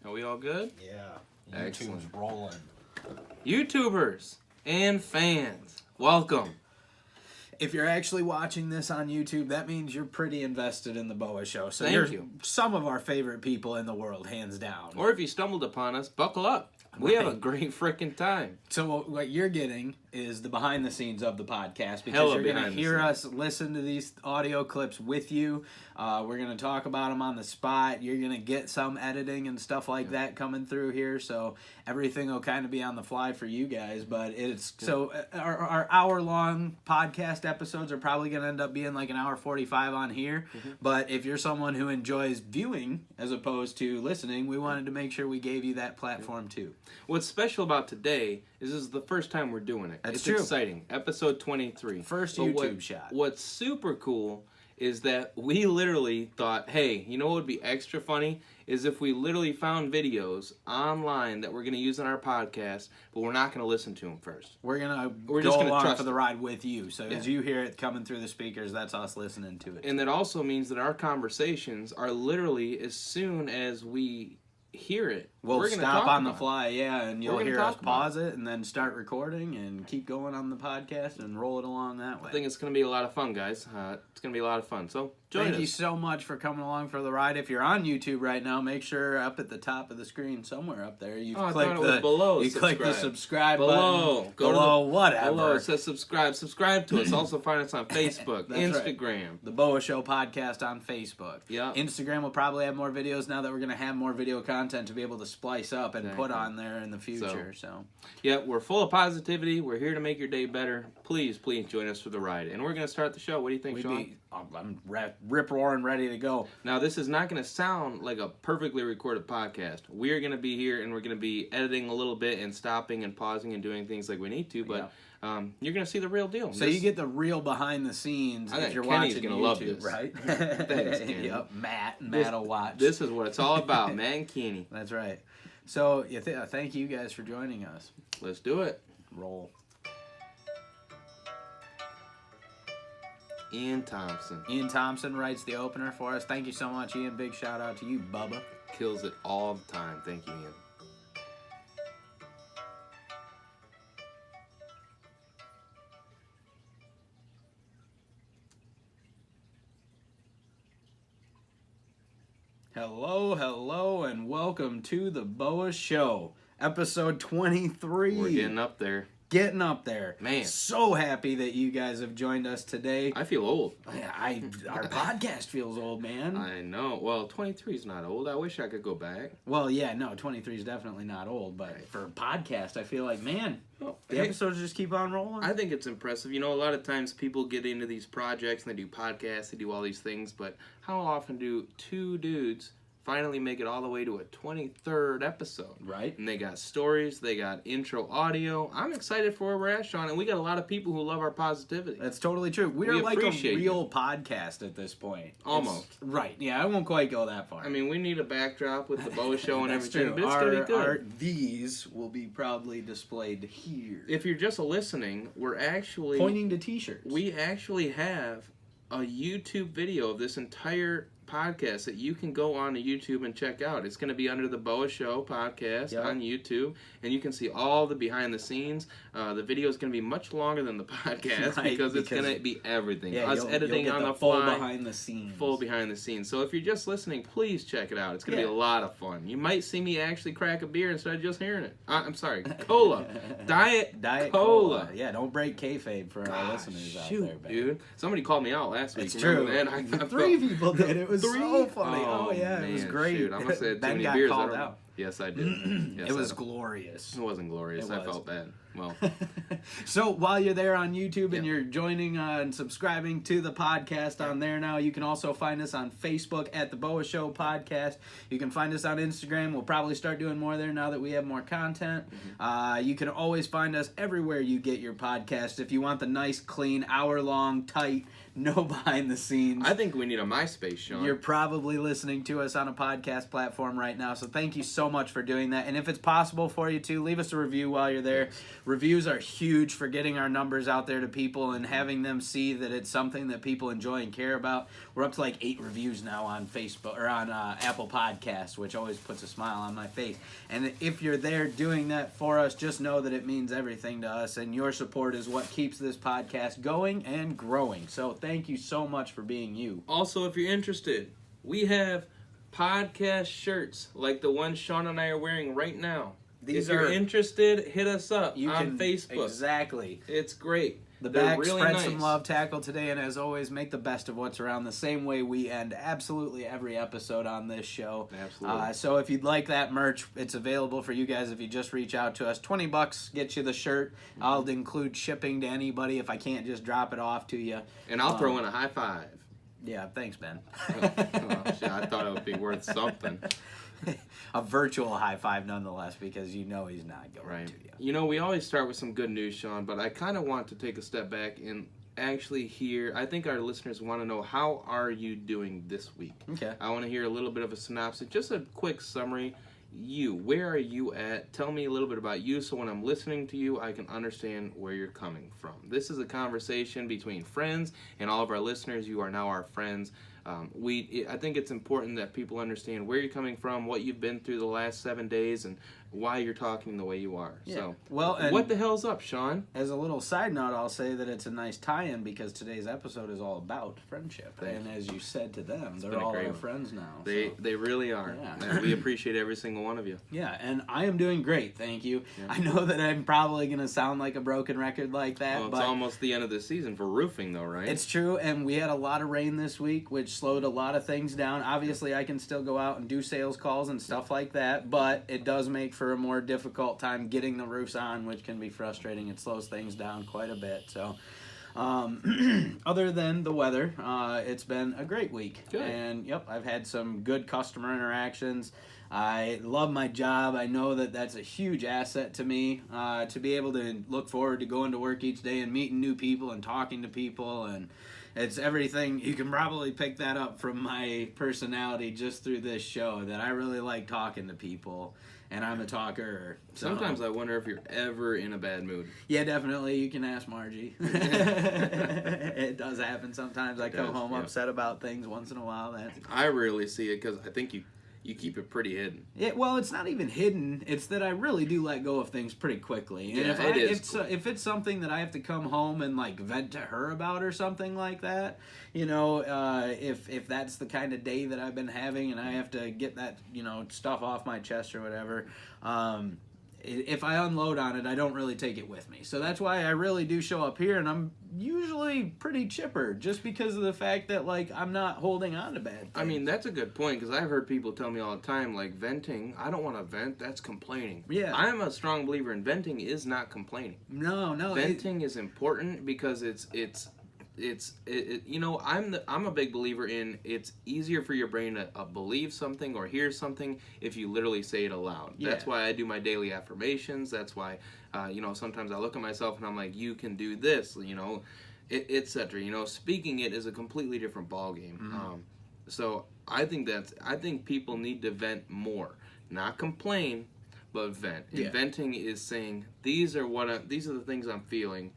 Are we all good? Yeah. Excellent. YouTube's rolling. YouTubers and fans, welcome. If you're actually watching this on YouTube, that means you're pretty invested in the BOWA show. So Thank you're you. some of our favorite people in the world, hands down. Or if you stumbled upon us, buckle up. We have a great freaking time. So what you're getting is the behind the scenes of the podcast, because Hella you're going to behind the hear scenes. us listen to these audio clips with you. We're going to talk about them on the spot. You're going to get some editing and stuff like that coming through here. So everything will kind of be on the fly for you guys. But it's so our hour-long podcast episodes are probably going to end up being like an hour 45 on here. But if you're someone who enjoys viewing as opposed to listening, we wanted to make sure we gave you that platform too. What's special about today is this is the first time we're doing it. That's it's true. Exciting. Episode 23. First But YouTube shot. What's super cool is that we literally thought, hey, you know what would be extra funny? Is if we literally found videos online that we're going to use in our podcast, but we're not going to listen to them first. We're just go gonna along trust for the it. ride with you. So as you hear it coming through the speakers, that's us listening to it. And that also means that our conversations are literally as soon as we hear it, We'll we're gonna stop talk on the about it. fly, and you'll gonna hear us talk about pause it and then start recording and keep going on the podcast and roll it along that way. I think it's going to be a lot of fun, guys. It's going to be a lot of fun. So join Thank us. you so much for coming along for the ride. If you're on YouTube right now, make sure up at the top of the screen, somewhere up there, you I click thought it was the below you click the subscribe. subscribe Below. button. Go to Below, whatever. Below it says subscribe. Subscribe to us. Also find us on Facebook, That's right. Instagram. The BOWA Show podcast on Facebook. Yeah. Instagram will probably have more videos now that we're going to have more video content to be able to splice up and put on there in the future. So, Yeah, we're full of positivity. We're here to make your day better. Please join us for the ride. And we're going to start the show. What do you think, Sean? I'm rip-roaring ready to go. Now, this is not going to sound like a perfectly recorded podcast. We're going to be here and we're going to be editing a little bit and stopping and pausing and doing things like we need to, but you're going to see the real deal. So you get the real behind the scenes I if think you're Kenny's watching gonna YouTube, love this. right? Thanks, Kenny. Yep, Matt will watch. This is what it's all about, man, Kenny. That's right. So thank you guys for joining us. Let's do it. Roll. Ian Thompson Ian Thompson writes the opener for us. Thank you so much, Ian. Big shout out to you, Bubba. kills it all the time. Thank you, Ian. Hello, and welcome to the BOWA Show, episode 23. We're getting up there. Getting up there. Man. So happy that you guys have joined us today. I feel old. Our podcast feels old, man. I know. Well, 23 is not old. I wish I could go back. Well, yeah, no, 23 is definitely not old, but for a podcast, I feel like, man, the episodes just keep on rolling. I think it's impressive. You know, a lot of times people get into these projects and they do podcasts, they do all these things, but how often do two dudes finally make it all the way to a 23rd episode? Right. And they got stories, they got intro audio. I'm excited for where we're at, Sean, and we got a lot of people who love our positivity. That's totally true. We're like a appreciate real podcast at this point. Almost. Right. Yeah, I won't quite go that far. I mean, we need a backdrop with the BOWA show and That's everything, true. but it's going to be good. These will be proudly displayed here. If you're just listening, we're actually... Pointing to t-shirts. We actually have a YouTube video of this entire podcast that you can go on to YouTube and check out. It's going to be under the BOWA Show podcast on YouTube, and you can see all the behind the scenes. The video is going to be much longer than the podcast because it's going to be everything. Yeah, Us editing you'll get on the full fly, behind the scenes. full behind the sscenes. So if you're just listening, please check it out. It's going to be a lot of fun. You might see me actually crack a beer instead of just hearing it. I'm sorry, cola, diet cola. Yeah, don't break kayfabe for our listeners out there, babe. Dude. Somebody called me out last week. It's true. Remember that? Three people did. It was Three? so funny. Oh, yeah, it was man, great. shoot, I must have had too Ben many got beers. called out. Yes, I did. Yes, It was I- glorious. It wasn't glorious. It I was. felt bad. Well, So while you're there on YouTube and you're joining and subscribing to the podcast on there now, you can also find us on Facebook at the BOWA Show Podcast. You can find us on Instagram. We'll probably start doing more there now that we have more content. You can always find us everywhere you get your podcast. If you want the nice, clean, hour-long, tight, no behind the scenes, I think we need a MySpace, Sean. you're probably listening to us on a podcast platform right now. So thank you so so much for doing that. And if it's possible for you to, leave us a review while you're there. Yes. Reviews are huge for getting our numbers out there to people and having them see that it's something that people enjoy and care about. We're up to like 8 reviews now on Facebook or on Apple Podcasts, which always puts a smile on my face. And if you're there doing that for us, just know that it means everything to us, and your support is what keeps this podcast going and growing. So thank you so much for being you. Also, if you're interested, we have podcast shirts like the one Sean and I are wearing right now. If you're interested, hit us up on Facebook. Exactly. It's great. The back, really spread some love, tackle today, and as always, make the best of what's around, the same way we end absolutely every episode on this show. Absolutely. So if you'd like that merch, it's available for you guys if you just reach out to us. $20 gets you the shirt. Mm-hmm. I'll include shipping to anybody if I can't just drop it off to you. And I'll throw in a high five. Yeah, thanks, Ben. Shit, I thought it would be worth something. A virtual high five nonetheless, because you know he's not going to you. You know, we always start with some good news, Sean, but I kind of want to take a step back and actually hear, I think our listeners want to know, how are you doing this week? Okay. I want to hear a little bit of a synopsis, just a quick summary. Where are you at? Tell me a little bit about you, so when I'm listening to you, I can understand where you're coming from. This is a conversation between friends, and all of our listeners, you are now our friends. I think it's important that people understand where you're coming from, what you've been through the last 7 days, and why you're talking the way you are. Yeah. So, what the hell's up, Sean? As a little side note, I'll say that it's a nice tie-in because today's episode is all about friendship. And as you said to them, they're all our friends now. They really are. Yeah. And we appreciate every single one of you. Yeah, and I am doing great, thank you. Yeah. I know that I'm probably going to sound like a broken record like that. Well, it's almost the end of the season for roofing, though, right? It's true, and we had a lot of rain this week, which slowed a lot of things down. Obviously, I can still go out and do sales calls and stuff like that, but it does make for a more difficult time getting the roofs on, which can be frustrating. It slows things down quite a bit. So, other than the weather, it's been a great week. Good. And, yep, I've had some good customer interactions. I love my job. I know that that's a huge asset to me, to be able to look forward to going to work each day and meeting new people and talking to people, and it's everything. You can probably pick that up from my personality just through this show, that I really like talking to people, and I'm a talker. So. Sometimes I wonder if you're ever in a bad mood. Yeah, definitely. You can ask Margie. It does happen sometimes. I come home upset about things once in a while. I rarely see it because I think you keep it pretty hidden. Well, it's not even hidden. It's that I really do let go of things pretty quickly. And if it's something that I have to come home and like vent to her about or something like that, you know, if that's the kind of day that I've been having and I have to get that, you know, stuff off my chest or whatever, if I unload on it, I don't really take it with me. So that's why I really do show up here, and I'm usually pretty chipper, just because of the fact that, like, I'm not holding on to bad things. I mean, that's a good point, because I've heard people tell me all the time, like, venting, I don't want to vent, that's complaining. Yeah. I'm a strong believer in venting is not complaining. No. Venting is important because it's you know, I'm a big believer in it's easier for your brain to believe something or hear something if you literally say it aloud. Yeah. That's why I do my daily affirmations. That's why you know, sometimes I look at myself and I'm like, you can do this, you know, etc. You know, speaking it is a completely different ballgame. Mm-hmm. So I think people need to vent more, not complain, but vent. Yeah. And venting is saying these are the things I'm feeling.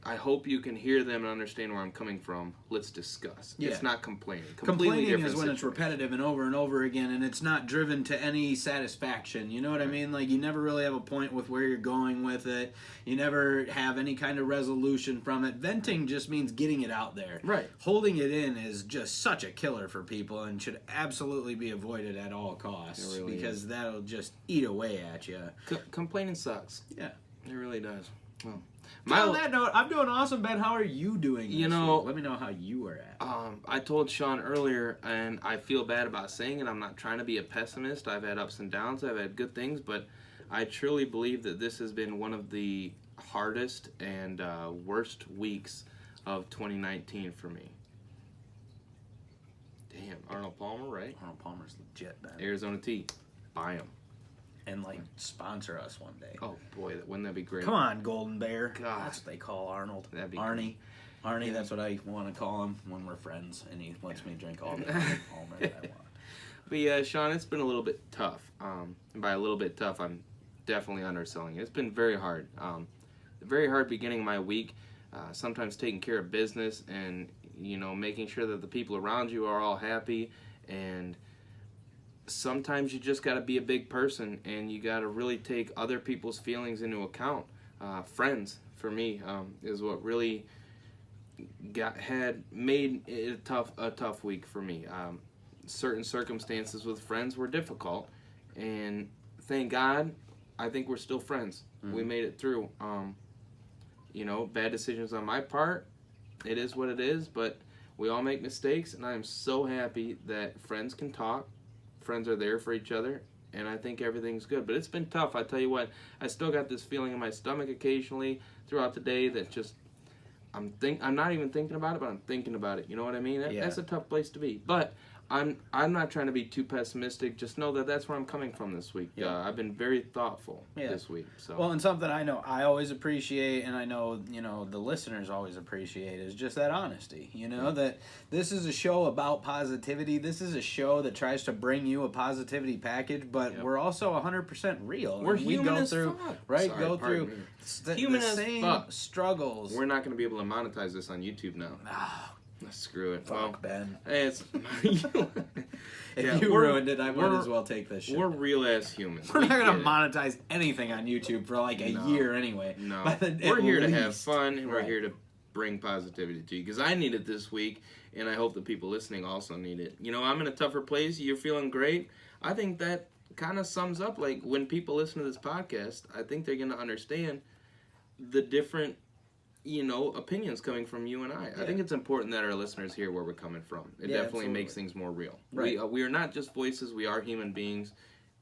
I hope you can hear them and understand where I'm coming from. Let's discuss. Yeah. It's not complaining. Complaining is when it's repetitive and over again, and it's not driven to any satisfaction. You know what I mean? Like, you never really have a point with where you're going with it. You never have any kind of resolution from it. Venting just means getting it out there. Right. Holding it in is just such a killer for people and should absolutely be avoided at all costs, really, because that'll just eat away at you. Complaining sucks. Yeah. It really does. Well, on that note, I'm doing awesome, Ben. How are you doing this week? Let me know how you are at. I told Sean earlier, and I feel bad about saying it. I'm not trying to be a pessimist. I've had ups and downs. I've had good things, but I truly believe that this has been one of the hardest and worst weeks of 2019 for me. Damn, Arnold Palmer, right? Arnold Palmer's legit, Ben. Arizona tea. Buy them. And, like, sponsor us one day. Oh, boy, wouldn't that be great? Come on, Golden Bear. God. That's what they call Arnold. That'd be Arnie. Cool. Arnie, yeah. That's what I want to call him when we're friends, and he lets me drink all the Palmer that I want. But yeah, Sean, it's been a little bit tough. And by a little bit tough, I'm definitely underselling it. It's been very hard. Very hard beginning of my week. Sometimes taking care of business and, making sure that the people around you are all happy. And sometimes you just got to be a big person and you got to really take other people's feelings into account. Friends, for me, is what really made it a tough week for me. Certain circumstances with friends were difficult, and thank God, I think we're still friends. Mm-hmm. We made it through. Bad decisions on my part. It is what it is, but we all make mistakes, and I am so happy that friends can talk. Friends are there for each other, and I think everything's good. But it's been tough. I tell you what, I still got this feeling in my stomach occasionally throughout the day that just I'm not even thinking about it, but I'm thinking about it. You know what I mean? That's a tough place to be. But I'm not trying to be too pessimistic. Just know that that's where I'm coming from this week. Yeah. I've been very thoughtful this week. So. Well, and something I know I always appreciate, and I know the listeners always appreciate, is just that honesty. That this is a show about positivity. This is a show that tries to bring you a positivity package, but we're also 100% real. We're human as fuck. Right? Sorry, go through the same struggles. We're not going to be able to monetize this on YouTube now. Screw it. Fuck, Ben. Hey, it's if you ruined it, I might as well take this shit. We're real ass humans. We're not going to monetize anything on YouTube for like a year anyway. No. We're here to have fun, and we're here to bring positivity to you, because I need it this week, and I hope the people listening also need it. I'm in a tougher place. You're feeling great. I think that kind of sums up, like, when people listen to this podcast, I think they're going to understand the different opinions coming from you and I. Yeah. I think it's important that our listeners hear where we're coming from. It definitely makes things more real. Right. We are not just voices, we are human beings,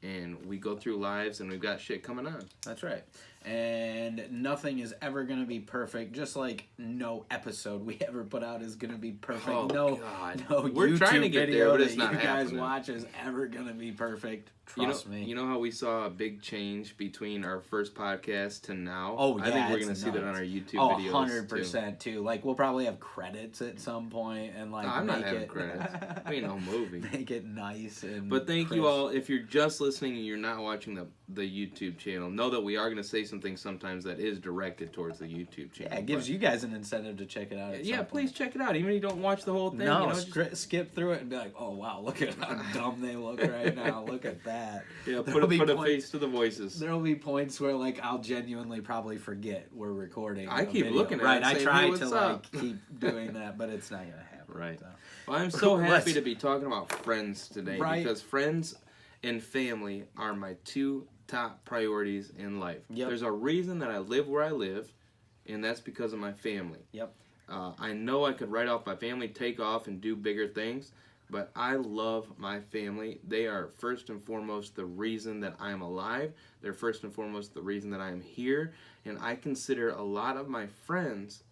and we go through lives, and we've got shit coming on. That's right. And nothing is ever going to be perfect, just like no episode we ever put out is going to be perfect. Oh, no we're YouTube trying to get video there, but it's that not you guys happening. watch is ever going to be perfect. Trust me. You know how we saw a big change between our first podcast to now? Oh, yeah. I think we're going to see that on our YouTube videos. 100% too. Like, we'll probably have credits at some point and like I'm not having credits. We ain't no movie. Make it nice and But thank you all. If you're just listening and you're not watching the YouTube channel, know that we are going to say something sometimes that is directed towards the YouTube channel. Yeah, it gives you guys an incentive to check it out. Please check it out. Even if you don't watch the whole thing. No, skip through it and be like, oh wow, look at how dumb they look right now. Look at that. Yeah, put a face to the voices. There'll be points where like I'll genuinely probably forget we're recording. I keep looking at it. I try to keep doing that, but it's not gonna happen. Right. So. Well, I'm so happy to be talking about friends today because friends and family are my two top priorities in life. Yep. There's a reason that I live where I live, and that's because of my family. Yep. I know I could write off my family, take off, and do bigger things, but I love my family. They are first and foremost the reason that I am alive. They're first and foremost the reason that I am here, and I consider a lot of my friends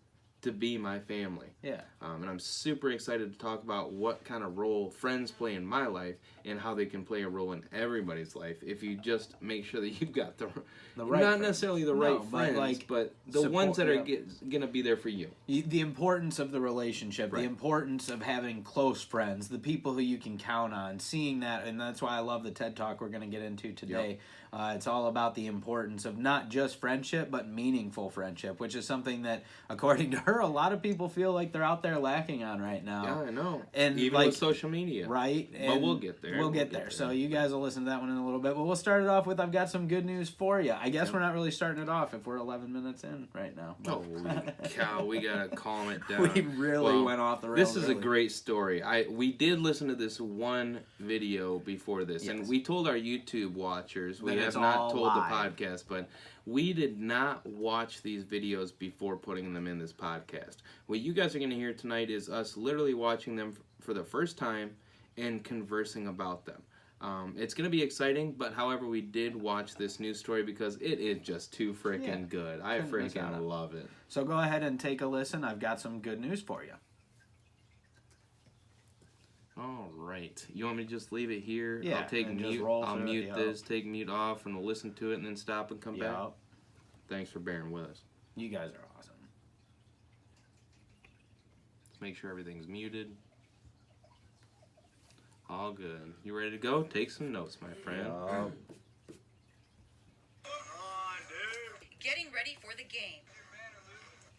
to be my family. Yeah. And I'm super excited to talk about what kind of role friends play in my life and how they can play a role in everybody's life if you just make sure that you've got the right not friends. Necessarily the right friends, but the support, ones that are going to be there for you. The importance of the relationship, the importance of having close friends, the people who you can count on, seeing that, and that's why I love the TED Talk we're going to get into today. Yep. It's all about the importance of not just friendship, but meaningful friendship, which is something that, according to her, a lot of people feel like they're out there lacking on right now. Yeah, I know. And even with social media. Right. But we'll get there. We'll get there. So you guys will listen to that one in a little bit. But we'll start it off with, I've got some good news for you. I guess we're not really starting it off if we're 11 minutes in right now. Holy cow, we got to calm it down. We really went off the rails. This is a great story. We did listen to this one video before this, and we told our YouTube watchers, we have not told the podcast, but we did not watch these videos before putting them in this podcast. What you guys are going to hear tonight is us literally watching them for the first time and conversing about them. It's going to be exciting, but however, we did watch this news story because it is just too freaking good. I freaking love it. So go ahead and take a listen. I've got some good news for you. All right. You want me to just leave it here? Yeah. I'll take mute. I'll mute this, take mute off, and we'll listen to it and then stop and come back. Thanks for bearing with us. You guys are awesome. Let's make sure everything's muted. All good. You ready to go? Take some notes, my friend. Getting ready for the game.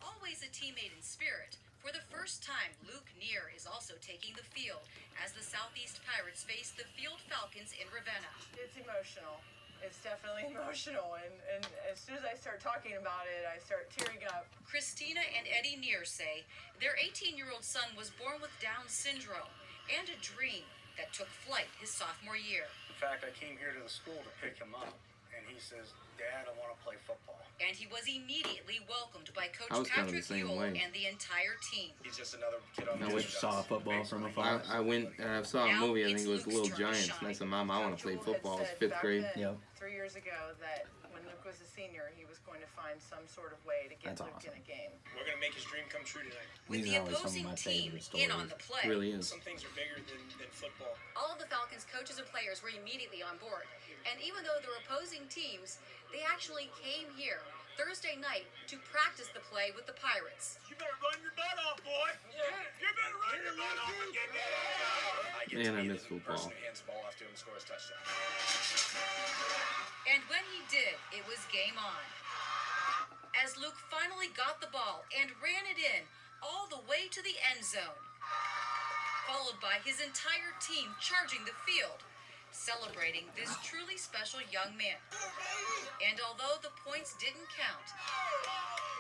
Always a teammate in spirit. For the first time, Luke Neer is also taking the field as the Southeast Pirates face the Field Falcons in Ravenna. It's emotional. It's definitely emotional. And as soon as I start talking about it, I start tearing up. Christina and Eddie Neer say their 18-year-old son was born with Down syndrome and a dream that took flight his sophomore year. In fact, I came here to the school to pick him up, and he says, Dad, I want to play football. And he was immediately welcomed by Coach I was kind of Patrick the same Ewell way. and the entire team. He's just another kid on the I wish saw football from afar. I went and I saw a movie, I think it was Little Giants, and I said, Mom, I want to play football. It was 5th grade. Then, 3 years ago, that when Luke was a senior, he was going to find some sort of way to get That's Luke awesome. in a game. We're going to make his dream come true tonight. With These the are always some of opposing my team favorite in on stories. the play. It really is. Some things are bigger than football. All of the Falcons coaches and players were immediately on board. And even though they're opposing teams, they actually came here Thursday night to practice the play with the Pirates. You better run your butt off, boy. Yeah. You better run your butt off and get that. I get Man, to I be miss the football. person who hands the ball off to him and scores a touchdown. And when he did, it was game on. As Luke finally got the ball and ran it in all the way to the end zone, followed by his entire team charging the field, celebrating this truly special young man. And although the points didn't count,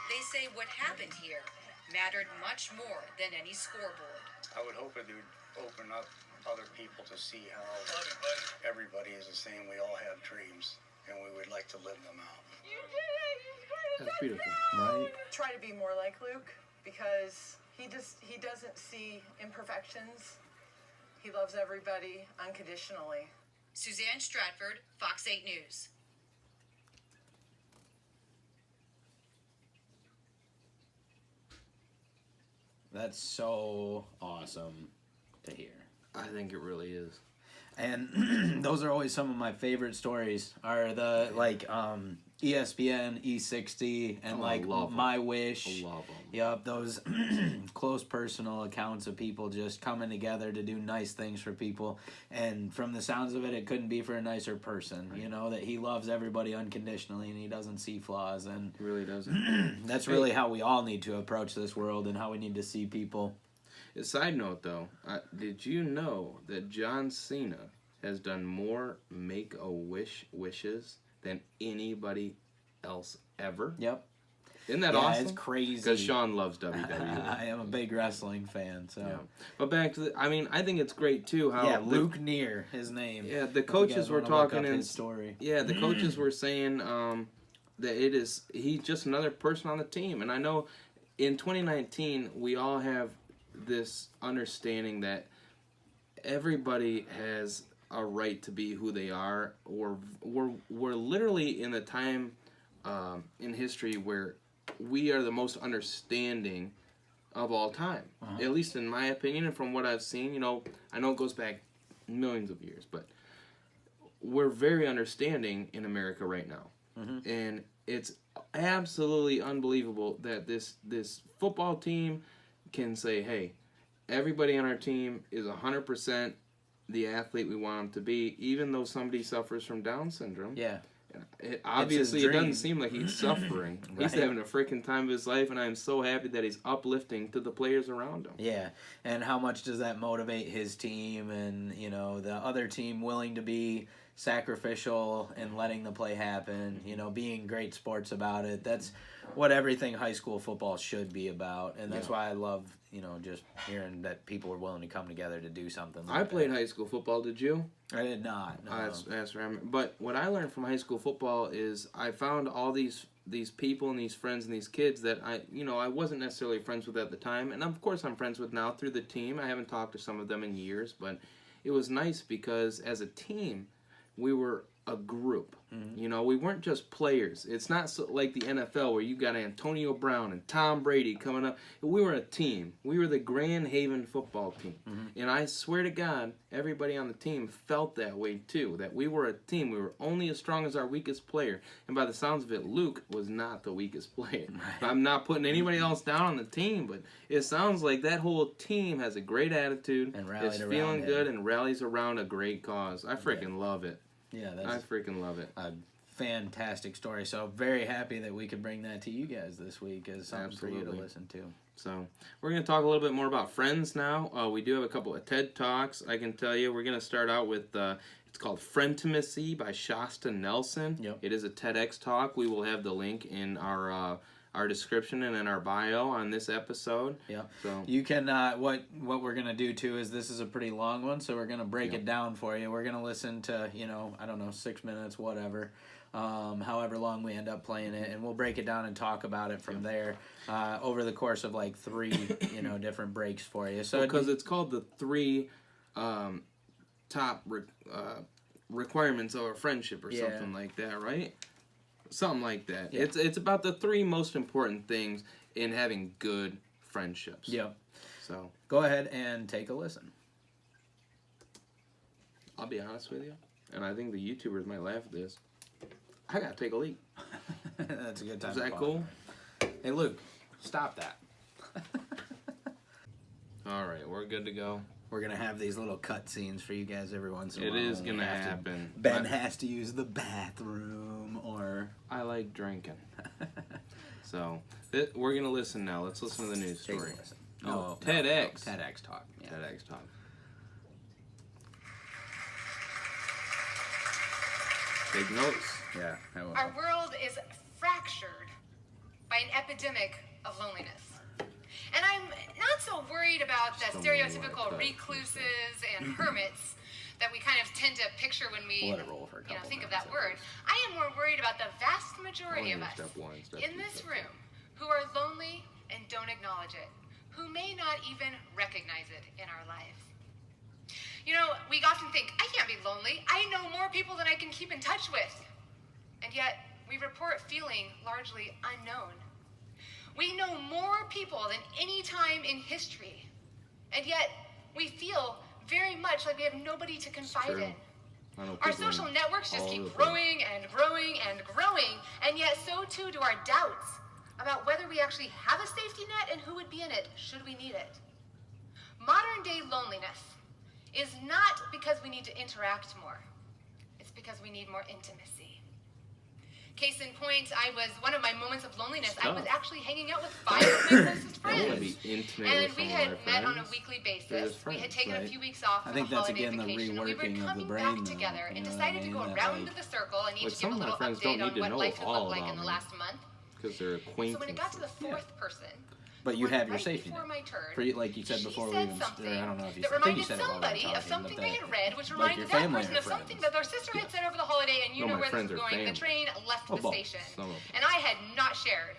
they say what happened here mattered much more than any scoreboard. I would hope it would open up other people to see how everybody is the same. We all have dreams, and we would like to live them out. That's beautiful. Right? Try to be more like Luke because he doesn't see imperfections. He loves everybody unconditionally. Suzanne Stratford, Fox 8 News. That's so awesome to hear. I think it really is. And those are always some of my favorite stories. Are the ESPN, E60, and Oh, I love 'em. My Wish. I love 'em. Yep, those close personal accounts of people just coming together to do nice things for people. And from the sounds of it, it couldn't be for a nicer person. You know, that he loves everybody unconditionally and he doesn't see flaws. And It really doesn't. that's really how we all need to approach this world and how we need to see people. A side note, though, did you know that John Cena has done more Make-A-Wish wishes than anybody else ever? Yep. Isn't that Yeah, awesome? it's crazy. Because Sean loves WWE. I am a big wrestling fan, so. Yeah. But back to I think it's great, too, how... Yeah, Luke Neer, his name. Yeah, the If you coaches guys were wanna look talking up in... his story. Yeah, the coaches were saying that he's just another person on the team. And I know in 2019, we all have this understanding that everybody has a right to be who they are. We're literally in a time in history where we are the most understanding of all time. At least in my opinion and from what I've seen. You know, I know it goes back millions of years, but we're very understanding in America right now. And it's absolutely unbelievable that this football team can say, hey, everybody on our team is 100% the athlete we want them to be, even though somebody suffers from Down syndrome. Yeah. Obviously, it dream. doesn't seem like he's suffering. He's Right. having a freaking time of his life, and I'm so happy that he's uplifting to the players around him. Yeah, and how much does that motivate his team and, you know, the other team willing to be sacrificial and letting the play happen, you know, being great sports about it. That's what everything high school football should be about, and that's why I love, you know, just hearing that people are willing to come together to do something like I played that. high school football, did you? I did not, no. That's right. But what I learned from high school football is I found all these people and these friends and these kids that I wasn't necessarily friends with at the time, and of course I'm friends with now through the team. I haven't talked to some of them in years, but it was nice because as a team we were a group. You know, we weren't just players. It's not so, like the NFL where you got Antonio Brown and Tom Brady coming up. We were a team. We were the Grand Haven football team. And I swear to God, everybody on the team felt that way too, that we were a team. We were only as strong as our weakest player. And by the sounds of it, Luke was not the weakest player. I'm not putting anybody else down on the team, but it sounds like that whole team has a great attitude, and is feeling good, and rallies around a great cause. I freaking love it. Yeah, I freaking love it. A fantastic story. So very happy that we could bring that to you guys this week as something for you to listen to. So we're going to talk a little bit more about Friends now. We do have a couple of TED Talks. I can tell you we're going to start out with, it's called Friendtimacy by Shasta Nelson. Yep. It is a TEDx talk. We will have the link in our description and in our bio on this episode. Yep. So you can what we're gonna do too is this is a pretty long one, so we're gonna break it down for you. We're gonna listen to 6 minutes, whatever, however long we end up playing it, and we'll break it down and talk about it from there over the course of like 3 different breaks for you. So because it's called the 3 top requirements of a friendship or something like that, right? Something like that. Yeah. It's about the 3 most important things in having good friendships. Yep. So go ahead and take a listen. I'll be honest with you, and I think the YouTubers might laugh at this. I gotta take a leak. That's a good time. Is that cool? Hey Luke, stop that. All right, we're good to go. We're gonna have these little cut scenes for you guys every once in a while. It is gonna happen. Ben has to use the bathroom, or I like drinking. So we're gonna listen now. Let's listen to the news story. No, TEDx. No, TEDx talk. Yeah. TEDx talk. Take notes. Yeah. Our world is fractured by an epidemic of loneliness. And I'm not so worried about the stereotypical recluses and hermits that we kind of tend to picture when we think of that word. I am more worried about the vast majority of us in this room who are lonely and don't acknowledge it, who may not even recognize it in our lives. You know, we often think, I can't be lonely. I know more people than I can keep in touch with. And yet, we report feeling largely unknown. We know more people than any time in history. And yet, we feel very much like we have nobody to confide in. Our social networks just keep growing and growing and growing. And yet, so too do our doubts about whether we actually have a safety net and who would be in it should we need it. Modern day loneliness is not because we need to interact more. It's because we need more intimacy. Case in point, one of my moments of loneliness, I was actually hanging out with 5 of my closest friends. And we had met on a weekly basis. We had taken a few weeks off from a holiday vacation. And we were coming back together and decided to go around into the circle and each give a little update on what life had looked like in the last month. Because they're acquaintances. So when it got to the 4th person, but you have your safety net. Like you said before, I don't know if you said it. I think you said it while we were talking, of something they had read, which reminded that person of something that their sister had said over the holiday, and you know where this was going. The train left the station, and I had not shared.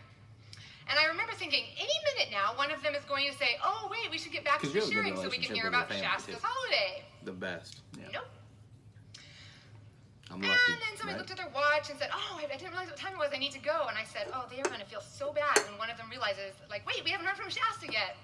And I remember thinking, any minute now, one of them is going to say, "Oh wait, we should get back to the sharing so we can hear about Shasta's holiday." The best. Nope. I'm lucky. And then somebody looked at their watch and said, "Oh, I didn't realize what time it was. I need to go." And I said, "Oh, they are going to feel so bad." And one of them realizes, like, "Wait, we haven't heard from Shasta yet."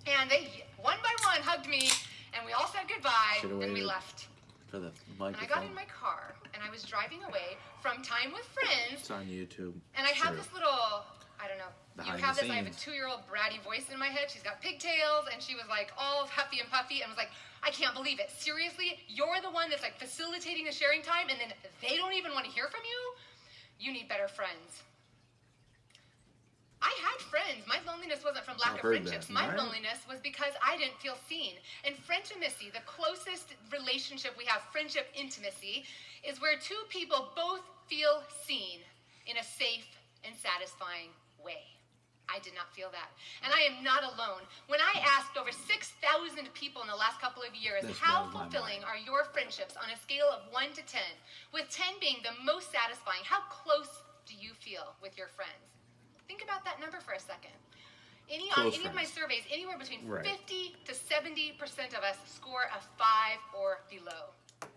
And they, one by one, hugged me, and we all said goodbye, and we left. For the and I got in my car, and I was driving away from time with friends. It's on YouTube. And I have this little, I don't know. I have a 2-year-old bratty voice in my head. She's got pigtails, and she was like all huffy and puffy, and was like, "I can't believe it. Seriously? You're the one that's like facilitating the sharing time, and then they don't even want to hear from you? You need better friends." I had friends. My loneliness wasn't from lack of friendships. My loneliness was because I didn't feel seen. And friendtimacy, the closest relationship we have, friendship intimacy, is where 2 people both feel seen in a safe and satisfying way. I did not feel that. And I am not alone. When I asked over 6,000 people in the last couple of years, how fulfilling are your friendships on a scale of 1 to 10, with 10 being the most satisfying, how close do you feel with your friends? Think about that number for a second. On any of my surveys, anywhere between 50 to 70% of us score a 5 or below.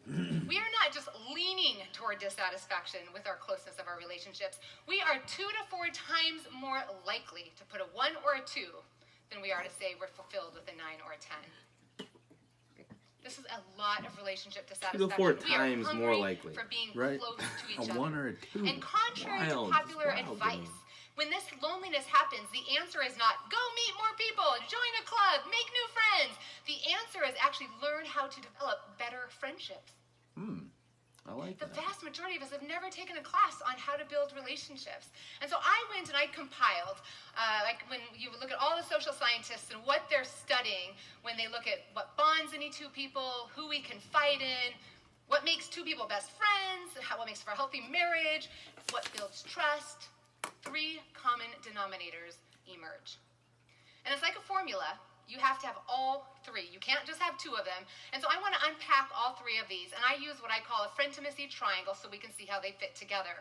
We are not just leaning toward dissatisfaction with our closeness of our relationships, we are 2 to 4 times more likely to put a 1 or a 2 than we are to say we're fulfilled with a 9 or a 10. This is a lot of relationship dissatisfaction. 2 to 4 times more likely. For being Right. close to each A other. 1 or a 2. And contrary Wild, to popular wild to advice, me. when this loneliness happens, the answer is not go meet more people, join a club, make new friends. The answer is actually learn how to develop better friendships. I like The that. vast majority of us have never taken a class on how to build relationships. And so I went and I compiled, like when you look at all the social scientists and what they're studying, when they look at what bonds any two people, who we confide in, what makes two people best friends, what makes for a healthy marriage, what builds trust, 3 common denominators emerge. And it's like a formula. You have to have all 3. You can't just have 2 of them. And so I want to unpack all 3 of these. And I use what I call a friend-intimacy triangle so we can see how they fit together.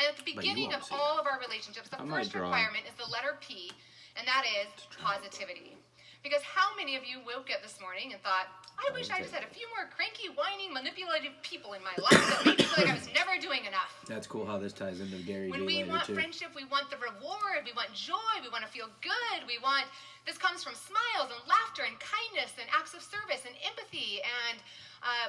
And at the beginning of all of our relationships, the first requirement is the letter P, and that is positivity. Because how many of you woke up this morning and thought, I wish I just had a few more cranky, whining, manipulative people in my life that made me feel like I was never doing enough. That's cool how this ties into Gary When Vee we later, want too. friendship, we want the reward, we want joy, we want to feel good, we want, this comes from smiles and laughter and kindness and acts of service and empathy and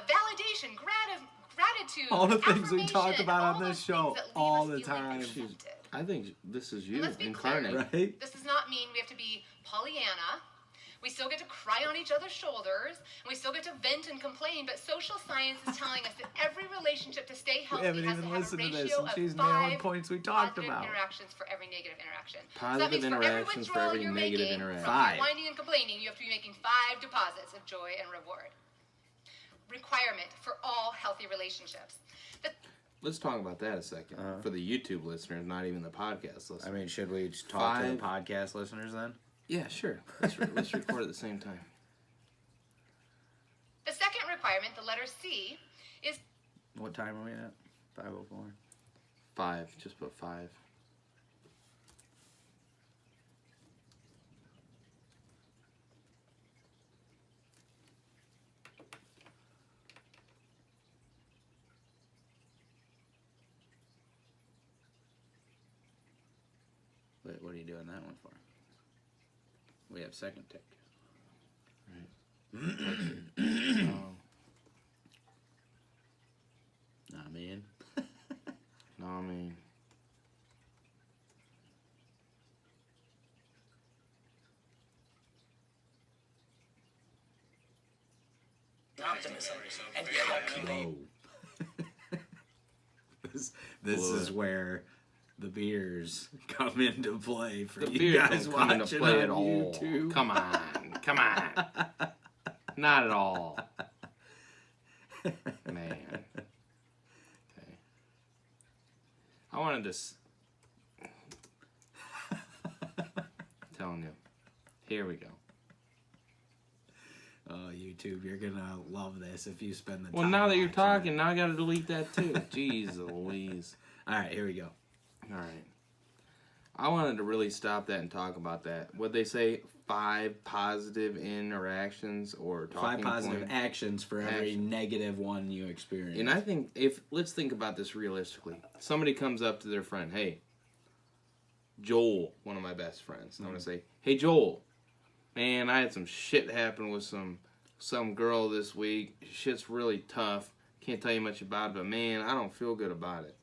validation, gratitude, All the things we talk affirmation, about all on this those show things that leave all us the feeling time. accepted. I think this is you And let's be clear, incarnate. Right? this does not mean we have to be Pollyanna. We still get to cry on each other's shoulders, and we still get to vent and complain, but social science is telling us that every relationship to stay healthy haven't has even to have a listened to this, ratio and of she's nailing 5 points we talked positive about. interactions for every negative interaction. Positive so that means interactions for for every every withdrawal negative you're interaction. making, 5. from whining and complaining, you have to be making 5 deposits of joy and reward. Requirement for all healthy relationships. Let's talk about that a second. For the YouTube listeners, not even the podcast listeners. I mean, should we just talk to the 5. podcast listeners then? Yeah, sure. Let's record at the same time. The second requirement, the letter C, is What time are we at? 5:04. 5. Just put 5. Wait, what are you doing that one for? We have second tick. Nah, man. No, I mean, Optimism. And Whoa. This is where the beers come into play for the you beer guys don't come into watching play on at all. YouTube. Come on. Not at all. Man. Okay. I wanted to. Telling you. Here we go. Oh, YouTube, you're gonna love this if you spend the time. Well, now that you're watching talking, now I gotta delete that too. Jeez Louise. it. All right, here we go. All right. I wanted to really stop that and talk about that. What they say, 5 positive interactions or 5 talking positive points. actions for every Action. negative one you experience. And I think let's think about this realistically. Somebody comes up to their friend, hey, Joel, one of my best friends. I'm gonna say, hey Joel, man, I had some shit happen with some girl this week. Shit's really tough. Can't tell you much about it, but man, I don't feel good about it.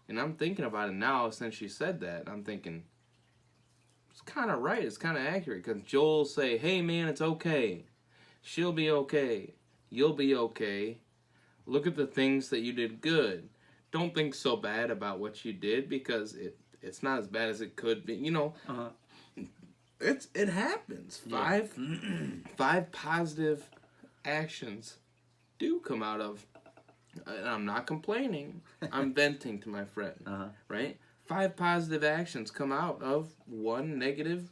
And I'm thinking about it now since she said that. I'm thinking, it's kind of right. It's kind of accurate. Because Joel will say, hey, man, it's okay. She'll be okay. You'll be okay. Look at the things that you did good. Don't think so bad about what you did because it's not as bad as it could be. You know, it happens. 5 positive actions do come out of. And I'm not complaining. I'm venting to my friend. Right? 5 positive actions come out of 1 negative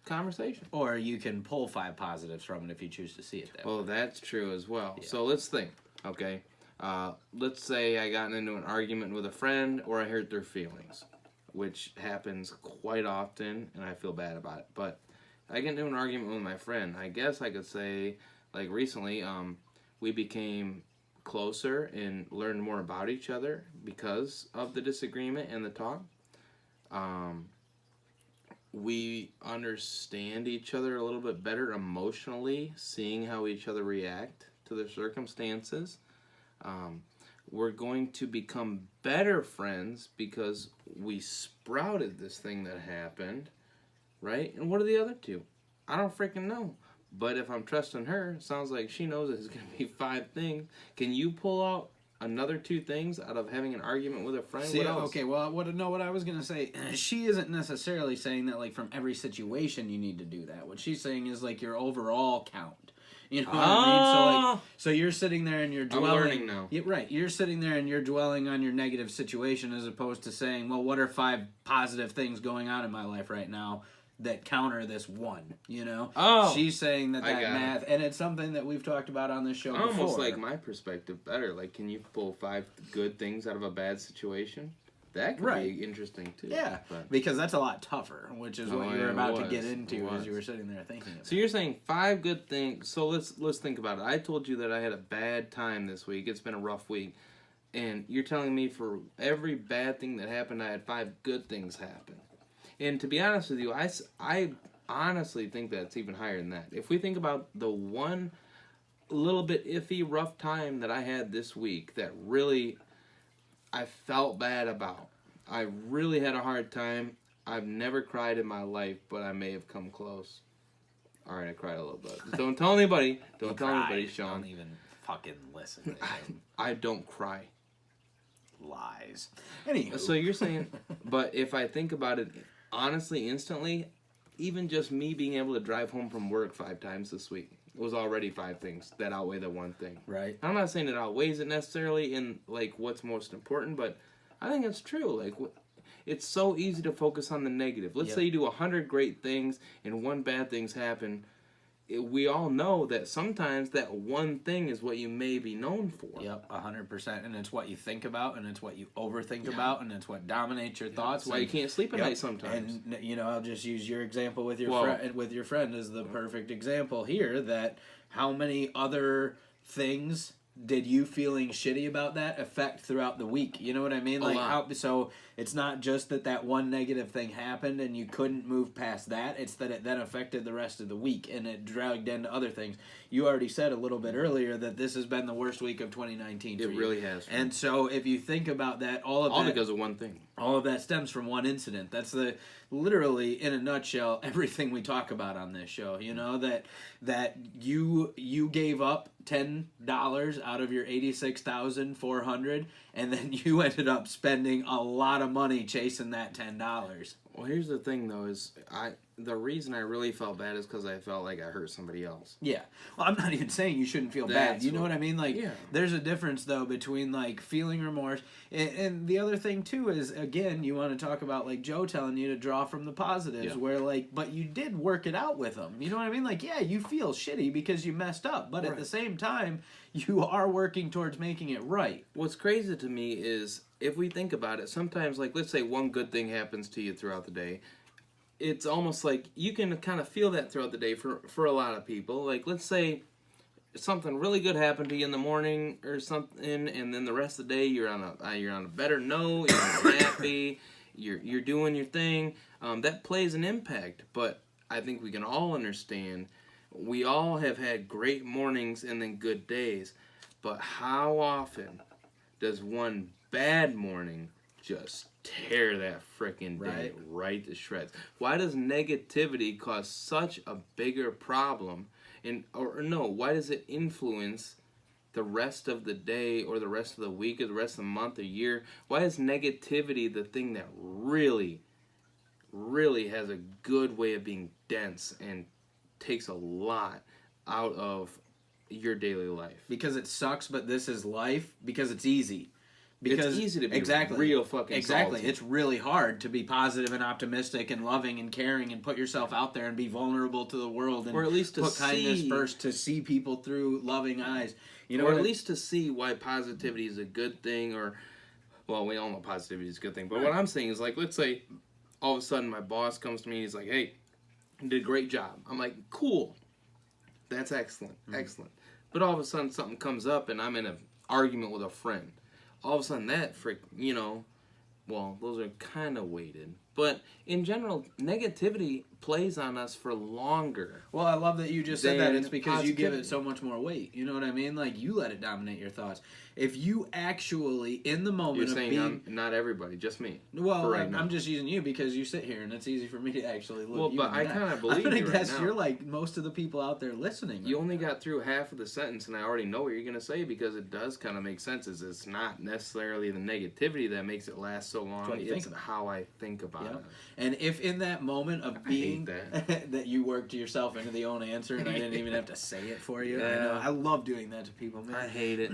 conversation. Or you can pull 5 positives from it if you choose to see it that way. Well, that's true as well. Yeah. So let's think. Okay. Let's say I got into an argument with a friend or I hurt their feelings, which happens quite often, and I feel bad about it. But I get into an argument with my friend. I guess I could say, like recently, we became closer and learned more about each other because of the disagreement and the talk. We understand each other a little bit better emotionally, seeing how each other react to their circumstances. We're going to become better friends because we sprouted this thing that happened, right? And what are the other two? I don't freaking know. But if I'm trusting her, it sounds like she knows it's going to be 5 things. Can you pull out another 2 things out of having an argument with a friend? See, what else? okay, well, what I was going to say, she isn't necessarily saying that, like, from every situation you need to do that. What she's saying is, like, your overall count. You know what I mean? So you're sitting there and you're dwelling. I'm learning now. Yeah, right. You're sitting there and you're dwelling on your negative situation as opposed to saying, well, what are 5 positive things going on in my life right now that counter this one, you know? Oh, she's saying that math, and it's something that we've talked about on this show before. Almost like my perspective better. Like, can you pull 5 good things out of a bad situation? That could be interesting, too. Yeah, because that's a lot tougher, which is what you were about to get into as you were sitting there thinking of it. So you're saying 5 good things. So let's think about it. I told you that I had a bad time this week. It's been a rough week. And you're telling me for every bad thing that happened, I had 5 good things happen. And to be honest with you, I honestly think that's even higher than that. If we think about the one little bit iffy, rough time that I had this week that really I felt bad about. I really had a hard time. I've never cried in my life, but I may have come close. All right, I cried a little bit. Don't tell anybody. Don't tell anybody, Sean. Don't even fucking listen to him. I don't cry. Lies. Anywho. So you're saying, but if I think about it honestly, instantly, even just me being able to drive home from work 5 times this week was already 5 things that outweigh the one thing. Right. I'm not saying it outweighs it necessarily in, like, what's most important, but I think it's true. Like, it's so easy to focus on the negative. Let's say you do 100 great things and 1 bad thing's happen. We all know that sometimes that one thing is what you may be known for. Yep, 100%. And it's what you think about, and it's what you overthink about, and it's what dominates your thoughts. That's why you can't sleep at night sometimes. And, you know, I'll just use your example with your friend as the perfect example here, that how many other things did you feeling shitty about that affect throughout the week? You know what I mean? So it's not just that one negative thing happened and you couldn't move past that. It's that it then affected the rest of the week and it dragged into other things. You already said a little bit earlier that this has been the worst week of 2019 for you. It really has. And so if you think about that, all because of one thing. All of that stems from one incident. That's literally, in a nutshell, everything we talk about on this show. You know, that you gave up $10 out of your $86,400, and then you ended up spending a lot of money chasing that $10. Well, here's the thing, though, is the reason I really felt bad is because I felt like I hurt somebody else. Yeah. Well, I'm not even saying you shouldn't feel bad. You know what I mean? Like, there's a difference, though, between, like, feeling remorse. And the other thing, too, is, again, you want to talk about, like, Joe telling you to draw from the positives, where, like, but you did work it out with him. You know what I mean? Like, yeah, you feel shitty because you messed up. But at the same time, you are working towards making it right. What's crazy to me is, if we think about it, sometimes, like, let's say one good thing happens to you throughout the day. It's almost like you can kind of feel that throughout the day for a lot of people. Like, let's say something really good happened to you in the morning or something, and then the rest of the day you're on a better note, you're happy, you're doing your thing. That plays an impact, but I think we can all understand we all have had great mornings and then good days, but how often does one bad morning just tear that freaking day right to shreds? Why does negativity cause such a bigger problem? Why does it influence the rest of the day or the rest of the week or the rest of the month or year? Why is negativity the thing that really, really has a good way of being dense and takes a lot out of your daily life? Because it sucks, but this is life. Because it's easy. Because it's easy to be real fucking salty. It's really hard to be positive and optimistic and loving and caring and put yourself out there and be vulnerable to the world and or at least to put kindness first, to see people through loving eyes. You know, or at least to see why positivity is a good thing. Or, well, we all know positivity is a good thing. But what I'm saying is, like, let's say all of a sudden my boss comes to me and he's like, "Hey, you did a great job." I'm like, "Cool. That's excellent. Excellent." But all of a sudden something comes up and I'm in a argument with a friend. All of a sudden that well, those are kind of weighted. But in general, negativity plays on us for longer. Well, I love that you just said that. It's because you give positivity. it so much more weight. You know what I mean? Like, you let it dominate your thoughts. If you actually, in the moment You're of saying being... not everybody, just me. Well, right now. I'm just using you because you sit here, and it's easy for me to actually look Well, you but in I the eye. kind of believe I'm gonna you guess right now. you're like most of the people out there listening. You right only now. got through half of the sentence, and I already know what you're going to say because it does kind of make sense. It's not necessarily the negativity that makes it last so long. what you think It's about it. how I think about it. And if in that moment of I being hate that you worked yourself into the own answer, and I didn't even have to say it for you. I Yeah. know. I love doing that to people, man. I hate it.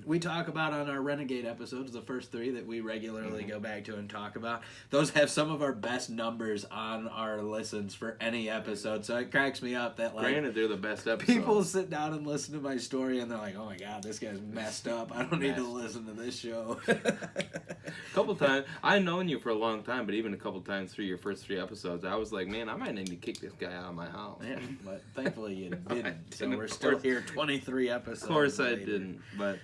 We talk about on our Renegade episodes, the first 3 that we regularly Mm-hmm. go back to and talk about. Those have some of our best numbers on our listens for any episode. So it cracks me up that, like, Granted, they're the best episodes. people sit down and listen to my story and they're like, oh my god, this guy's messed up. I don't need to listen to this show. A couple times, I've known you for a long time, but even a couple times through your first 3 episodes, I was like, man, I might need to kick this guy out of my house. Yeah, but thankfully you didn't. So didn't, we're of still course. here 23 episodes. Of course I later. didn't, but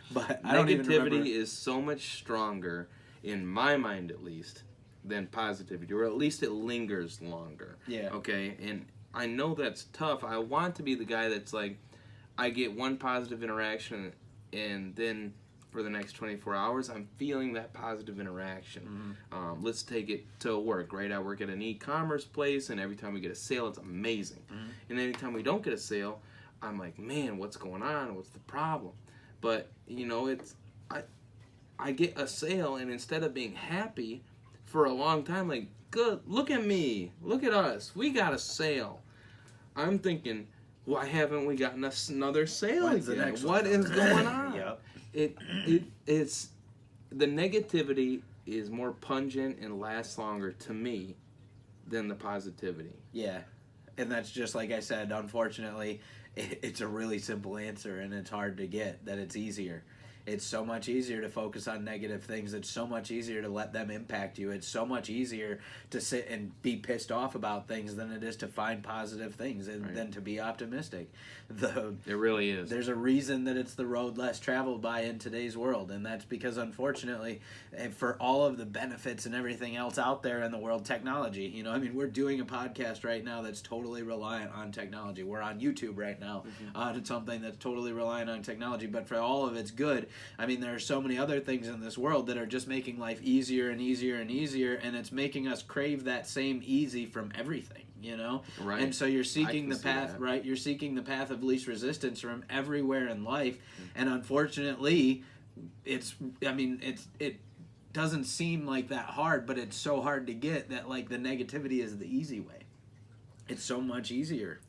I don't even remember. negativity is so much stronger, in my mind at least, than positivity, or at least it lingers longer. Yeah. Okay, and I know that's tough. I want to be the guy that's like, I get one positive interaction, and then for the next 24 hours, I'm feeling that positive interaction. Mm-hmm. Let's take it to work, right? I work at an e-commerce place, and every time we get a sale, it's amazing. Mm-hmm. And anytime we don't get a sale, I'm like, man, what's going on? What's the problem? But, I get a sale, and instead of being happy for a long time, like, good, look at me, look at us, we got a sale. I'm thinking, why haven't we gotten another sale When's the again? next What one? is going on? Yep. It's the negativity is more pungent and lasts longer to me than the positivity. Yeah, and that's just like I said. Unfortunately, it's a really simple answer, and it's hard to get. That it's easier. It's so much easier to focus on negative things. It's so much easier to let them impact you. It's so much easier to sit and be pissed off about things than it is to find positive things and Right. than to be optimistic. It really is. There's a reason that it's the road less traveled by in today's world, and that's because, unfortunately, for all of the benefits and everything else out there in the world, technology. We're doing a podcast right now that's totally reliant on technology. We're on YouTube right now on something that's totally reliant on technology, but for all of its good, there are so many other things in this world that are just making life easier and easier and easier, and it's making us crave that same easy from everything. Right. And so you're seeking can the see path, that. right? You're seeking the path of least resistance from everywhere in life, and unfortunately, it doesn't seem like that hard, but it's so hard to get that, like, the negativity is the easy way. It's so much easier.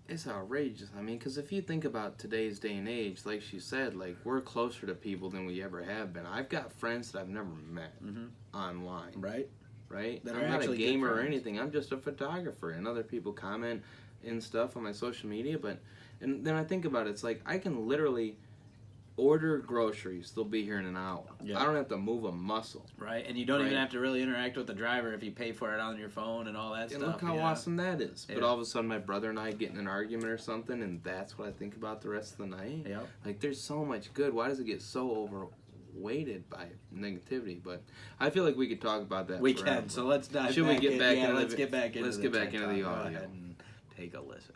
It's outrageous. Because if you think about today's day and age, like she said, like, we're closer to people than we ever have been. I've got friends that I've never met online. Right? That are I'm not a actually good gamer or friends. anything. I'm just a photographer, and other people comment and stuff on my social media. And then I think about it. It's like I can literally order groceries. They'll be here in an hour. Yeah. I don't have to move a muscle. Right, and you don't even Right. have to really interact with the driver if you pay for it on your phone and all that And stuff. look how awesome that is. But Yeah. all of a sudden, my brother and I get in an argument or something, and that's what I think about the rest of the night. Yep. Like, there's so much good. Why does it get so overweighted by negativity? But I feel like we could talk about that We forever. can. So let's dive. Should we back get in. back Yeah, into let's the- get back into. let's the get back tech into the talk. Go audio. ahead and take a listen.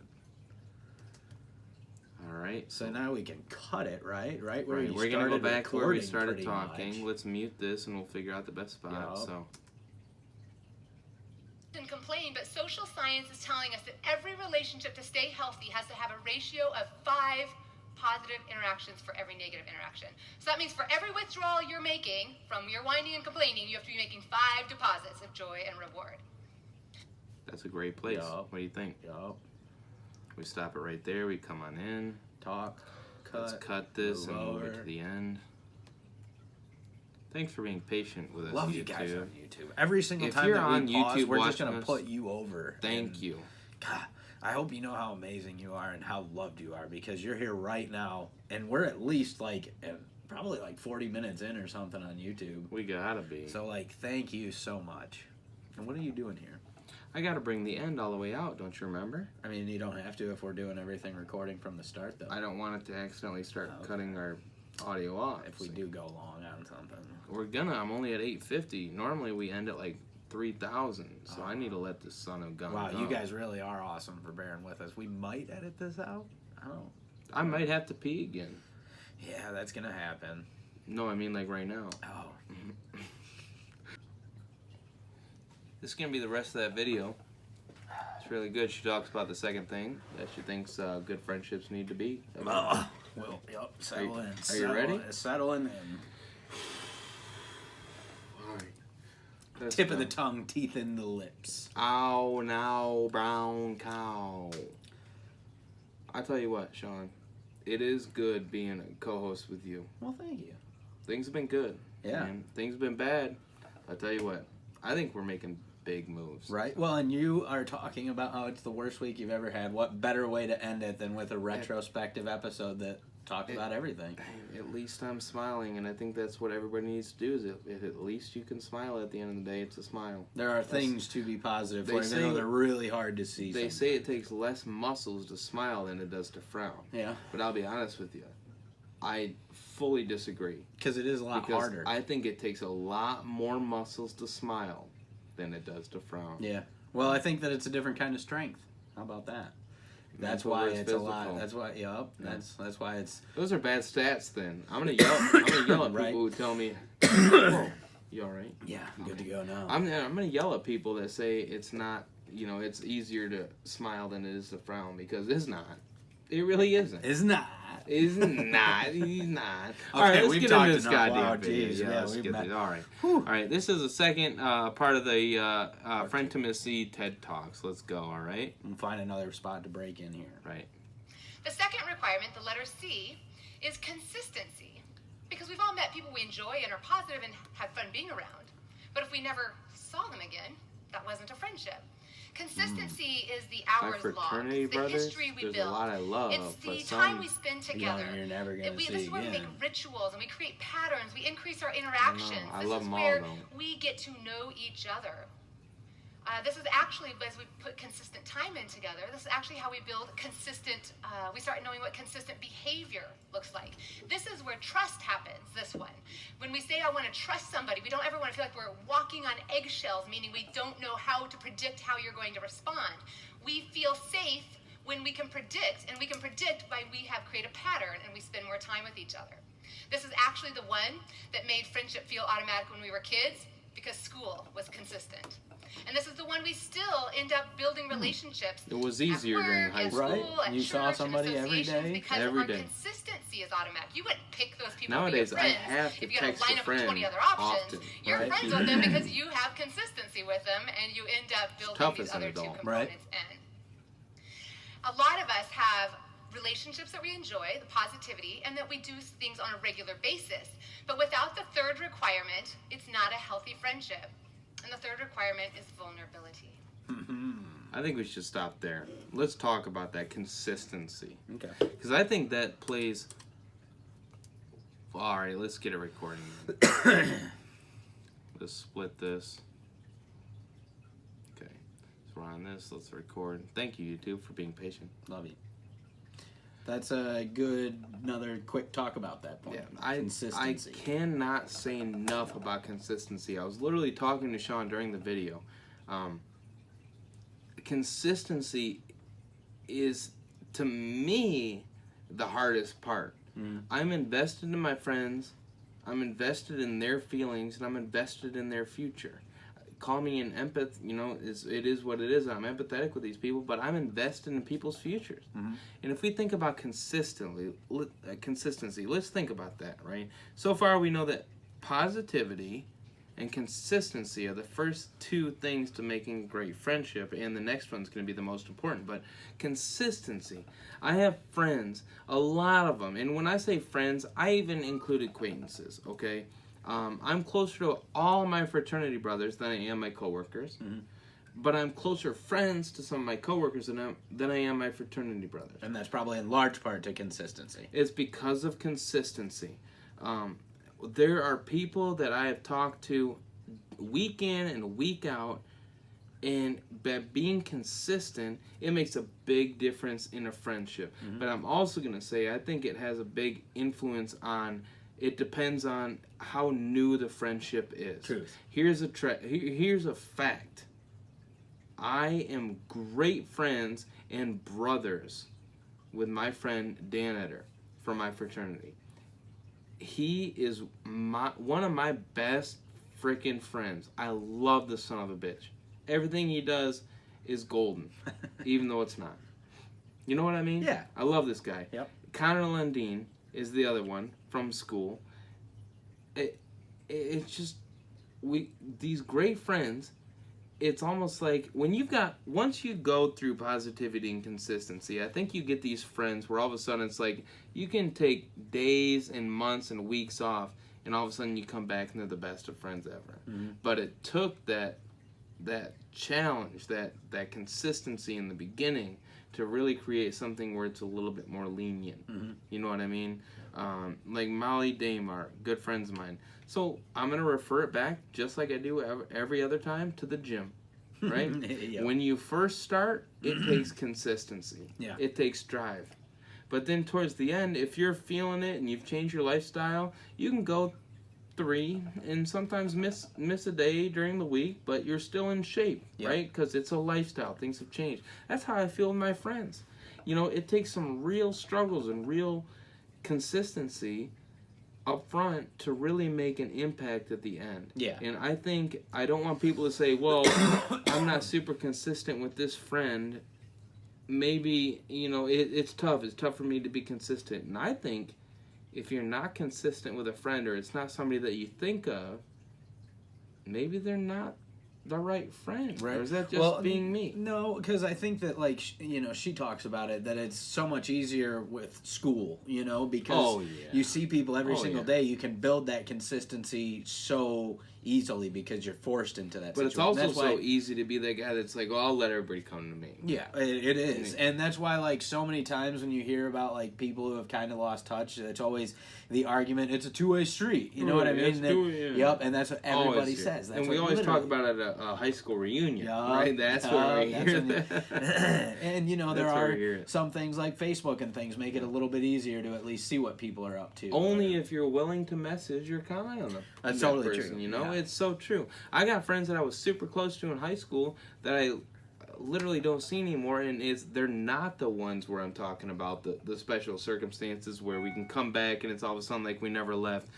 All right. So now we can cut it, right? Right where Right, you we're going to go started back to where we recording, started pretty talking. much. Let's mute this, and we'll figure out the best spot. Yup. So. And complain, but social science is telling us that every relationship to stay healthy has to have a ratio of 5 positive interactions for every negative interaction. So that means for every withdrawal you're making from your whining and complaining, you have to be making 5 deposits of joy and reward. That's a great place. Yup. What do you think? Yup. We stop it right there. We come on in. Talk. Let's cut this and move it over. to the end. Thanks for being patient with us, Love YouTube. you guys on YouTube. Every single If time you're that on we pause, YouTube we're just watching gonna us, put you over. Thank And, you. God, I hope you know how amazing you are and how loved you are, because you're here right now, and we're at least probably 40 minutes in or something on YouTube. We gotta be. So thank you so much. And what are you doing here? I gotta bring the end all the way out, don't you remember? You don't have to if we're doing everything recording from the start, though. I don't want it to accidentally start Okay. cutting our audio off. If we do go long on something. We're gonna. I'm only at 850. Normally we end at like 3,000. So I need to let the son of gun Wow, go. you guys really are awesome for bearing with us. We might edit this out. I might have to pee again. Yeah, that's gonna happen. No, I mean like right now. Oh. This is gonna be the rest of that video. It's really good. She talks about the second thing that she thinks good friendships need to be. Well, yep. Settle in. Are you ready? Settling in. All right. Let's Tip go. of the tongue, teeth in the lips. Ow, now, brown cow. I tell you what, Sean, it is good being a co-host with you. Well, thank you. Things have been good. Yeah. Man. Things have been bad. I tell you what, I think we're making big moves. Right. Well, and you are talking about how it's the worst week you've ever had. What better way to end it than with a retrospective episode that talks about everything? At least I'm smiling, and I think that's what everybody needs to do. Is if at least you can smile at the end of the day, it's a smile. There are things to be positive They for, even say- though they're really hard to see. They sometimes. say it takes less muscles to smile than it does to frown. Yeah. But I'll be honest with you, I fully disagree. Because it is a lot Because harder. I think it takes a lot more muscles to smile than it does to frown. Yeah. Well, I think that it's a different kind of strength. How about that? That's Mental why versus it's a lot. physical. That's why. Yep. Yeah. That's why it's. Those are bad stats. Then I'm gonna yell. I'm gonna yell at Right. people who tell me, "Whoa, you all right?" Yeah. Good to go now. I'm gonna yell at people that say it's not. You know, it's easier to smile than it is to frown, because it's not. It really isn't. It's not. It's not. He's not. All Okay, right, let's we've get talked into this enough. goddamn Wow, video. geez, Yeah, yeah, let's we've get met. this. All right. Whew. All right. This is the second part of the Friendtimacy TED Talks. Let's go. All right. And find another spot to break in here. Right. The second requirement, the letter C, is consistency. Because we've all met people we enjoy and are positive and had fun being around. But if we never saw them again, that wasn't a friendship. Consistency is the hours fraternity logged, the brothers, history we there's a build. lot I love, It's the but time some we spend together. you're never gonna This see is where we make again. rituals and we create patterns. We increase our interactions. I This love is them all, where though. we get to know each other. This is actually, as we put consistent time in together, this is actually how we build consistent, we start knowing what consistent behavior looks like. This is where trust happens, this one. When we say I want to trust somebody, we don't ever want to feel like we're walking on eggshells, meaning we don't know how to predict how you're going to respond. We feel safe when we can predict, and we can predict by we have create a pattern and we spend more time with each other. This is actually the one that made friendship feel automatic when we were kids, because school was consistent. And this is the one we still end up building relationships. It was easier at during work, high at school. school, Right. at You saw church, somebody and every associations, day? because Every our day. consistency is automatic. You wouldn't pick those people Nowadays, to be your I friends have to if you got text a a lineup friend of 20 other options. often, You're right? friends with them because you have consistency with them, and you end up building tough these as an other two adult. components in. A lot of us have relationships that we enjoy, the positivity, and that we do things on a regular basis. But without the third requirement, it's not a healthy friendship. And the third requirement is vulnerability. I think we should stop there. Let's talk about that consistency. Okay. Because I think that plays. All right, let's get a recording. Let's split this. Okay, so we're on this. Let's record. Thank you, YouTube, for being patient. Love you. That's a good, another quick talk about that point. I Consistency. cannot say enough about consistency. I was literally talking to Sean during the video. Consistency is, to me, the hardest part. I'm invested in my friends, I'm invested in their feelings, and I'm invested in their future. Call me an empath, you know, it is what it is. I'm empathetic with these people, but I'm invested in people's futures. And if we think about consistency, let's think about that, right? So far we know that positivity and consistency are the first two things to making a great friendship, and the next one's going to be the most important. But consistency. I have friends, a lot of them, and when I say friends, I even include acquaintances, okay? I'm closer to all my fraternity brothers than I am my coworkers, but I'm closer friends to some of my coworkers than I am my fraternity brothers. And that's probably in large part to consistency. It's because of consistency. There are people that I have talked to week in and week out, And by being consistent, it makes a big difference in a friendship. But I'm also going to say, I think it has a big influence on, it depends on how new the friendship is. Truth. Here's a fact. I am great friends and brothers with my friend Dan Eder from my fraternity. He is one of my best freaking friends. I love the son of a bitch. Everything he does is golden, even though it's not. You know what I mean? Yeah. I love this guy. Yep. Connor Lundeen is the other one from school. It's just, these great friends, it's almost like once you go through positivity and consistency, I think you get these friends where all of a sudden it's like you can take days and months and weeks off, and all of a sudden you come back and they're the best of friends ever. But it took that challenge, that consistency in the beginning to really create something where it's a little bit more lenient. You know what I mean? Like Molly Damar, good friends of mine. So I'm going to refer it back, just like I do every other time, to the gym. Right? Yep. When you first start, it takes consistency. Yeah. It takes drive. But then towards the end, if you're feeling it and you've changed your lifestyle, you can go 3 and sometimes miss a day during the week, but you're still in shape, right? Because it's a lifestyle. Things have changed. That's how I feel with my friends. You know, it takes some real struggles and real consistency up front to really make an impact at the end. Yeah. And I don't want people to say, well, I'm not super consistent with this friend. Maybe, you know, it's tough. It's tough for me to be consistent. And I think if you're not consistent with a friend, or it's not somebody that you think of, maybe they're not the right friend. Right. Or is that just being me? No, because I think that, like, she talks about it, that it's so much easier with school, because you see people every single day. You can build that consistency so easily because you're forced into that But situation. it's also so easy to be that guy that's like, well, I'll let everybody come to me. Yeah, it is. And that's why, like, so many times when you hear about, like, people who have kind of lost touch, it's always the argument, it's a two-way street. You know what I mean? Yep, and that's what everybody says. That's and we always talk about it at a high school reunion, right? That's where we hear that. And, there are some things like Facebook and things make it a little bit easier to at least see what people are up to. Only if you're willing to message or comment on them. That's totally true. It's so true. I got friends that I was super close to in high school that I literally don't see anymore, and they're not the ones where I'm talking about the special circumstances where we can come back and it's all of a sudden like we never left.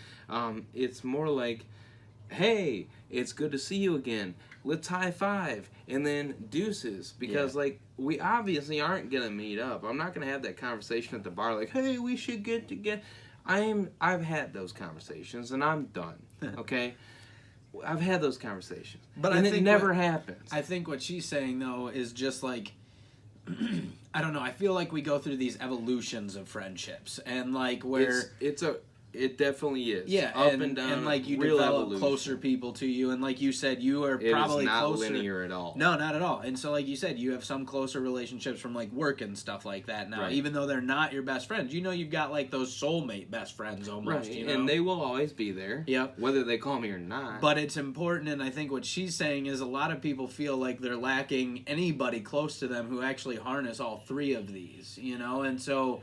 It's more like, hey, it's good to see you again. Let's high five and then deuces, because like we obviously aren't gonna meet up. I'm not gonna have that conversation at the bar like, hey, we should get together. I've had those conversations and I'm done. Okay. I've had those conversations, but it never happens. I think what she's saying, though, is just like, I don't know. I feel like we go through these evolutions of friendships, and like where it definitely is. Yeah, up and down, and like you real develop evolution. Closer people to you, and like you said, you are it probably is not closer. Linear at all. No, not at all. And so, like you said, you have some closer relationships from like work and stuff like that. Now, even though they're not your best friends, you've got like those soulmate best friends almost. Right, and they will always be there. Yep, whether they call me or not. But it's important, and I think what she's saying is a lot of people feel like they're lacking anybody close to them who actually harness all three of these. And so.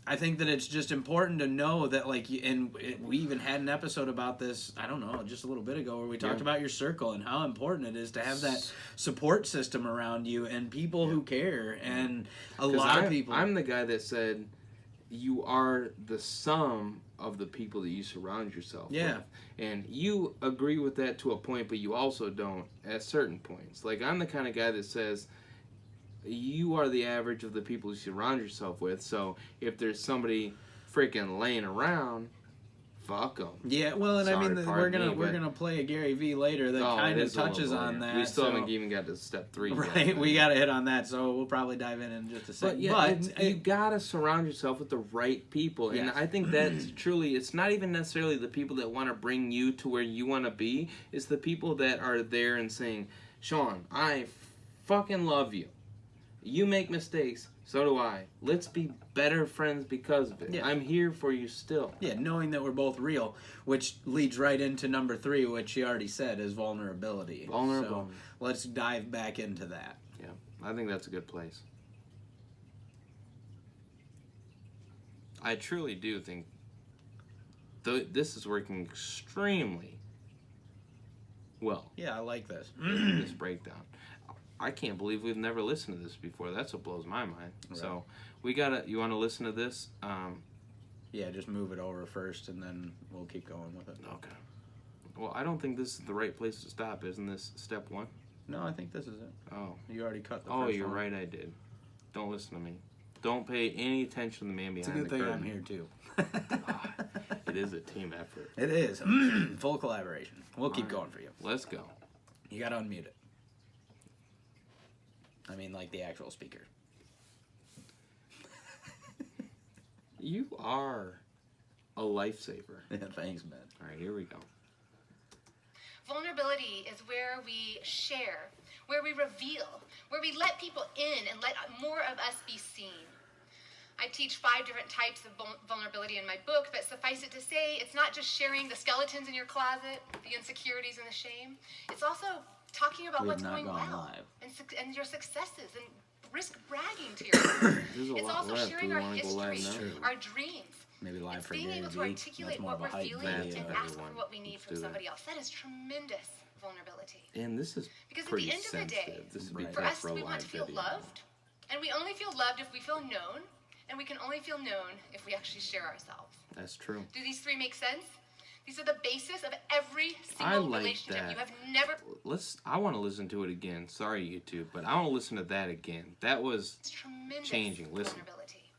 I think that it's just important to know that, like, and we even had an episode about this, I don't know, just a little bit ago, where we talked about your circle and how important it is to have that support system around you and people who care. And a lot of people... I'm the guy that said, you are the sum of the people that you surround yourself with. And you agree with that to a point, but you also don't at certain points. Like, I'm the kind of guy that says... you are the average of the people you surround yourself with. So if there's somebody freaking laying around, fuck them. Yeah, well, and Sorry, I mean, we're gonna play a Gary V later that kind of touches on that. We still haven't even got to step 3 yet. Right, we got to hit on that, so we'll probably dive in just a second. But you gotta surround yourself with the right people, and I think that's truly. It's not even necessarily the people that want to bring you to where you want to be. It's the people that are there and saying, "Sean, I fucking love you. You make mistakes, so do I. Let's be better friends because of it. Yeah. I'm here for you still. Yeah, knowing that we're both real, which leads right into number 3, which you already said is vulnerability. Vulnerable. So let's dive back into that. Yeah, I think that's a good place. I truly do think this is working extremely well. Yeah, I like this. This breakdown. I can't believe we've never listened to this before. That's what blows my mind. Right. So you want to listen to this? Yeah, just move it over first, and then we'll keep going with it. Okay. Well, I don't think this is the right place to stop. Isn't this step 1? No, I think this is it. Oh. You already cut the Oh, first you're one. right. I did. Don't listen to me. Don't pay any attention to the man It's a behind good the thing curtain. I'm here, too. It is a team effort. It is. Full collaboration. We'll keep going for you. Let's go. You gotta unmute it. I mean, like the actual speaker. You are a lifesaver. Thanks, man. All right, here we go. Vulnerability is where we share, where we reveal, where we let people in and let more of us be seen. I teach 5 different types of vulnerability in my book, but suffice it to say, it's not just sharing the skeletons in your closet, the insecurities and the shame. It's also talking about We have what's not going gone well live. and your successes and risk bragging to your There's a It's lot also left. sharing Do our we wanna go live history, now? our dreams. Maybe live It's for being Gary able to Vee. articulate That's more what of a we're hype feeling video. and ask for Everyone, what we need let's from do that. somebody else. That is tremendous vulnerability. And this is Because at pretty the end of the day, sensitive. This would be Right. For tough us, for a we want live to feel video. loved, and we only feel loved if we feel known, and we can only feel known if we actually share ourselves. That's true. Do these 3 make sense? These are the basis of every I single like relationship. that. You have never. I want to listen to it again. Sorry, YouTube, but I want to listen to that again. That was It's tremendous changing. Listen. vulnerability.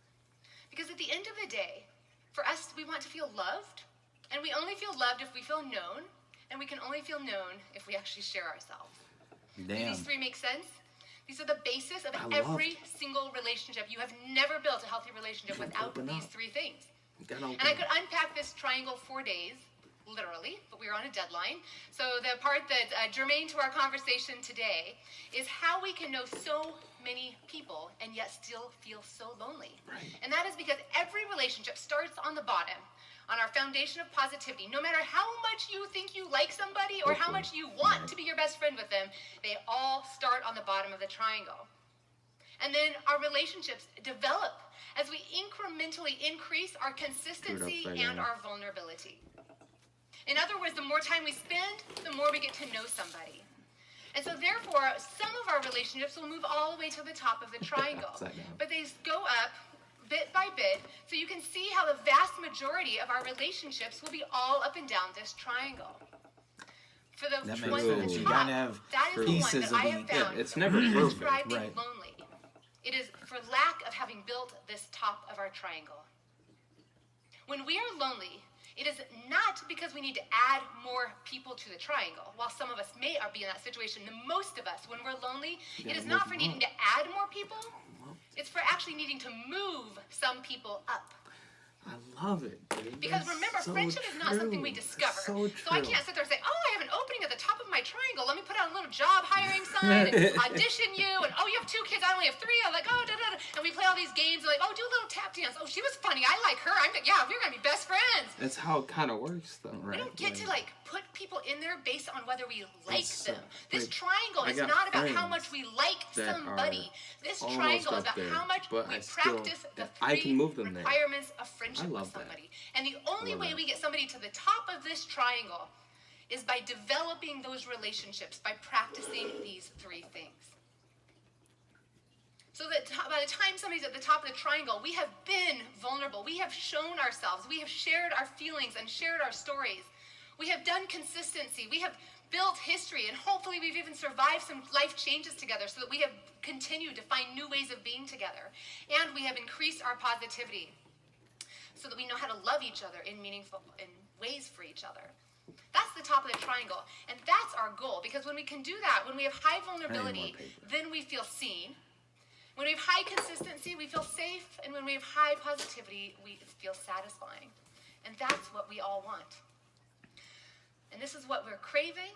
Because at the end of the day, for us, we want to feel loved, and we only feel loved if we feel known, and we can only feel known if we actually share ourselves. Do Damn. these 3 make sense? These are the basis of I love every single relationship. You have never built a healthy relationship without open these up. 3 things. You gotta open And I up. could unpack this triangle 4 days, literally, but we are on a deadline. So the part that's germane to our conversation today is how we can know so many people and yet still feel so lonely. Right. And that is because every relationship starts on the bottom, on our foundation of positivity. No matter how much you think you like somebody or how much you want to be your best friend with them, they all start on the bottom of the triangle. And then our relationships develop as we incrementally increase our consistency upside and down. our vulnerability. In other words, the more time we spend, the more we get to know somebody. And so therefore, some of our relationships will move all the way to the top of the triangle. Upside down. But they go up bit by bit, so you can see how the vast majority of our relationships will be all up and down this triangle. For the That makes ones at sense. the You top, gotta have that is the one pieces that of I have each. found. Yeah, it's never to perfect. describe being Right. lonely. It is for lack of having built this top of our triangle. When we are lonely, it is not because we need to add more people to the triangle. While some of us may be in that situation, the most of us, when we're lonely, it is not for needing to add more people. It's for actually needing to move some people up. I love it, dude. Because That's remember, so friendship is not something we true. discover. So I true. can't sit there and say, oh, I have an opening at the top of my triangle. Let me put out a little job hiring sign and audition you. And, oh, you have 2 kids. I only have 3. I'm like, oh, da-da-da. And we play all these games. Like, oh, do a little tap dance. Oh, she was funny. I like her. Yeah, we're going to be best friends. That's how it kind of works, though, We right? don't get to, put people in there based on whether we like It's, them. This like, triangle I is got not about how friends much we like that somebody. are This almost triangle is up about there, how much but we I still- practice the I 3 can move them there. requirements of friendship I love with that. somebody. And the only love way that. we get somebody to the top of this triangle is by developing those relationships, by practicing these 3 things. So that by the time somebody's at the top of the triangle, we have been vulnerable. We have shown ourselves. We have shared our feelings and shared our stories. We have done consistency. We have built history, and hopefully we've even survived some life changes together so that we have continued to find new ways of being together. And we have increased our positivity so that we know how to love each other in meaningful ways for each other. That's the top of the triangle. And that's our goal, because when we can do that, when we have high vulnerability, paper. then we feel seen. When we have high consistency, we feel safe. And when we have high positivity, we feel satisfying. And that's what we all want. And this is what we're craving.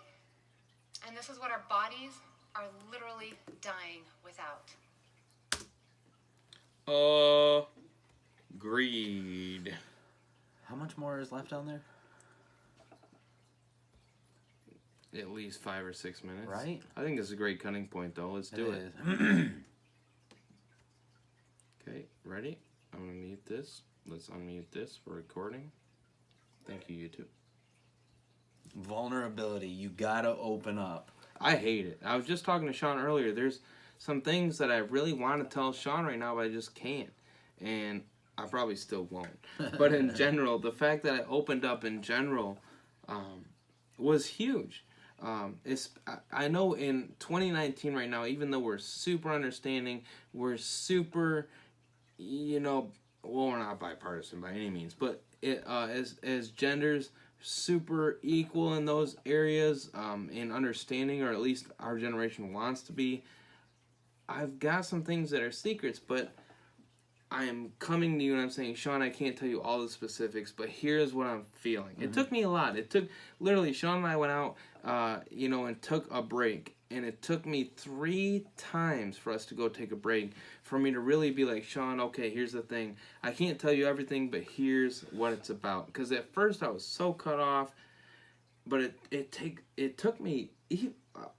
And this is what our bodies are literally dying without. Agreed. How much more is left on there? At least 5 or 6 minutes. Right? I think this is a great cutting point, though. Let's do it. Is. Okay, ready? I'm going to mute this. Let's unmute this for recording. Thank you, YouTube. Vulnerability. You gotta open up. I hate it. I was just talking to Sean earlier. There's some things that I really want to tell Sean right now, but I just can't. And I probably still won't. But in general, the fact that I opened up in general was huge. I know in 2019 right now, even though we're super understanding, we're super, well, we're not bipartisan by any means, but as genders, super equal in those areas, in understanding, or at least our generation wants to be. I've got some things that are secrets, but I am coming to you and I'm saying, Sean, I can't tell you all the specifics, but here's what I'm feeling. It took me a lot. It took, literally, Sean and I went out, and took a break. And it took me 3 times for us to go take a break for me to really be like, Sean, okay, here's the thing. I can't tell you everything, but here's what it's about. Because at first I was so cut off, but it took me,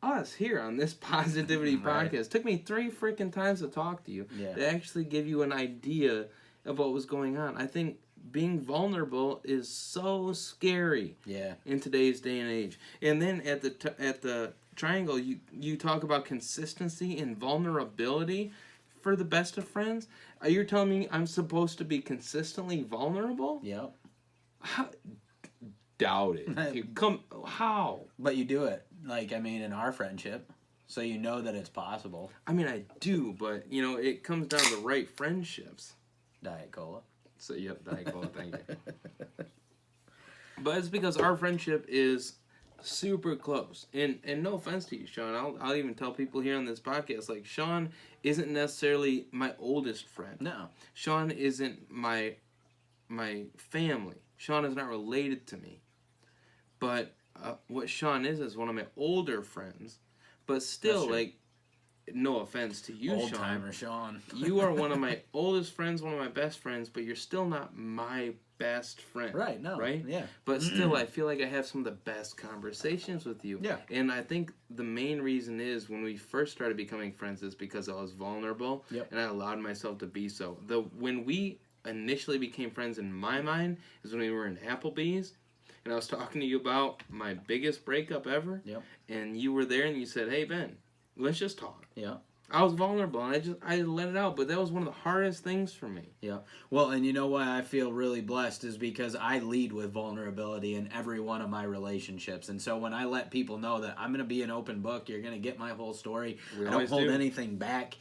us here on this Positivity Podcast, took me 3 freaking times to talk to you, to actually give you an idea of what was going on. I think being vulnerable is so scary in today's day and age. And then at the triangle, you talk about consistency and vulnerability for the best of friends. Are you telling me I'm supposed to be consistently vulnerable? Yep. Doubt it. How? But you do it. Like, I mean, in our friendship. So you know that it's possible. I mean, I do, but, it comes down to the right friendships. Diet Cola. So, yep, Diet Cola, thank you. But it's because our friendship is super close. And no offense to you, Sean. I'll even tell people here on this podcast, like, Sean isn't necessarily my oldest friend. No. Sean isn't my family. Sean is not related to me. But what Sean is one of my older friends. But still, like, no offense to you, Old timer Sean. You are one of my oldest friends, one of my best friends, but you're still not my best friend. Right, no. Right? Yeah. But still, I feel like I have some of the best conversations with you. Yeah. And I think the main reason is when we first started becoming friends is because I was vulnerable. Yep. And I allowed myself to be so. When we initially became friends in my mind is when we were in Applebee's. And I was talking to you about my biggest breakup ever. Yep. And you were there and you said, hey, Ben, let's just talk. Yeah. I was vulnerable and I let it out, but that was one of the hardest things for me. Yeah. Well, and you know why I feel really blessed is because I lead with vulnerability in every one of my relationships. And so when I let people know that I'm going to be an open book, you're going to get my whole story. I don't hold anything back.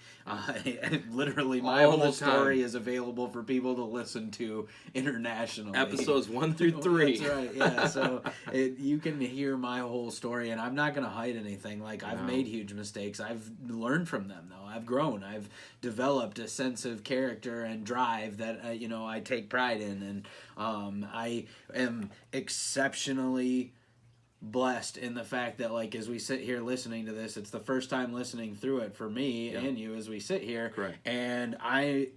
Literally, my whole story is available for people to listen to internationally. Episodes 1 through 3. That's right, yeah. So you can hear my whole story, and I'm not going to hide anything. Like, I've made huge mistakes. I've learned from them, though. I've grown. I've developed a sense of character and drive that, I take pride in. And I am exceptionally blessed in the fact that, like, as we sit here listening to this, it's the first time listening through it for me and you as we sit here. Correct. And I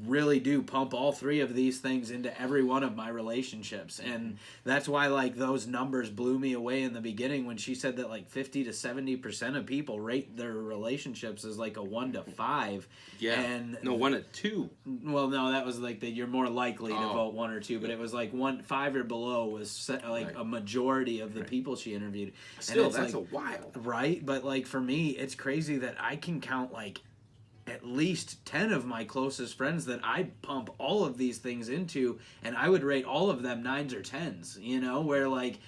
really do pump all 3 of these things into every one of my relationships. And that's why, like, those numbers blew me away in the beginning when she said that, like, 50 to 70% of people rate their relationships as, like, a 1 to 5. Yeah. And no, 1 to 2. Well, no, that was, like, that you're more likely to vote 1 or 2, but it was, like, 5 or below was, like, a majority of the people she interviewed. Still, and that's like, a wild. Right? But, like, for me, it's crazy that I can count, like, at least 10 of my closest friends that I pump all of these things into, and I would rate all of them 9s or 10s, where, like,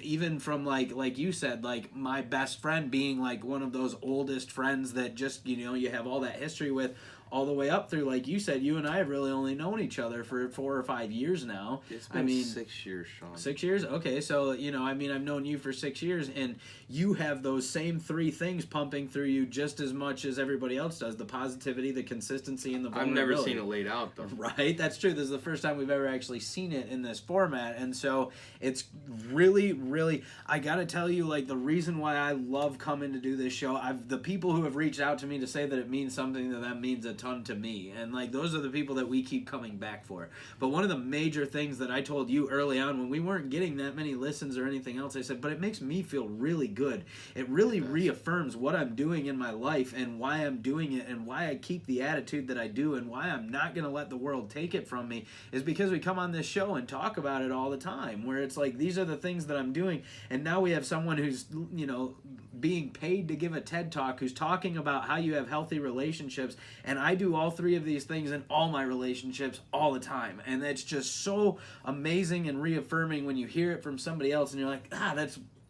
even from, like you said, like, my best friend being, like, one of those oldest friends that just, you have all that history with, all the way up through, like you said, you and I have really only known each other for 4 or 5 years now. It's been 6 years, Sean. 6 years? Okay, so, I've known you for 6 years, and you have those same 3 things pumping through you just as much as everybody else does. The positivity, the consistency, and the vulnerability. I've never seen it laid out, though. Right? That's true. This is the first time we've ever actually seen it in this format, and so it's really, really, I gotta tell you, like, the reason why I love coming to do this show, the people who have reached out to me to say that it means something to them means a ton to me. And like those are the people that we keep coming back for. But one of the major things that I told you early on when we weren't getting that many listens or anything else, I said, but it makes me feel really good. It really reaffirms what I'm doing in my life and why I'm doing it and why I keep the attitude that I do and why I'm not going to let the world take it from me is because we come on this show and talk about it all the time, where it's like these are the things that I'm doing. And now we have someone who's, you know, being paid to give a TED Talk who's talking about how you have healthy relationships, and I do all three of these things in all my relationships all the time, and it's just so amazing and reaffirming when you hear it from somebody else and you're like,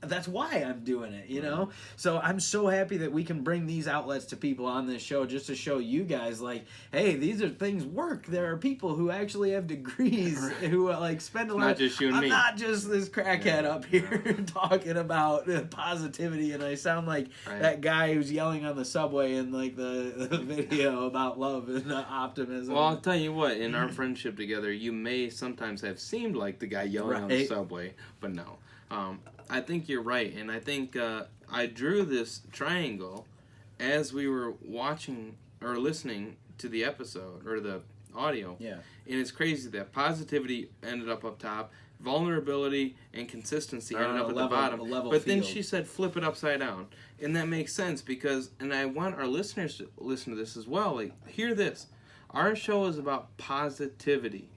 that's why I'm doing it, you know? So I'm so happy that we can bring these outlets to people on this show just to show you guys, like, hey, these are things work. There are people who actually have degrees who, like, spend a lot Not just you and me. not just this crackhead up here talking about positivity, and I sound like that guy who's yelling on the subway in, like, the video about love and optimism. Well, I'll tell you what, in our friendship together, you may sometimes have seemed like the guy yelling on the subway, but no. I think you're right, and I think I drew this triangle as we were watching or listening to the episode or the audio. Yeah. And it's crazy that positivity ended up top, vulnerability and consistency ended up at the bottom. But then she said flip it upside down. And that makes sense because, and I want our listeners to listen to this as well. Like, hear this. Our show is about positivity,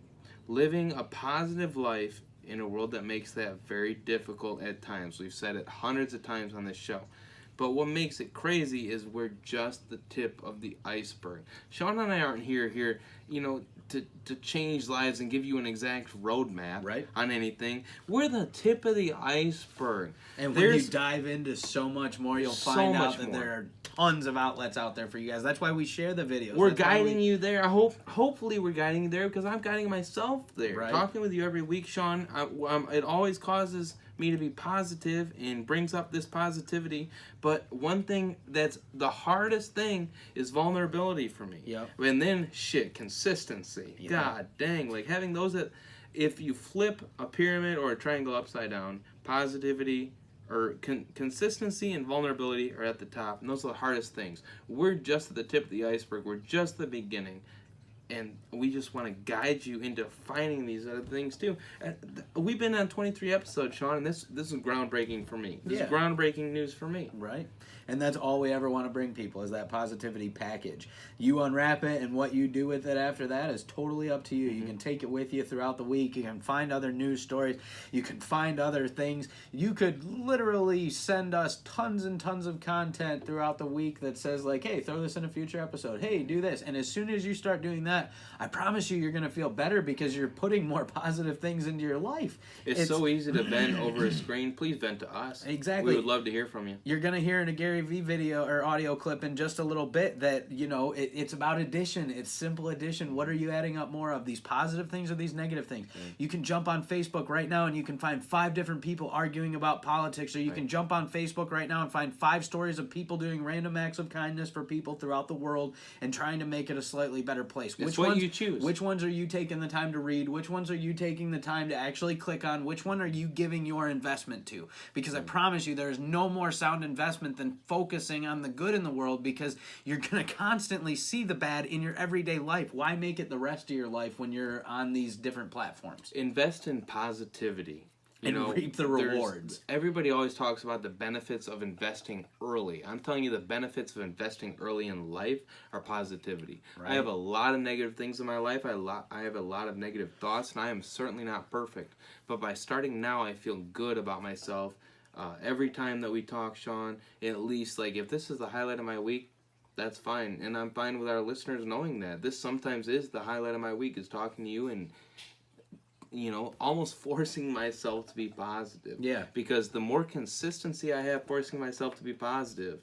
living a positive life in a world that makes that very difficult at times. We've said it hundreds of times on this show. But what makes it crazy is we're just the tip of the iceberg. Sean and I aren't here, you know, to change lives and give you an exact roadmap on anything. We're the tip of the iceberg. And when you dive into so much more, you'll find out that there are tons of outlets out there for you guys. That's why we share the videos. We're guiding you there. Hopefully we're guiding you there because I'm guiding myself there. Talking with you every week, Sean, it always causes me to be positive and brings up this positivity. But one thing that's the hardest thing is vulnerability for me. And then consistency. God dang, like having those that if you flip a pyramid or a triangle upside down, positivity or consistency and vulnerability are at the top, and those are the hardest things. We're just at the tip of the iceberg. We're just the beginning. And we just want to guide you into finding these other things too. We've been on 23 episodes, Sean, and this is groundbreaking for me. This is groundbreaking news for me. Right. And that's all we ever want to bring people is that positivity package. You unwrap it, and what you do with it after that is totally up to you. You can take it with you throughout the week. You can find other news stories. You can find other things. You could literally send us tons and tons of content throughout the week that says, like, hey, throw this in a future episode. Hey, do this. And as soon as you start doing that, I promise you're going to feel better because you're putting more positive things into your life. It's so easy to vent over a screen. Please vent to us. Exactly. We would love to hear from you. You're going to hear in a Gary V video or audio clip in just a little bit that, you know, it's about addition. It's simple addition. What are you adding up more of? These positive things or these negative things? You can jump on Facebook right now and you can find 5 different people arguing about politics, or you can jump on Facebook right now and find 5 stories of people doing random acts of kindness for people throughout the world and trying to make it a slightly better place. Which one you choose? Which ones are you taking the time to read? Which ones are you taking the time to actually click on? Which one are you giving your investment to? Because I promise you there is no more sound investment than focusing on the good in the world, because you're going to constantly see the bad in your everyday life. Why make it the rest of your life when you're on these different platforms? Invest in positivity. And reap the rewards. Everybody always talks about the benefits of investing early. I'm telling you, the benefits of investing early in life are positivity. I have a lot of negative things in my life. I have a lot of negative thoughts, and I am certainly not perfect. But by starting now, I feel good about myself. Every time that we talk, Sean, at least, like, if this is the highlight of my week, that's fine. And I'm fine with our listeners knowing that. This sometimes is the highlight of my week, is talking to you and, you know, almost forcing myself to be positive. Yeah. Because the more consistency I have forcing myself to be positive,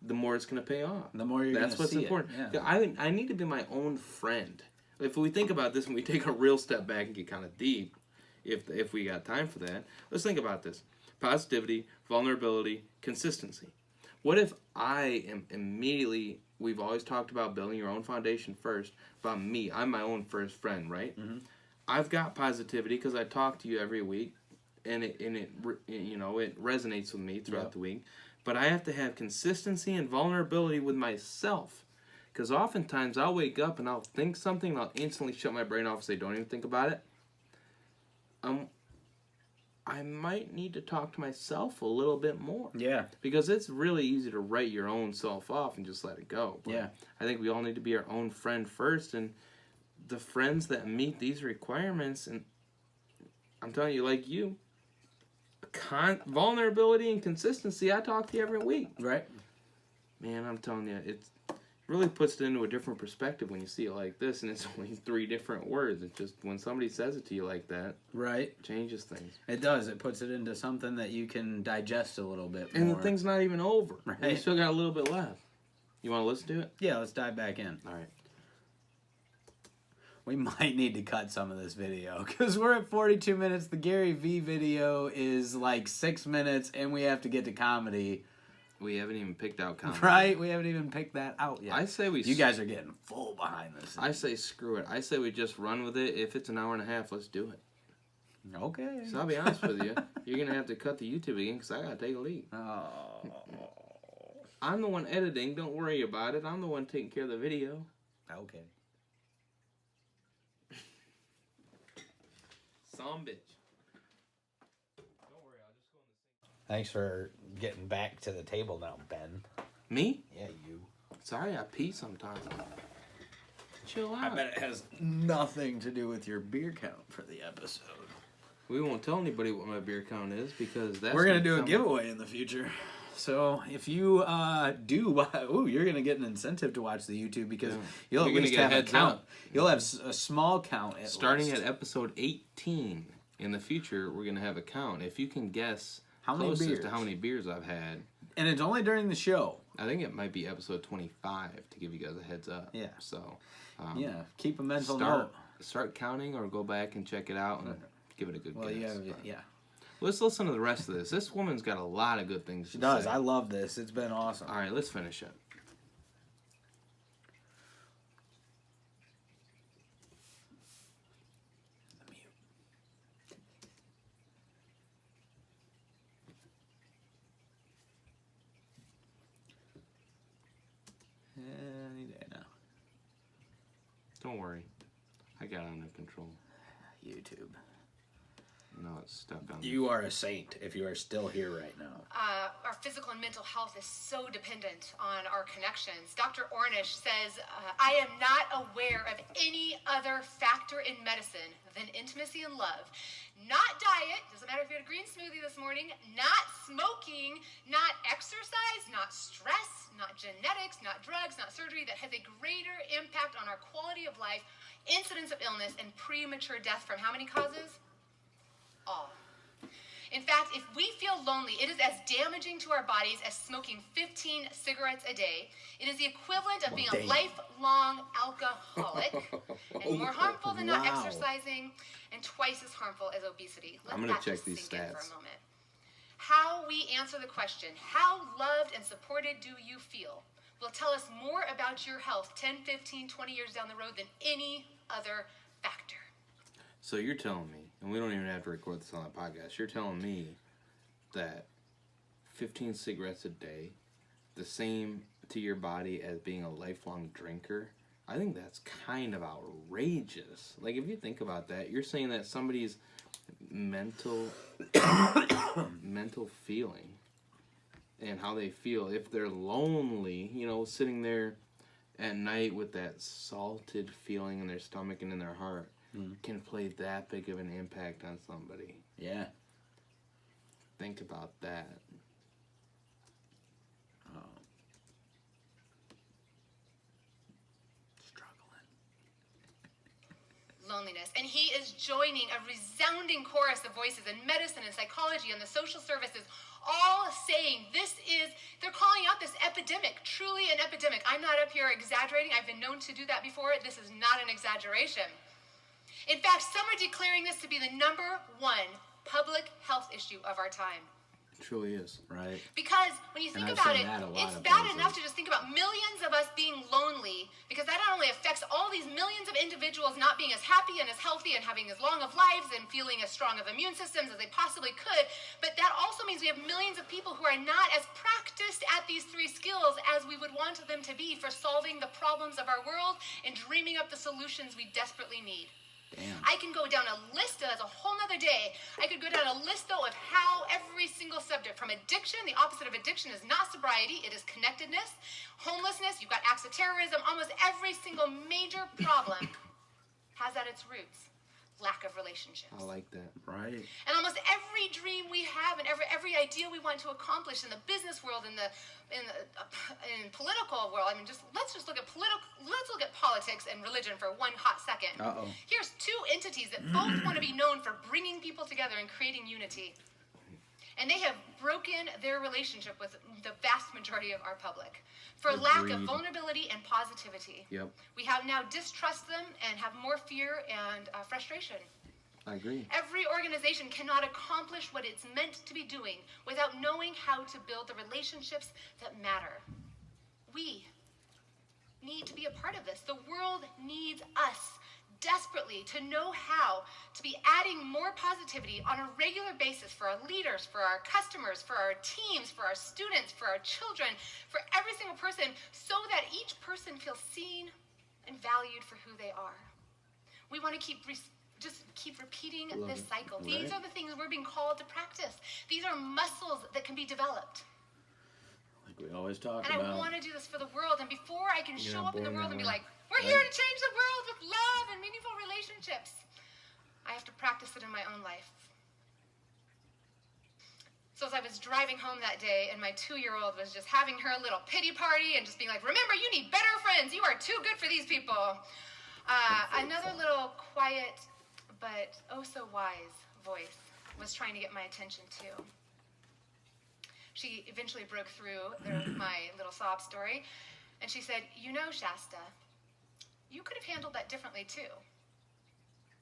the more it's going to pay off. The more you're going to see That's what's important. Yeah. I need to be my own friend. If we think about this and we take a real step back and get kind of deep, if we got time for that, let's think about this. Positivity, vulnerability, consistency. What if I am immediately, we've always talked about building your own foundation first, about me. I'm my own first friend, right? Mm-hmm. I've got positivity because I talk to you every week, and it resonates with me throughout the week. But I have to have consistency and vulnerability with myself, Because oftentimes I'll wake up and I'll think something and I'll instantly shut my brain off and say, don't even think about it. I might need to talk to myself a little bit more. Yeah. Because it's really easy to write your own self off and just let it go. But yeah. I think we all need to be our own friend first. And the friends that meet these requirements, and I'm telling you, like you, vulnerability and consistency, I talk to you every week. Right. Man, I'm telling you, it really puts it into a different perspective when you see it like this, and it's only 3 different words. It's just when somebody says it to you like that, right, it changes things. It does. It puts it into something that you can digest a little bit and more. The thing's not even over. Right. We still got a little bit left. You want to listen to it? Yeah, let's dive back in. All right. We might need to cut some of this video because we're at 42 minutes. The Gary V video is like 6 minutes, and we have to get to comedy. We haven't even picked out comedy. Right? We haven't even picked that out yet. I say we... You guys are getting full behind this. I say screw it. I say we just run with it. If it's an hour and a half, let's do it. Okay. So I'll be honest with you. You're going to have to cut the YouTube again because I got to take a leak. Oh. I'm the one editing. Don't worry about it. I'm the one taking care of the video. Okay. Some bitch. Thanks for getting back to the table now, Ben. Me? Yeah, you. Sorry, I pee sometimes. Chill out. I bet it has nothing to do with your beer count for the episode. We won't tell anybody what my beer count is because that's... We're going to do a giveaway in the future. So if you do... Ooh, you're going to get an incentive to watch the YouTube because you'll at least have a count. You'll have a small count at Starting at episode 18 in the future, we're going to have a count. If you can guess... How many beers? To how many beers I've had. And it's only during the show. I think it might be episode 25 to give you guys a heads up. Yeah. So, yeah, keep a mental note. Start counting or go back and check it out and give it a good guess. Yeah. Let's listen to the rest of this. This woman's got a lot of good things to say. She does. I love this. It's been awesome. All right, let's finish it. Any day now. Don't worry. I got it under control. YouTube. No, it's stuck on. You are a saint if you are still here right now. Our physical and mental health is so dependent on our connections. Dr. Ornish says, I am not aware of any other factor in medicine than intimacy and love. Not diet, doesn't matter if you had a green smoothie this morning, not smoking, not exercise, not stress, not genetics, not drugs, not surgery, that has a greater impact on our quality of life, incidence of illness, and premature death from how many causes? All. In fact, if we feel lonely, it is as damaging to our bodies as smoking 15 cigarettes a day. It is the equivalent of being a lifelong alcoholic and more harmful than not exercising and twice as harmful as obesity. I'm going to check these stats. For a moment. How we answer the question, how loved and supported do you feel, will tell us more about your health 10, 15, 20 years down the road than any other factor. So you're telling me, and we don't even have to record this on the podcast, you're telling me that 15 cigarettes a day, the same to your body as being a lifelong drinker, I think that's kind of outrageous. Like, if you think about that, you're saying that somebody's mental feeling and how they feel, if they're lonely, you know, sitting there at night with that salted feeling in their stomach and in their heart, can play that big of an impact on somebody. Yeah. Think about that. Struggling. Loneliness. And he is joining a resounding chorus of voices in medicine and psychology and the social services, all saying they're calling out this epidemic, truly an epidemic. I'm not up here exaggerating. I've been known to do that before. This is not an exaggeration. In fact, some are declaring this to be the #1 public health issue of our time. It truly is. Right. Because when you think about it, it's bad enough to just think about millions of us being lonely, because that not only affects all these millions of individuals not being as happy and as healthy and having as long of lives and feeling as strong of immune systems as they possibly could, but that also means we have millions of people who are not as practiced just at these 3 skills as we would want them to be for solving the problems of our world and dreaming up the solutions we desperately need. Damn. I can go down a list, that's a whole nother day. I could go down a list, though, of how every single subject, from addiction, the opposite of addiction is not sobriety, it is connectedness. Homelessness, you've got acts of terrorism, almost every single major problem has at its roots lack of relationships. I like that. Right. And almost every dream we have and every idea we want to accomplish in the business world, in political world, I mean, let's look at politics and religion for one hot second. Uh-oh. Here's 2 entities that both want to be known for bringing people together and creating unity. And they have broken their relationship with the vast majority of our public for lack of vulnerability and positivity. Yep. We have now distrust them and have more fear and frustration. I agree. Every organization cannot accomplish what it's meant to be doing without knowing how to build the relationships that matter. We need to be a part of this. The world needs us desperately to know how to be adding more positivity on a regular basis for our leaders, for our customers, for our teams, for our students, for our children, for every single person, so that each person feels seen and valued for who they are. We want to keep repeating this cycle. Right. These are the things we're being called to practice. These are muscles that can be developed. Like we always talk And about. I want to do this for the world. And before I can show up in the born world and that be way. like, we're here to change the world with love and meaningful relationships, I have to practice it in my own life. So as I was driving home that day, and my 2-year-old was just having her little pity party and just being like, remember, you need better friends. You are too good for these people. Another little quiet but oh so wise voice was trying to get my attention too. She eventually broke through my little sob story, and she said, you know, Shasta, you could have handled that differently too.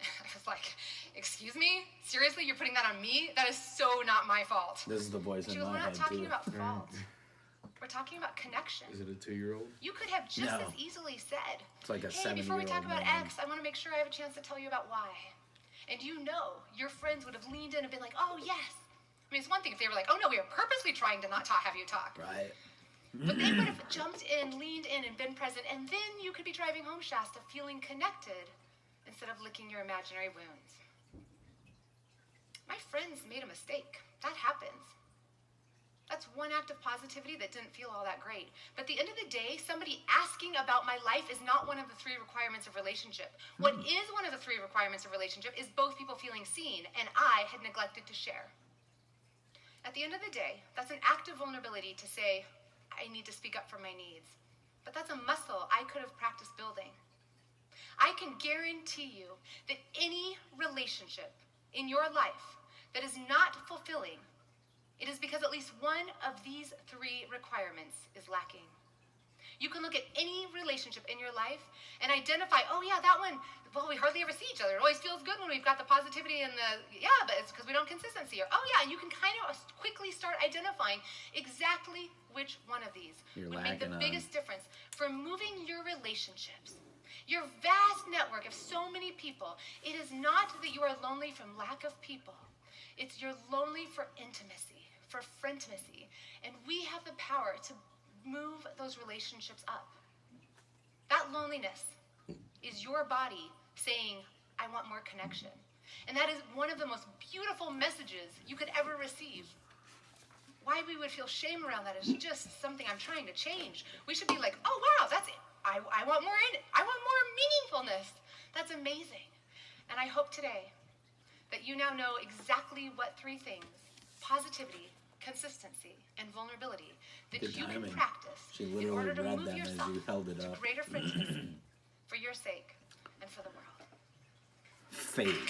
I was like, excuse me? Seriously, you're putting that on me? That is so not my fault. This is the voice She in goes, my we're not head talking too. about fault. We're talking about connection. Is it a 2-year-old? You could have just No. as easily said, It's like a hey, before we 70-year-old talk about man. X, I want to make sure I have a chance to tell you about Y. And you know, your friends would have leaned in and been like, oh, yes. I mean, it's one thing if they were like, oh, no, we are purposely trying to not have you talk. Right. But they would have jumped in, leaned in, and been present, and then you could be driving home, Shasta, feeling connected instead of licking your imaginary wounds. My friends made a mistake. That happens. That's one act of positivity that didn't feel all that great. But at the end of the day, somebody asking about my life is not one of the 3 requirements of relationship. What is one of the 3 requirements of relationship is both people feeling seen, and I had neglected to share. At the end of the day, that's an act of vulnerability to say, I need to speak up for my needs. But that's a muscle I could have practiced building. I can guarantee you that any relationship in your life that is not fulfilling, it is because at least one of these 3 requirements is lacking. You can look at any relationship in your life and identify, oh yeah, that one, well, we hardly ever see each other. It always feels good when we've got the positivity and but it's because we don't consistency. Or, oh yeah, and you can kind of quickly start identifying exactly which one of these would make the biggest difference for moving your relationships. Your vast network of so many people, it is not that you are lonely from lack of people. It's you're lonely for intimacy, for friendmacy. And we have the power to move those relationships up. That loneliness is your body saying, I want more connection. And that is one of the most beautiful messages you could ever receive. Why we would feel shame around that is just something I'm trying to change. We should be like, oh wow, that's it. I want more in it. I want more meaningfulness. That's amazing. And I hope today that you now know exactly what 3 things, positivity, consistency, and vulnerability, that Good you timing. can practice She in literally order to read move them as yourself you held it to up. greater friendship for your sake and for the world. Fade. If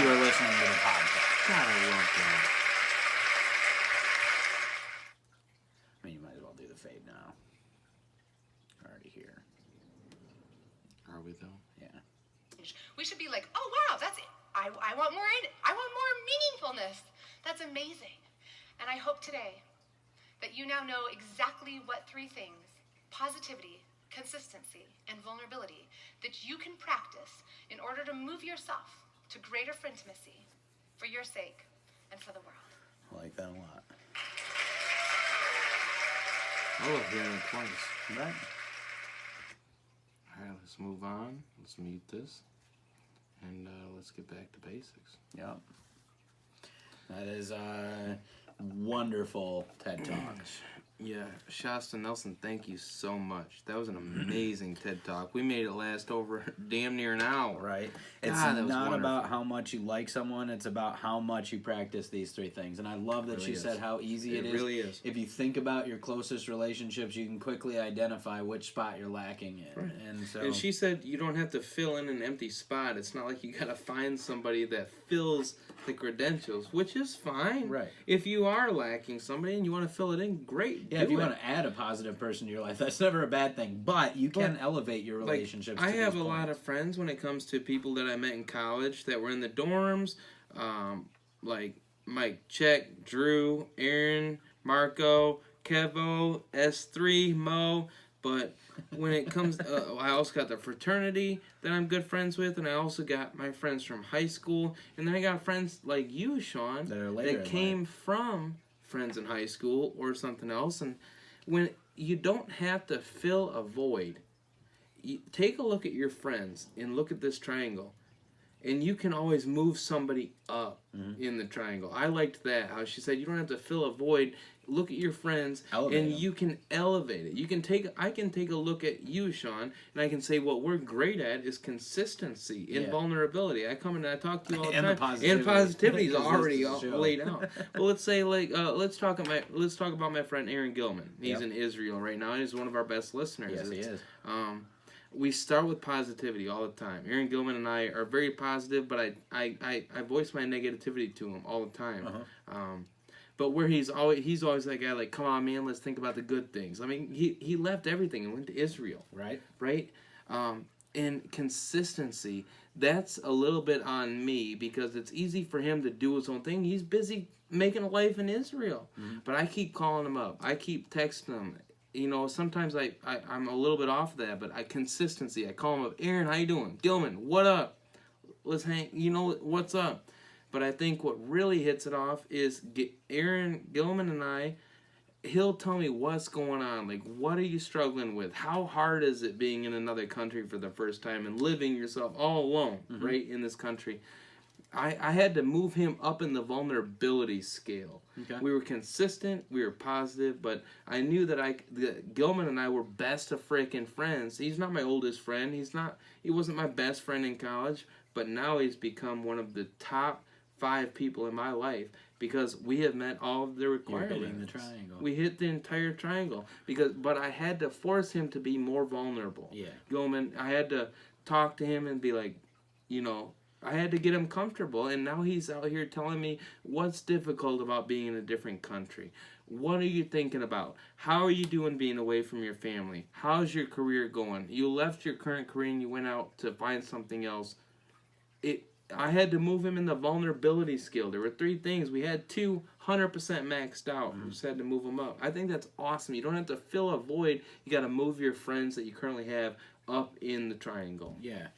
you are listening to the podcast. God, I love that. I mean, you might as well do the fade now. Already here. Are we though? Yeah. We should be like, oh wow, that's it. I want more in it. I want more meaningfulness. That's amazing. And I hope today that you now know exactly what 3 things, positivity, consistency, and vulnerability, that you can practice in order to move yourself to greater intimacy for your sake and for the world. I like that a lot. I love hearing it twice. Right. All right, let's move on. Let's mute this. And let's get back to basics. Yep. That is a wonderful TED Talk. Yeah, Shasta Nelson, thank you so much. That was an amazing TED Talk. We made it last over damn near an hour. Right. It's God, not about how much you like someone. It's about how much you practice these three things. And I love that Really she said how easy it is. It really is. If you think about your closest relationships, you can quickly identify which spot you're lacking in. Right. And so, And she said you don't have to fill in an empty spot. It's not like you got to find somebody that fills the credentials, which is fine. Right. If you are lacking somebody and you want to fill it in, great. yeah, if you want to add a positive person to your life, that's never a bad thing. But you can elevate your relationships. I to have these a lot points. of friends when it comes to people that I met in college that were in the dorms, like Mike, Check, Drew, Aaron, Marco, Kevo, S3, Mo. But when it comes, I also got the fraternity that I'm good friends with, and I also got my friends from high school, and then I got friends like you, Sean, That are later that in came from friends in high school or something else. And when you don't have to fill a void, you take a look at your friends and look at this triangle, and you can always move somebody up in the triangle. I liked that, how she said you don't have to fill a void. Look at your friends, Elevate and them. you can elevate it. You can I can take a look at you, Sean, and I can say what we're great at is consistency and Yeah. vulnerability. I come in and I talk to you all the And time, the positivity. and positivity is 'Cause this already is a show. laid out. But let's say let's talk about my friend Aaron Gilman. He's Yep. in Israel right now. He's one of our best listeners. Yes, he is. We start with positivity all the time. Aaron Gilman and I are very positive, but I voice my negativity to him all the time. But where he's always that guy, like, come on, man, let's think about the good things. I mean, he left everything and went to Israel, Right. right? And consistency, that's a little bit on me because it's easy for him to do his own thing. He's busy making a life in Israel. But I keep calling him up. I keep texting him. You know, sometimes I'm a little bit off that, but consistency. I call him up, Aaron, how you doing? Gilman, what up? Let's hang, what's up? But I think what really hits it off is Aaron Gilman and I, he'll tell me what's going on. Like, what are you struggling with? How hard is it being in another country for the first time and living yourself all alone, right, in this country? I had to move him up in the vulnerability scale. Okay. We were consistent, we were positive, but I knew that Gilman and I were best of freaking friends. He's not my oldest friend. He wasn't my best friend in college, but now he's become one of the top 5 people in my life because we have met all of the requirements. You're hitting the triangle. We hit the entire triangle but I had to force him to be more vulnerable. Yeah. Gilman, I had to talk to him and be like, I had to get him comfortable, and now he's out here telling me what's difficult about being in a different country. What are you thinking about? How are you doing being away from your family? How's your career going? You left your current career and you went out to find something else. I had to move him in the vulnerability skill. There were 3 things. We had 2 100% maxed out. We just had to move them up. I think that's awesome. You don't have to fill a void. You got to move your friends that you currently have up in the triangle. Yeah.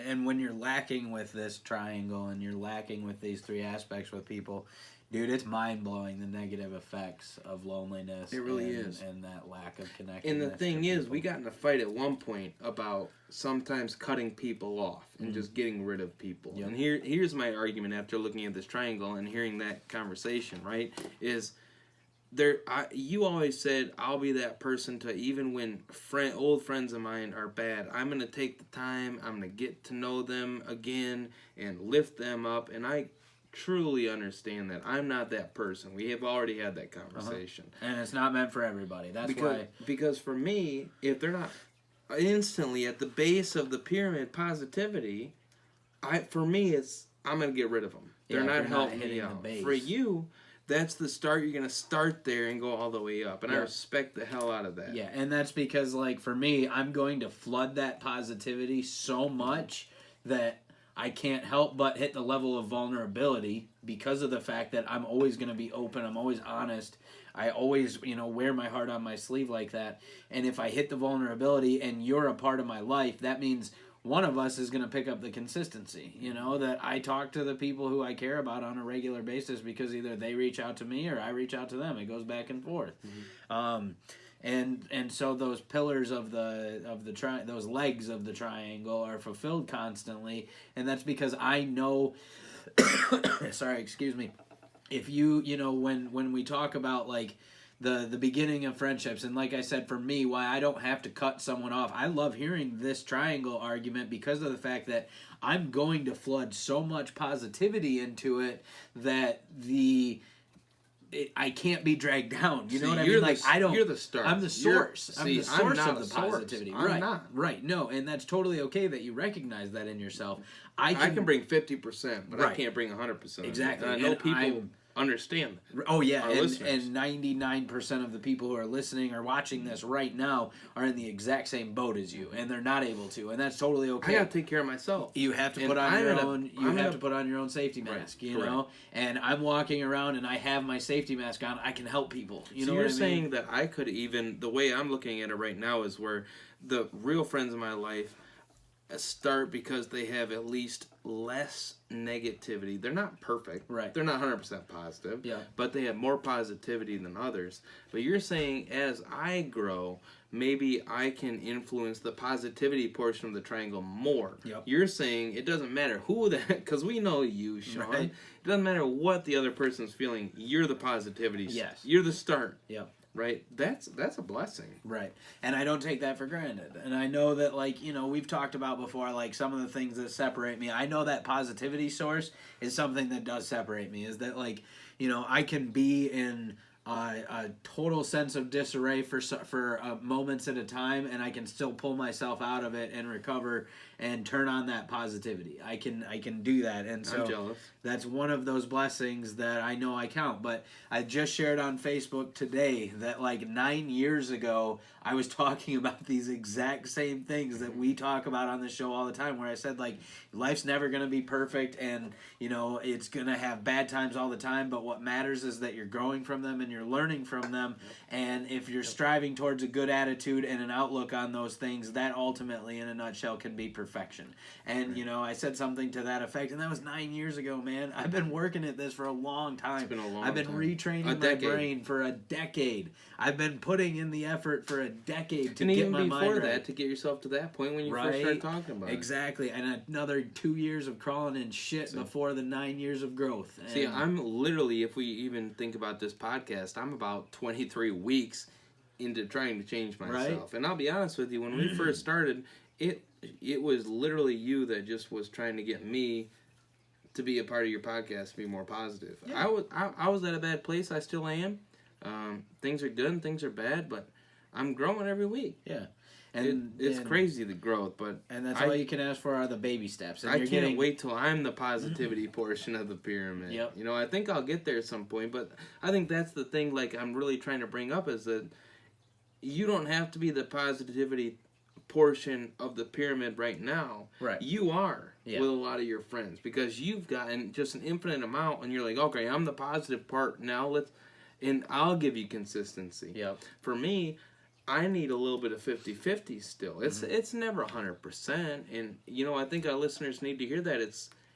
And when you're lacking with this triangle and you're lacking with these 3 aspects with people, dude, it's mind-blowing the negative effects of loneliness. It really is. And that lack of connection. And the thing is, we got in a fight at one point about sometimes cutting people off and just getting rid of people. Yep. And here's my argument after looking at this triangle and hearing that conversation, right, is you always said, I'll be that person to, even when old friends of mine are bad, I'm going to take the time, I'm going to get to know them again and lift them up. And I truly understand that. I'm not that person. We have already had that conversation. And it's not meant for everybody. That's why. Because for me, if they're not instantly at the base of the pyramid positivity, for me, I'm going to get rid of them. They're not helping me out. For you, that's the start. You're going to start there and go all the way up. And I respect the hell out of that. Yeah, and that's because, like, for me, I'm going to flood that positivity so much that I can't help but hit the level of vulnerability because of the fact that I'm always going to be open. I'm always honest. I always, wear my heart on my sleeve like that. And if I hit the vulnerability and you're a part of my life, that means one of us is going to pick up the consistency, that I talk to the people who I care about on a regular basis because either they reach out to me or I reach out to them. It goes back and forth. And so those pillars of those legs of the triangle are fulfilled constantly, and that's because I know. Sorry, excuse me. If when we talk about like the beginning of friendships, and like I said, for me, why I don't have to cut someone off, I love hearing this triangle argument because of the fact that I'm going to flood so much positivity into it that I can't be dragged down. You know what I mean? Like you're the start. I'm the source. I'm the source not of the positivity. I'm right. not. Right. No, and that's totally okay that you recognize that in yourself. I can bring 50%, but right. I can't bring 100%. Exactly. And I know people understand that. Oh yeah, and 99% of the people who are listening or watching this right now are in the exact same boat as you, and they're not able to, and that's totally okay. I gotta take care of myself. You have to put on your own. You have to put on your own safety mask. Right, you know, and I'm walking around and I have my safety mask on. I can help people. You know you're what I mean? saying that I could even, the way I'm looking at it right now is where the real friends in my life start because they have at least less negativity. They're not perfect. Right. They're not 100% positive. Yeah. But they have more positivity than others. But you're saying as I grow, maybe I can influence the positivity portion of the triangle more. Yep. You're saying it doesn't matter who that, because we know you, Sean. Right. It doesn't matter what the other person's feeling. You're the positivity. Yes. You're the start. Yep. Right? That's a blessing. Right. And I don't take that for granted. And I know that, like, we've talked about before, like, some of the things that separate me. I know that positivity source is something that does separate me. Is that, like, I can be in a total sense of disarray for moments at a time, and I can still pull myself out of it and recover and turn on that positivity. I can do that. And so I'm jealous. That's one of those blessings that I know I count. But I just shared on Facebook today that like 9 years ago, I was talking about these exact same things that we talk about on the show all the time, where I said, like, life's never going to be perfect, and, it's going to have bad times all the time, but what matters is that you're growing from them and you're learning from them. And if you're striving towards a good attitude and an outlook on those things, that ultimately, in a nutshell, can be perfection. And, I said something to that effect, and that was 9 years ago, man. I've been working at this for a long time. It's been a long I've been time. retraining my brain for a decade. I've been putting in the effort for a decade to get my mind right. And even before that, to get yourself to that point when you first started talking about it. Exactly. And another 2 years of crawling in shit before the 9 years of growth. And see, I'm literally, if we even think about this podcast, I'm about 23 weeks into trying to change myself. Right. And I'll be honest with you, when we first started, it was literally you that just was trying to get me to be a part of your podcast, to be more positive. Yeah. I was at a bad place. I still am. Things are good and things are bad, but I'm growing every week. Yeah. And it's crazy, the growth, but and that's all you can ask for are the baby steps. And I can't wait till I'm the positivity portion of the pyramid. Yep. I think I'll get there at some point, but I think that's the thing, like, I'm really trying to bring up is that you don't have to be the positivity portion of the pyramid right now. Right. You are with a lot of your friends because you've gotten just an infinite amount, and you're like, okay, I'm the positive part now. And I'll give you consistency. Yep. For me, I need a little bit of 50-50 still. It's never 100%, and I think our listeners need to hear that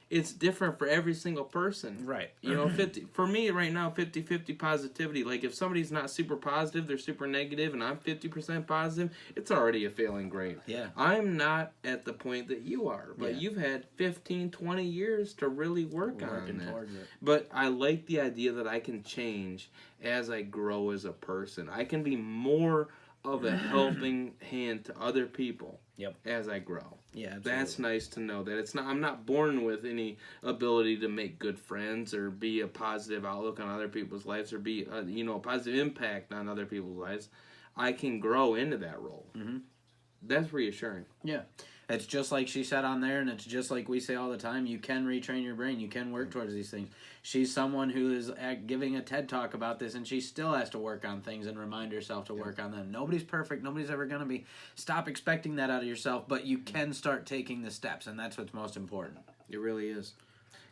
it's different for every single person. Right. 50 for me right now, 50-50 positivity. Like, if somebody's not super positive, they're super negative, and I'm 50% positive, it's already a failing grade. Yeah. I'm not at the point that you are, but you've had 15, 20 years to really work on that. Towards it. But I like the idea that I can change as I grow as a person. I can be more of a helping hand to other people as I grow. Yeah, absolutely. That's nice to know that I'm not born with any ability to make good friends or be a positive outlook on other people's lives or be a positive impact on other people's lives. I can grow into that role. Mm-hmm. That's reassuring. Yeah. It's just like she said on there, and it's just like we say all the time, you can retrain your brain. You can work towards these things. She's someone who is giving a TED Talk about this, and she still has to work on things and remind herself to work on them. Nobody's perfect. Nobody's ever going to be. Stop expecting that out of yourself, but you can start taking the steps, and that's what's most important. It really is.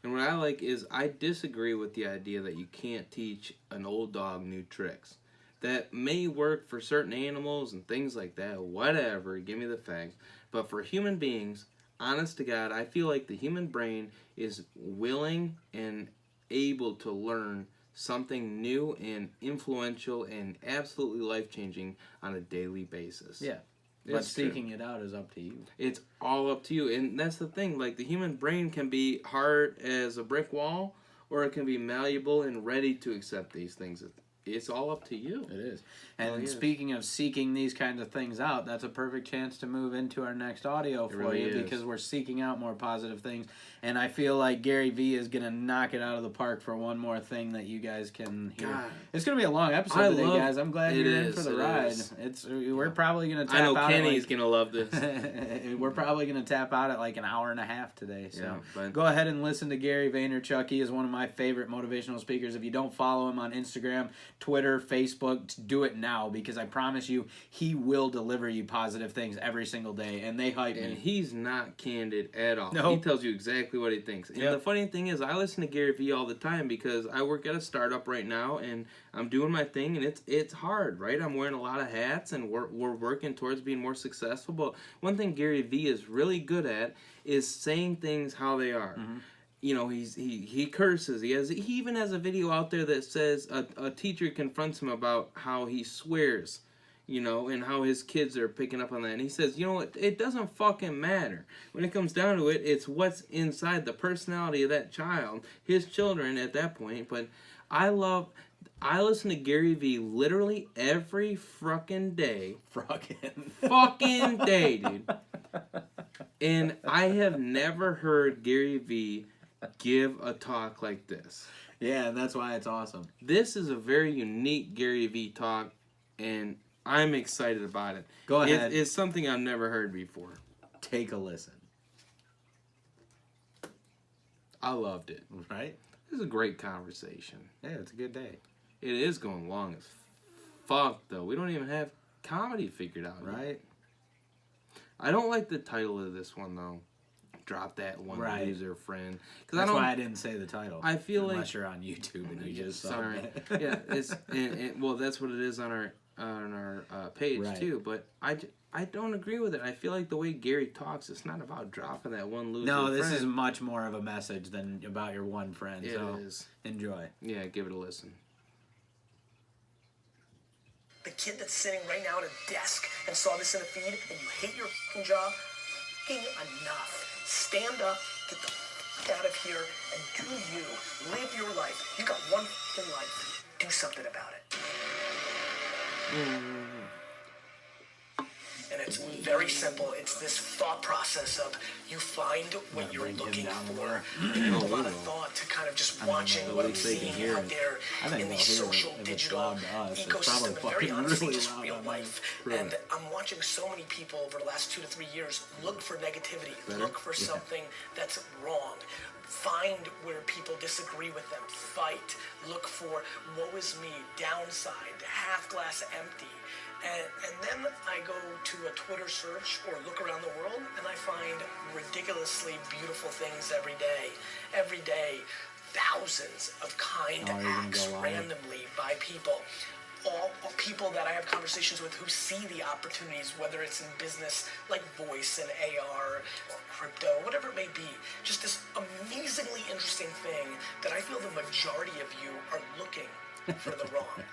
And what I like is I disagree with the idea that you can't teach an old dog new tricks. That may work for certain animals and things like that, whatever, give me the facts. But for human beings, honest to God, I feel like the human brain is willing and able to learn something new and influential and absolutely life-changing on a daily basis. Yeah. But It's seeking true. it out is up to you. It's all up to you. And that's the thing. Like, the human brain can be hard as a brick wall, or it can be malleable and ready to accept these things. It's all up to you. It is. And yes. speaking of seeking these kinds of things out, that's a perfect chance to move into our next audio for really you is. because we're seeking out more positive things. And I feel like Gary V is going to knock it out of the park for one more thing that you guys can hear. God. It's going to be a long episode today, love- guys. I'm glad it you're in is, for the it ride. is. We're probably going to tap I know out Kenny's at going to love this. we're probably going to tap out at like an hour and a half today. So Yeah, but- go ahead and listen to Gary Vaynerchuk. He is one of my favorite motivational speakers. If you don't follow him on Instagram, Twitter, Facebook, do it now because I promise you he will deliver you positive things every single day, and they hype And me. he's not candid at all. Nope. He tells you exactly what he thinks. And Yep. the funny thing is, I listen to Gary Vee all the time because I work at a startup right now, and I'm doing my thing, and it's hard, right? I'm wearing a lot of hats, and we're working towards being more successful. But one thing Gary Vee is really good at is saying things how they are. Mm-hmm. You know, he curses. He even has a video out there that says a teacher confronts him about how he swears, you know, and how his kids are picking up on that. And he says, you know, it doesn't fucking matter. When it comes down to it, it's what's inside the personality of that child, his children at that point. But I listen to Gary Vee literally every fucking day. Fucking day, dude. And I have never heard Gary Vee give a talk like this. Yeah, and that's why it's awesome. This is a very unique Gary Vee talk, and I'm excited about it. Go ahead. It's something I've never heard before. Take a listen. I loved it. Right? It was a great conversation. Yeah, it's a good day. It is going long as fuck, though. We don't even have comedy figured out yet. Right? I don't like the title of this one, though. Drop that one Right. loser friend. That's why I didn't say the title. I feel unless like you're on YouTube and you just saw sorry. it. Yeah, it's well, that's what it is on our page Right. too. But I don't agree with it. I feel like the way Gary talks, it's not about dropping that one loser. No, this friend. is much more of a message than about your one friend. It so is. enjoy. Yeah, give it a listen. The kid that's sitting right now at a desk and saw this in a feed and you hate your fucking job, fucking enough. Stand up, get the fuck out of here, and do you. Live your life. You got one fucking life. Do something about it. And it's very simple. It's this thought process of you find what you're bring him looking down for. more. You put a lot of thought to kind of just watching what I'm least they can seeing hear out it. there I think in they'll the hear it social, if it's digital loud to us. It's probably ecosystem, and very fucking honestly, really just loud real on life. Really. And I'm watching so many people over the last 2 to 3 years look for negativity, look for something that's wrong. Find where people disagree with them, fight, look for woe is me, downside, half glass empty. And then I go to a Twitter search or look around the world and I find ridiculously beautiful things every day. Every day, thousands of kind Oh, you're gonna acts go live. randomly by people. All people that I have conversations with who see the opportunities, whether it's in business like voice and AR or crypto, whatever it may be. Just this amazingly interesting thing that I feel the majority of you are looking for the wrong.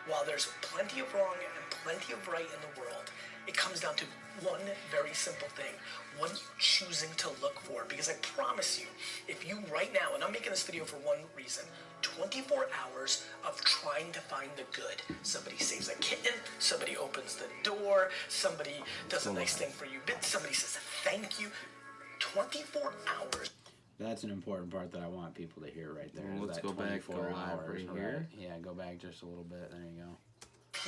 While there's plenty of wrong and plenty of right in the world, it comes down to one very simple thing. What are you choosing to look for? Because I promise you, if you right now, and I'm making this video for one reason, 24 hours of trying to find the good. Somebody saves a kitten, somebody opens the door, somebody does a nice thing for you, somebody says thank you. 24 hours. That's an important part that I want people to hear right there. Well, is let's that go back, 24 go live hours right here. Yeah, go back just a little bit. There you go.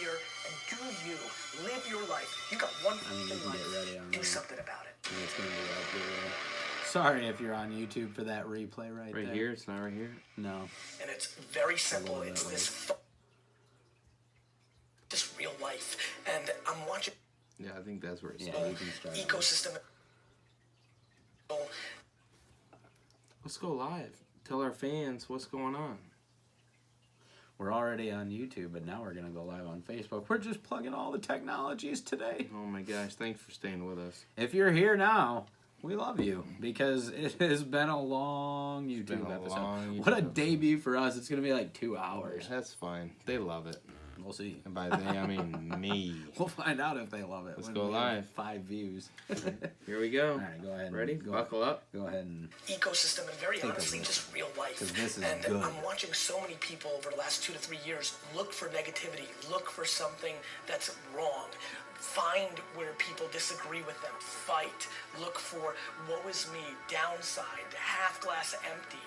Here and do you. Live your life. You got one I mean, you fucking can get life. ready on Do that. something about it. And it's gonna be up here. Sorry if you're on YouTube for that replay right there. Right here, it's not right here. No. And it's very simple. little It's bit this just real life. And I'm watching Yeah, I think that's where it's. Yeah, you can start. ecosystem. Let's go live. Tell our fans what's going on. We're already on YouTube, but now we're gonna go live on Facebook. We're just plugging all the technologies today. Oh my gosh, thanks for staying with us. If you're here now, we love you because it has been a long YouTube episode. What a YouTube debut for us. It's going to be like 2 hours. That's fine. They love it. We'll see. And by they, I mean me. We'll find out if they love it. Let's when go we have live. 5 views. Here we go. All right, go ahead. Ready? Buckle up. Go ahead and ecosystem and very Think of honestly this. just real life. 'Cause this is and good. I'm watching so many people over the last 2 to 3 years look for negativity, look for something that's wrong. Find where people disagree with them, fight, look for woe is me, downside, half glass empty.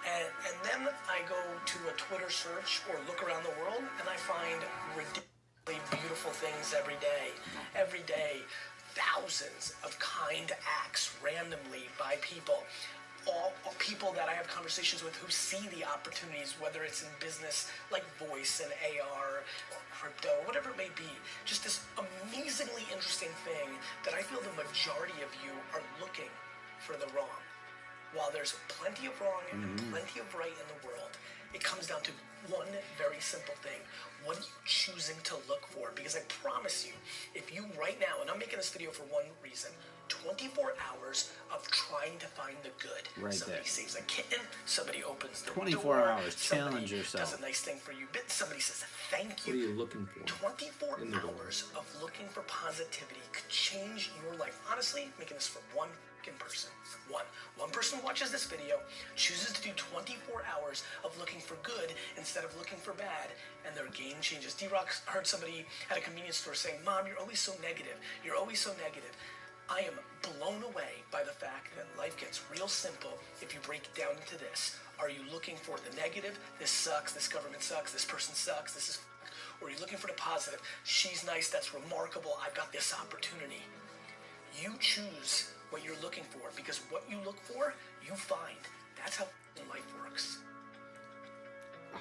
And then I go to a Twitter search or look around the world and I find ridiculously beautiful things every day. Every day, thousands of kind acts randomly by people. All people that I have conversations with who see the opportunities, whether it's in business like voice and AR or crypto, whatever it may be. Just this amazingly interesting thing that I feel the majority of you are looking for the wrong. While there's plenty of wrong and plenty of right in the world, it comes down to one very simple thing. What are you choosing to look for? Because I promise you, if you right now, and I'm making this video for one reason, 24 hours of trying to find the good. Right somebody there. saves a kitten, somebody opens the 24 door, hours, challenge somebody yourself. does a nice thing for you, somebody says thank What are you. you looking for? 24 in the world? hours of looking for positivity could change your life. Honestly, making this for one fucking person. One person watches this video, chooses to do 24 hours of looking for good instead of looking for bad, and their game changes. D-Rock heard somebody at a convenience store saying, "Mom, you're always so negative. You're always so negative." I am blown away by the fact that life gets real simple if you break it down into this. Are you looking for the negative? This sucks, this government sucks, this person sucks, this is or are you looking for the positive? She's nice, that's remarkable, I've got this opportunity. You choose what you're looking for because what you look for, you find. That's how life works.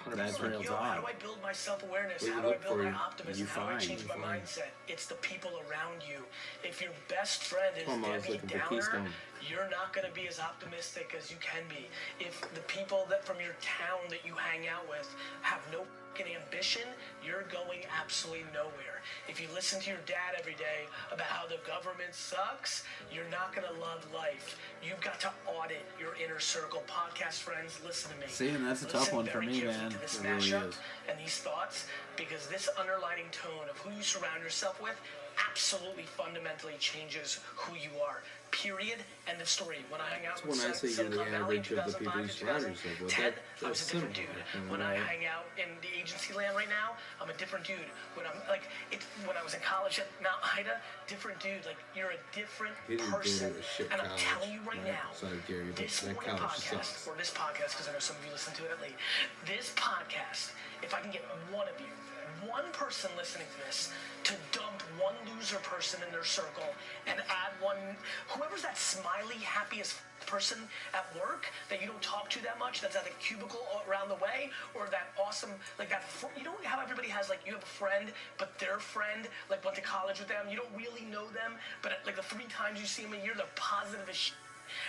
That's real Yo, how talk. do I build my self-awareness? What do How you do I look build for? my optimism? You How do I find, change you my find. mindset? It's the people around you. If your best friend is Come on, I was Debbie looking for Downer, Keystone. you're not going to be as optimistic as you can be. If the people that from your town that you hang out with have no fucking ambition, you're going absolutely nowhere. If you listen to your dad every day about how the government sucks, you're not going to love life. You've got to audit your inner circle. Podcast friends, listen to me. See, and that's a tough Listen one for very me, carefully man. to this It really mashup is. and these thoughts, because this underlining tone of who you surround yourself with absolutely fundamentally changes who you are. Period. End of story. When I hang out with when I say you're the Silicon Valley in average of the people 2005 you to surround yourself with. 2010, I was That's a different simple. dude. When I hang out in the agency land right now, I'm a different dude. When I'm like, when I was in college at Mount Ida, different dude. Like, you're a different He didn't go to person. a shit And I'm college. telling you right now, Sorry, Gary, but this that morning college podcast, sucks. or this podcast, because I know some of you listen to it at late, this podcast, if I can get one of you, one person listening to this, to dump one loser person in their circle and add one, whoever's that smiley, happiest person at work that you don't talk to that much, that's at the cubicle around the way, or that awesome, like that, you know how everybody has, like, you have a friend, but their friend, like, went to college with them, you don't really know them, but like the 3 times you see them a year, they're positive as shit,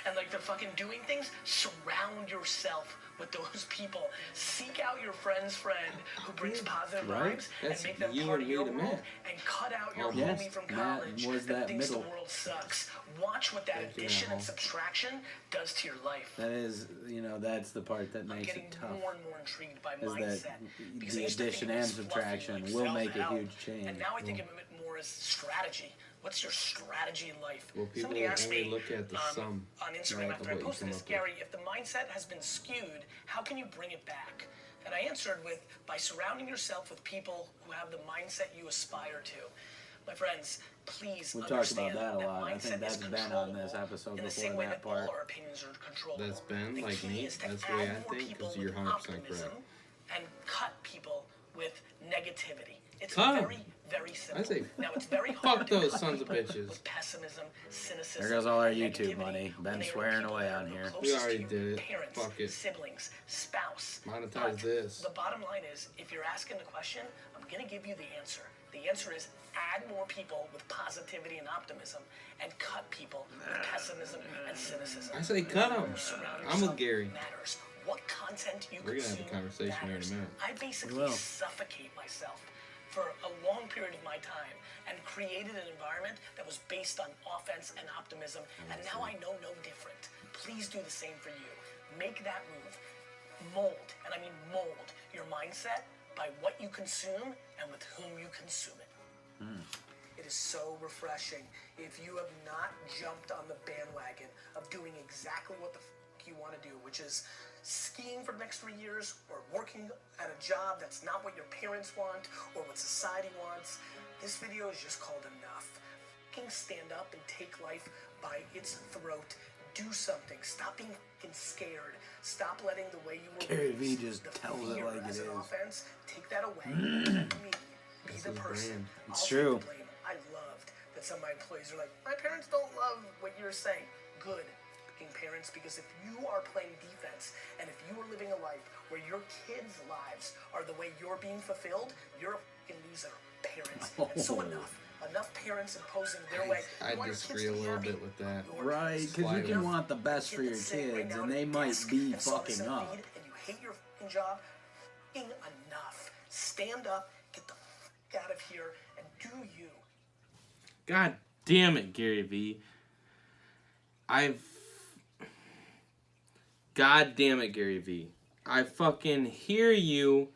and like they're fucking doing things. Surround yourself with those people. Seek out your friend's friend who brings positive Right. vibes That's and make them you part and of me your to world, Matt. and cut out your Yes, homie from Matt college was that thinks middle. the world sucks. Watch what that Thank you, addition and Matt. subtraction does to your life. That is, that's the part that I'm makes getting it tough. more and more intrigued by Is mindset. that because the I used to think addition it and was fluffy, subtraction like will make a self-help, huge change. And now I think of it more as strategy. What's your strategy in life? Well, people Somebody asked only me look at the sum, on Instagram right, after of I what you posted come this, up with. Gary, if the mindset has been skewed, how can you bring it back? And I answered with, by surrounding yourself with people who have the mindset you aspire to. My friends, please We talked understand about that a lot. I mindset think that's is been on controllable this episode in the before, same way that that all part. our opinions are controllable. That's Ben, The like key me. is to That's the way add I more think, people 'cause you're with 100% optimism correct. and cut people with negativity. It's Cut 'em. very, very simple. I say, now it's very fuck hard to those cut sons of people bitches. with pessimism, cynicism, There goes all our and YouTube negativity money. when Ben they are swearing people away that are on the here. closest We already to you, did it. Parents, Fuck it. siblings, spouse. Monetize But this. The bottom line is, if you're asking the question, I'm going to give you the answer. The answer is add more people with positivity and optimism and cut people with pessimism and cynicism. I say cut 'em. Surround I'm with yourself Gary. matters. What content you We're gonna have a consume conversation here in a matters. minute. I basically We will. suffocate myself for a long period of my time and created an environment that was based on offense and optimism, and now I know no different. Please do the same for you. Make that move. Mold, and I mean mold, your mindset by what you consume and with whom you consume it. It is so refreshing. If you have not jumped on the bandwagon of doing exactly what the you want to do, which is skiing for the next 3 years or working at a job that's not what your parents want or what society wants, this video is just called enough. Stand up and take life by its throat. Do something. Stop being scared. Stop letting the way you were Gary V raised, just the tells it fear like it as an is. offense, take that away. Be the person. It's I'll true. take the blame. I loved that some of my employees are like, my parents don't love what you're saying. Good. Being parents, because if you are playing defense and if you are living a life where your kids' lives are the way you're being fulfilled, you're a fucking loser. Parents. And so enough parents imposing their way. I disagree a little bit with that. Right, because you can want the best for your kids, and they might be fucking up. And you hate your fucking job. Fucking enough. Stand up, get the fuck out of here, and do you. God damn it, Gary V. God damn it, Gary V. I fucking hear you,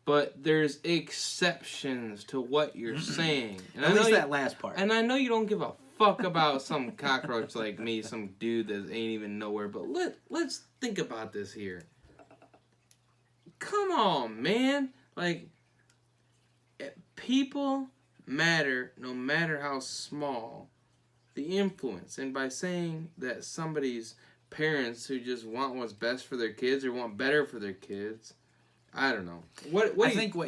but there's exceptions to what you're saying. And At least that last part. And I know you don't give a fuck about some cockroach like me, some dude that ain't even nowhere, but let's think about this here. Come on, man. Like, people matter no matter how small the influence. And by saying that somebody's parents who just want what's best for their kids or want better for their kids, I don't know. What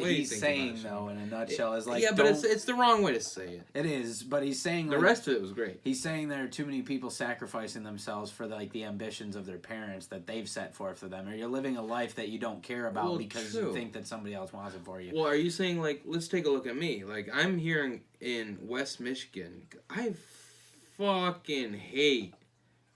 he's saying, though, in a nutshell, is like, yeah, but it's the wrong way to say it. It is, but he's saying the like, rest of it was great. He's saying there are too many people sacrificing themselves for like the ambitions of their parents that they've set forth for them, or you're living a life that you don't care about because you think that somebody else wants it for you. Well, are you saying like, let's take a look at me? Like, I'm here in West Michigan. I fucking hate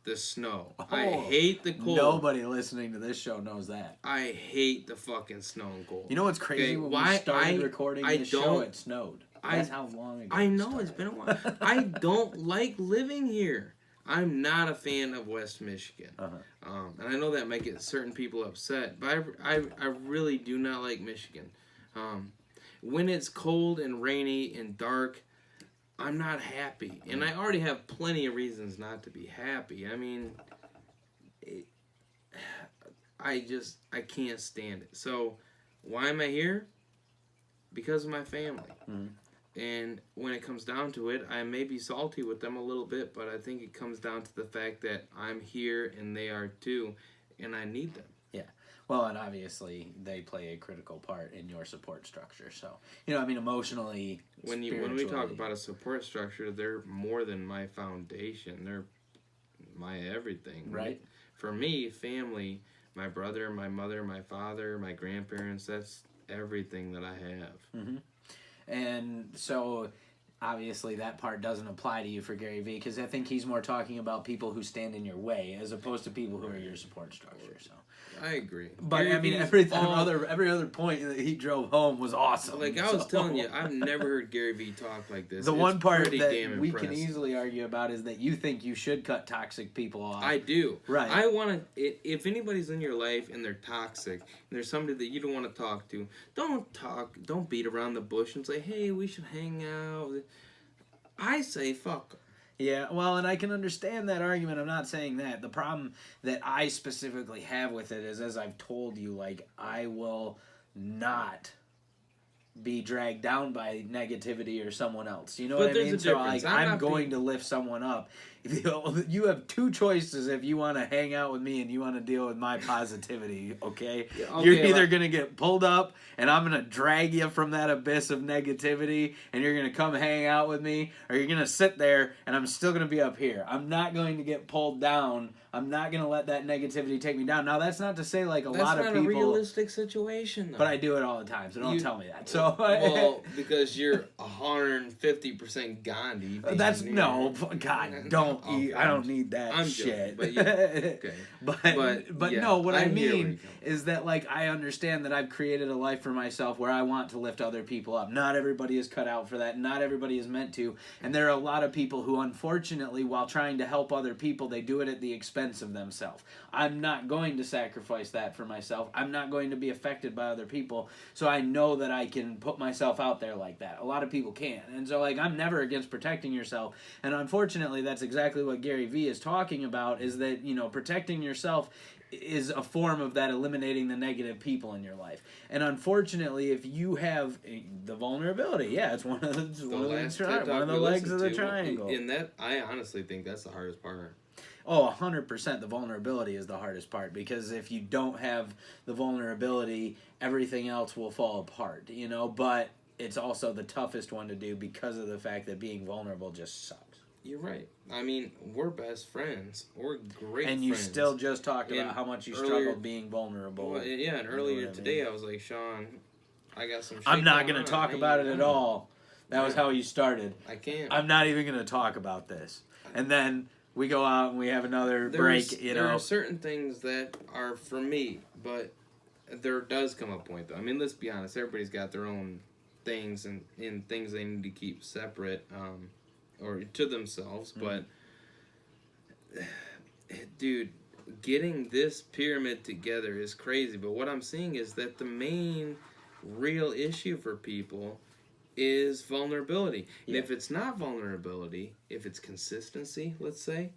the snow. I hate the cold. Nobody listening to this show knows that. I hate the fucking snow and cold. You know what's crazy? When we started recording this show, it snowed. That's how long ago I know, it's been a while. I don't like living here. I'm not a fan of West Michigan. And I know that might get certain people upset, but I really do not like Michigan. When it's cold and rainy and dark, I'm not happy. And I already have plenty of reasons not to be happy. I mean, I can't stand it. So, why am I here? Because of my family. And when it comes down to it, I may be salty with them a little bit, but I think it comes down to the fact that I'm here and they are too, and I need them. Yeah. Well, and obviously they play a critical part in your support structure. So, you know, I mean, emotionally, when we talk about a support structure, they're more than my foundation. They're my everything. Right. For me, family, my brother, my mother, my father, my grandparents, that's everything that I have. And so, obviously, that part doesn't apply to you for Gary V, because I think he's more talking about people who stand in your way as opposed to people who are your support structure. So I agree. But Gary, I mean, every other point that he drove home was awesome. Like I was telling you, I've never heard Gary V talk like this. The one part that we can easily argue about is that you think you should cut toxic people off. I do. Right. I want to. If anybody's in your life and they're toxic, and there's somebody that you don't want to talk to, don't beat around the bush and say, "Hey, we should hang out." I say, "Fuck 'em." Yeah, well, and I can understand that argument. I'm not saying that. The problem that I specifically have with it is, as I've told you, like, I will not be dragged down by negativity or someone else. You know what I mean? So, like, I'm going to lift someone up. You have two choices if you want to hang out with me and you want to deal with my positivity, okay? You're either going to get pulled up and I'm going to drag you from that abyss of negativity and you're going to come hang out with me, or you're going to sit there and I'm still going to be up here. I'm not going to get pulled down. I'm not going to let that negativity take me down. Now, that's not to say, like, a lot of people... That's not a realistic situation, though. But I do it all the time, so don't tell me that. So know. Well, because you're 150% Gandhi. That's no, God, don't eat. I don't need that I'm shit. Joking, but yeah, okay. But yeah, no, what I mean from. is that like I understand that I've created a life for myself where I want to lift other people up. Not everybody is cut out for that. Not everybody is meant to. And there are a lot of people who, unfortunately, while trying to help other people, they do it at the expense of themselves. I'm not going to sacrifice that for myself. I'm not going to be affected by other people. So I know that I can put myself out there like that. A lot of people can't. And so like I'm never against protecting yourself. And unfortunately, that's exactly what Gary Vee is talking about, is that, you know, protecting yourself is a form of that, eliminating the negative people in your life. And unfortunately, if you have the vulnerability, yeah, it's one of the legs of the triangle. In that, I honestly think that's the hardest part. Oh, 100%. The vulnerability is the hardest part, because if you don't have the vulnerability, everything else will fall apart, you know. But it's also the toughest one to do because of the fact that being vulnerable just sucks. You're right. I mean, we're best friends. We're great friends. And you still just talked about how much you struggled being vulnerable. Well, yeah, and earlier today I was like, Sean, I got some shit I'm not going to talk about it at all. That was how you started. I can't. I'm not even going to talk about this. And then we go out and we have another break, you know. There are certain things that are for me, but there does come a point, though. I mean, let's be honest. Everybody's got their own things and things they need to keep separate or to themselves. But, dude, getting this pyramid together is crazy. But what I'm seeing is that the main real issue for people is vulnerability. Yeah. And if it's not vulnerability, if it's consistency, let's say,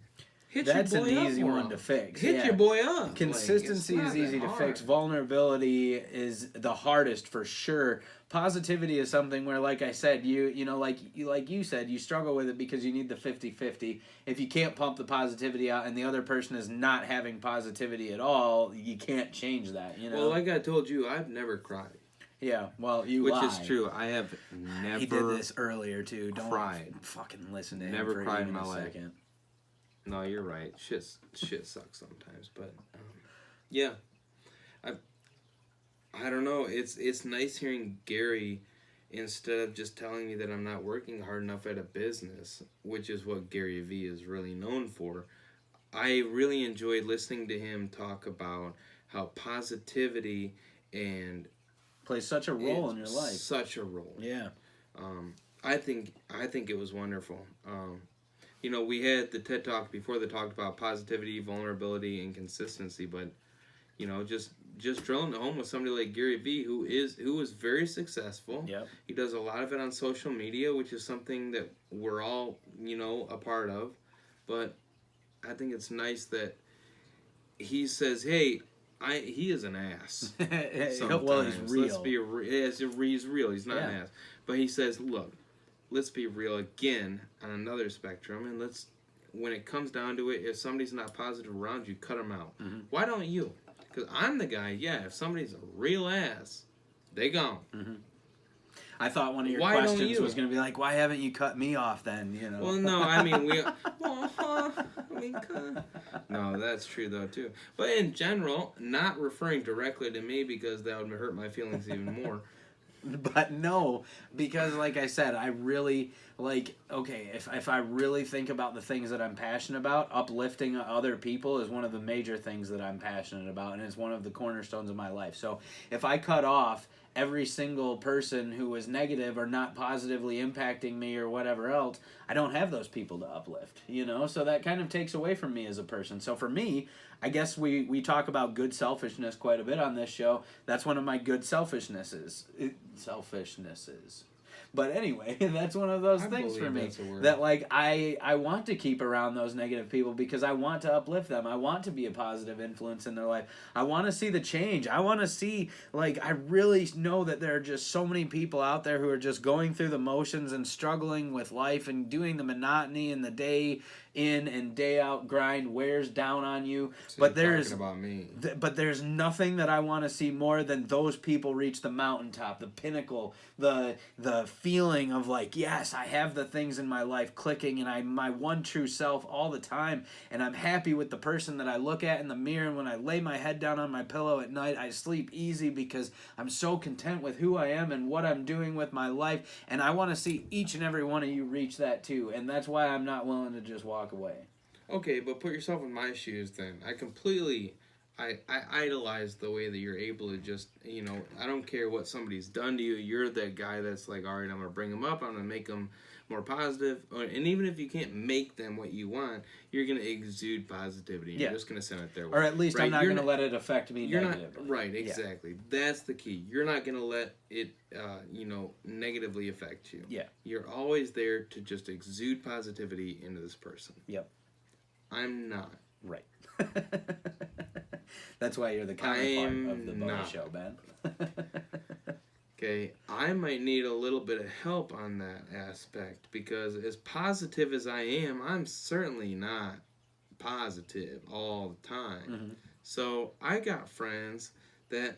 that's an easy one to fix. Hit your boy up. Consistency is easy to fix. Vulnerability is the hardest for sure. Positivity is something where, like I said, you know, like you said, you struggle with it because you need the 50-50. If you can't pump the positivity out and the other person is not having positivity at all, you can't change that, you know. Well, like I told you, I've never cried. Yeah, well, which is true. I have never. He did this earlier too. Don't cried. Fucking listen to him. Never for cried even in my a life. Second. No, you're right. Shit sucks sometimes, but yeah, I don't know. It's nice hearing Gary instead of just telling me that I'm not working hard enough at a business, which is what Gary Vee is really known for. I really enjoyed listening to him talk about how positivity and plays such a role in your life. Such a role. Yeah. I think it was wonderful. You know, we had the TED Talk before that talked about positivity, vulnerability, and consistency, but you know, just drilling it home with somebody like Gary Vee, who is very successful. Yep. He does a lot of it on social media, which is something that we're all, you know, a part of. But I think it's nice that he says, "Hey, he is an ass." Well, he's real. Let's be he's real. He's not an ass. But he says, "Look, let's be real again on another spectrum, and when it comes down to it, if somebody's not positive around you, cut them out." Mm-hmm. Why don't you? Because I'm the guy, if somebody's a real ass, they gone. Mm-hmm. I thought one of your questions was going to be like, why haven't you cut me off then, you know? Well, no, I mean, no, that's true, though, too. But in general, not referring directly to me because that would hurt my feelings even more. But no, because like I said, I really, if I really think about the things that I'm passionate about, uplifting other people is one of the major things that I'm passionate about, and it's one of the cornerstones of my life. So if I cut off every single person who was negative or not positively impacting me or whatever else, I don't have those people to uplift, you know? So that kind of takes away from me as a person. So for me, I guess we talk about good selfishness quite a bit on this show. That's one of my good selfishnesses. But anyway, that's one of those things for me that I want to keep around those negative people because I want to uplift them. I want to be a positive influence in their life. I want to see the change. I want to see, I really know that there are just so many people out there who are just going through the motions and struggling with life and doing the monotony and the day in and day out grind wears down on you. So but you're there's talking about me. but there's nothing that I want to see more than those people reach the mountaintop, the pinnacle, the feeling of like, yes, I have the things in my life clicking and I'm my one true self all the time, and I'm happy with the person that I look at in the mirror, and when I lay my head down on my pillow at night, I sleep easy because I'm so content with who I am and what I'm doing with my life, and I want to see each and every one of you reach that too, and that's why I'm not willing to just walk away. Okay, but put yourself in my shoes then. I idolize the way that you're able to just, you know, I don't care what somebody's done to you. You're that guy that's like, all right, I'm going to bring them up. I'm going to make them more positive. And even if you can't make them what you want, you're going to exude positivity. You're just going to send it their way. Or at least right? I'm not going to let it affect me you're negatively. Not, right, exactly. Yeah. That's the key. You're not going to let it, negatively affect you. Yeah. You're always there to just exude positivity into this person. Yep. I'm not. Right. That's why you're the counterpart of the BOWA show, man. Okay, I might need a little bit of help on that aspect because as positive as I am, I'm certainly not positive all the time. Mm-hmm. So I got friends that,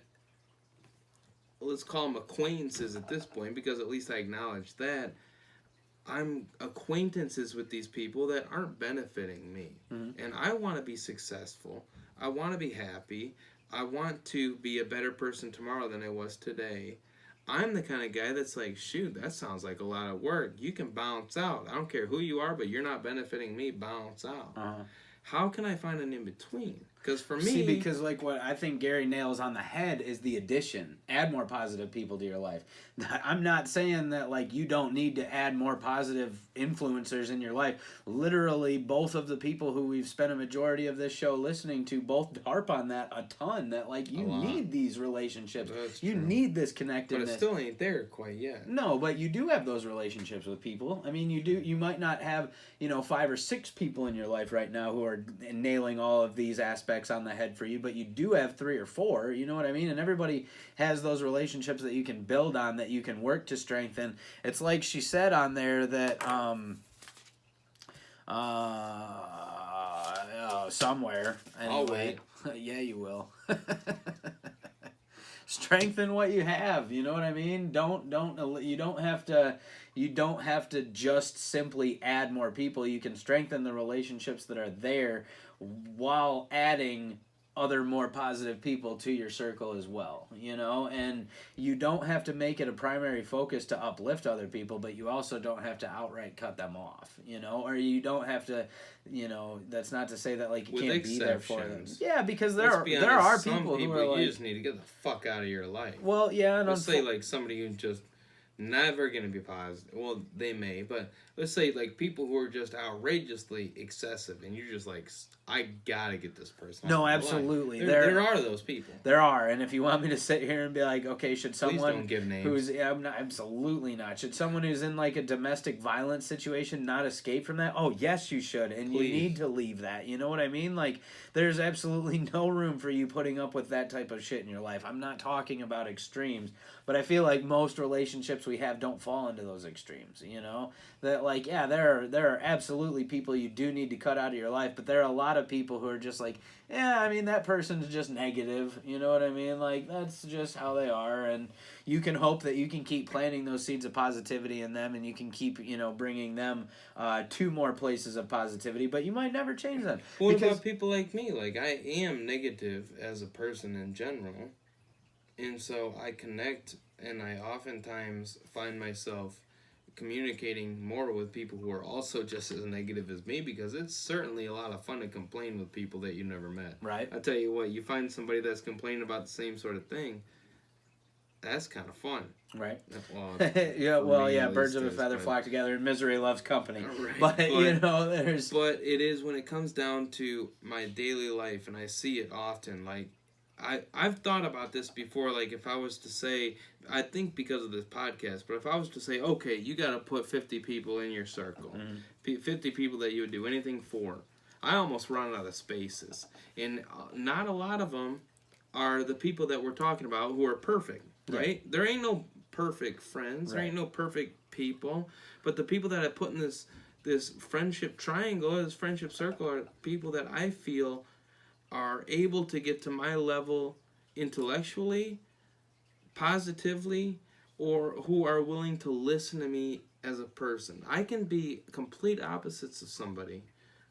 let's call them acquaintances at this point because at least I acknowledge that. I'm acquaintances with these people that aren't benefiting me. Mm-hmm. And I want to be successful. I want to be happy. I want to be a better person tomorrow than I was today. I'm the kind of guy that's like, shoot, that sounds like a lot of work. You can bounce out. I don't care who you are, but you're not benefiting me. Bounce out. Uh-huh. How can I find an in-between? Because for me... See, because like what I think Gary nails on the head is the addition. Add more positive people to your life. I'm not saying that like you don't need to add more positive influencers in your life. Literally, both of the people who we've spent a majority of this show listening to both harp on that a ton. That like you need these relationships. That's you true. Need this connectedness. But it still ain't there quite yet. No, but you do have those relationships with people. I mean, you do. You might not have 5 or 6 people in your life right now who are nailing all of these aspects on the head for you, but you do have 3 or 4, you know what I mean? And everybody has those relationships that you can build on, that you can work to strengthen. It's like she said on there that somewhere anyway. I'll wait. Yeah, you will. Strengthen what you have, you know what I mean? You don't have to just simply add more people. You can strengthen the relationships that are there while adding other more positive people to your circle as well, and you don't have to make it a primary focus to uplift other people, but you also don't have to outright cut them off, or you don't have to, that's not to say that like you can't be there for them. Yeah, because there are people who are like, you just need to get the fuck out of your life. Well, yeah, and let's say like somebody who's just never going to be positive. Well, they may, but let's say like people who are just outrageously excessive, and you're just like, I gotta get this person. No, absolutely. There are those people. There are, and if you want me to sit here and be like, okay, should someone Please don't give names. who's absolutely not. Should someone who's in like a domestic violence situation not escape from that? Oh, yes, you should, and Please. You need to leave that. You know what I mean? Like, there's absolutely no room for you putting up with that type of shit in your life. I'm not talking about extremes, but I feel like most relationships we have don't fall into those extremes. That like, yeah, there are absolutely people you do need to cut out of your life, but there are a lot of people who are just like, yeah, I mean, that person's just negative, you know what I mean? Like, that's just how they are, and you can hope that you can keep planting those seeds of positivity in them, and you can keep, bringing them to more places of positivity, but you might never change them. What about people like me? Like, I am negative as a person in general, and so I connect, and I oftentimes find myself communicating more with people who are also just as negative as me, because it's certainly a lot of fun to complain with people that you never met. Right. I tell you what, you find somebody that's complaining about the same sort of thing, that's kind of fun. Right. Well, birds of a feather flock together, and misery loves company. Right. But there's... But it is when it comes down to my daily life, and I see it often, like, I've thought about this before, like if I was to say, I think because of this podcast, but if I was to say, okay, you got to put 50 people in your circle, 50 people that you would do anything for, I almost run out of spaces. And not a lot of them are the people that we're talking about who are perfect, right? Yeah. There ain't no perfect friends, there ain't no perfect people, but the people that I put in this this friendship triangle, this friendship circle, are people that I feel are able to get to my level intellectually, positively, or who are willing to listen to me as a person. I can be complete opposites of somebody,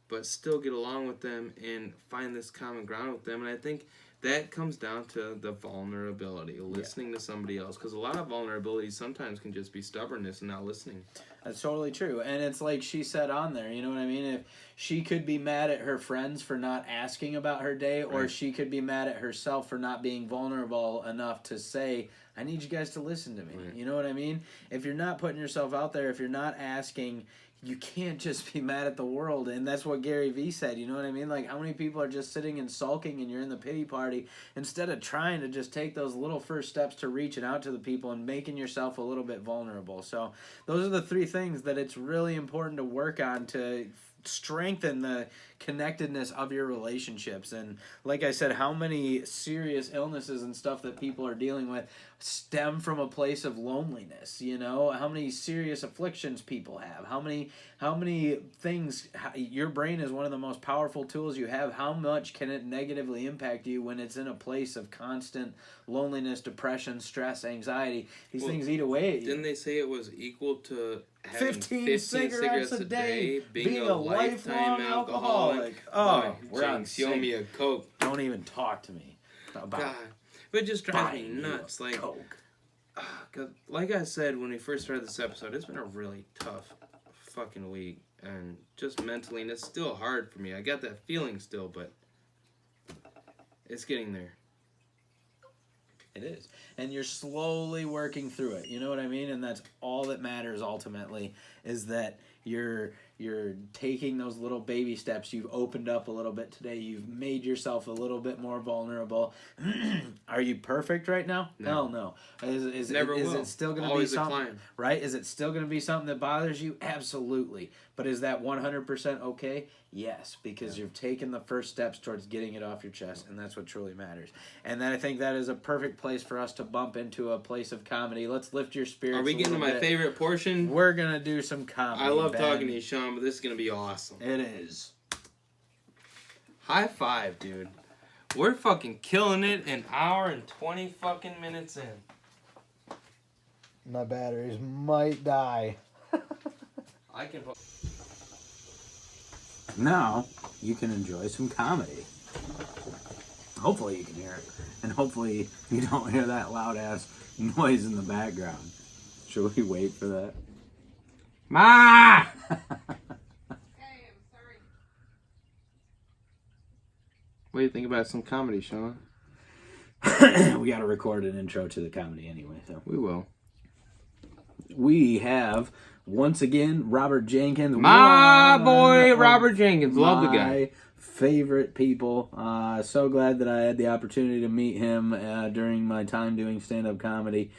but still get along with them and find this common ground with them. And I think that comes down to the vulnerability, listening to somebody else. Because a lot of vulnerability sometimes can just be stubbornness and not listening. That's totally true. And it's like she said on there, you know what I mean? If she could be mad at her friends for not asking about her day, or Right. she could be mad at herself for not being vulnerable enough to say, I need you guys to listen to me. Right. You know what I mean? If you're not putting yourself out there, if you're not asking, you can't just be mad at the world. And that's what Gary Vee said, you know what I mean? Like, how many people are just sitting and sulking and you're in the pity party instead of trying to just take those little first steps to reaching out to the people and making yourself a little bit vulnerable. So those are the three things that it's really important to work on to strengthen the connectedness of your relationships. And like I said, how many serious illnesses and stuff that people are dealing with stem from a place of loneliness, you know? How many serious afflictions people have, how many things. Your brain is one of the most powerful tools you have. How much can it negatively impact you when it's in a place of constant loneliness, depression, stress, anxiety? These things eat away at you. Didn't they say it was equal to having 15 cigarettes a day, being a lifelong alcoholic. Oh, we're on Jinx, me a Coke. Don't even talk to me about God, but it just drives me buying you nuts. a Like, Coke. 'cause like I said when we first started this episode, it's been a really tough fucking week, and just mentally, and it's still hard for me. I got that feeling still, but it's getting there. It is. And you're slowly working through it. You know what I mean? And that's all that matters ultimately, is that you're taking those little baby steps. You've opened up a little bit today. You've made yourself a little bit more vulnerable. Are you perfect right now? No. Hell no. Is Never is will. it still going to be Always a something? climb. Right? Is it still going to be something that bothers you? Absolutely. But is that 100% okay? Yes, because you've taken the first steps towards getting it off your chest, and that's what truly matters. And then I think that is a perfect place for us to bump into a place of comedy. Let's lift your spirits. Are we getting to my favorite portion? We're going to do some comedy. I love Ben. talking to you, Sean, but this is going to be awesome. It is. High five, dude. We're fucking killing it an hour and 20 fucking minutes in. My batteries might die. I can... Now, you can enjoy some comedy. Hopefully you can hear it. And hopefully you don't hear that loud-ass noise in the background. Should we wait for that? Ma! What do you think about some comedy, Sean? We got to record an intro to the comedy anyway, so. We will. We have, once again, Robert Jenkins. My boy, Robert Jenkins. Love the guy. My favorite people. So glad that I had the opportunity to meet him during my time doing stand-up comedy.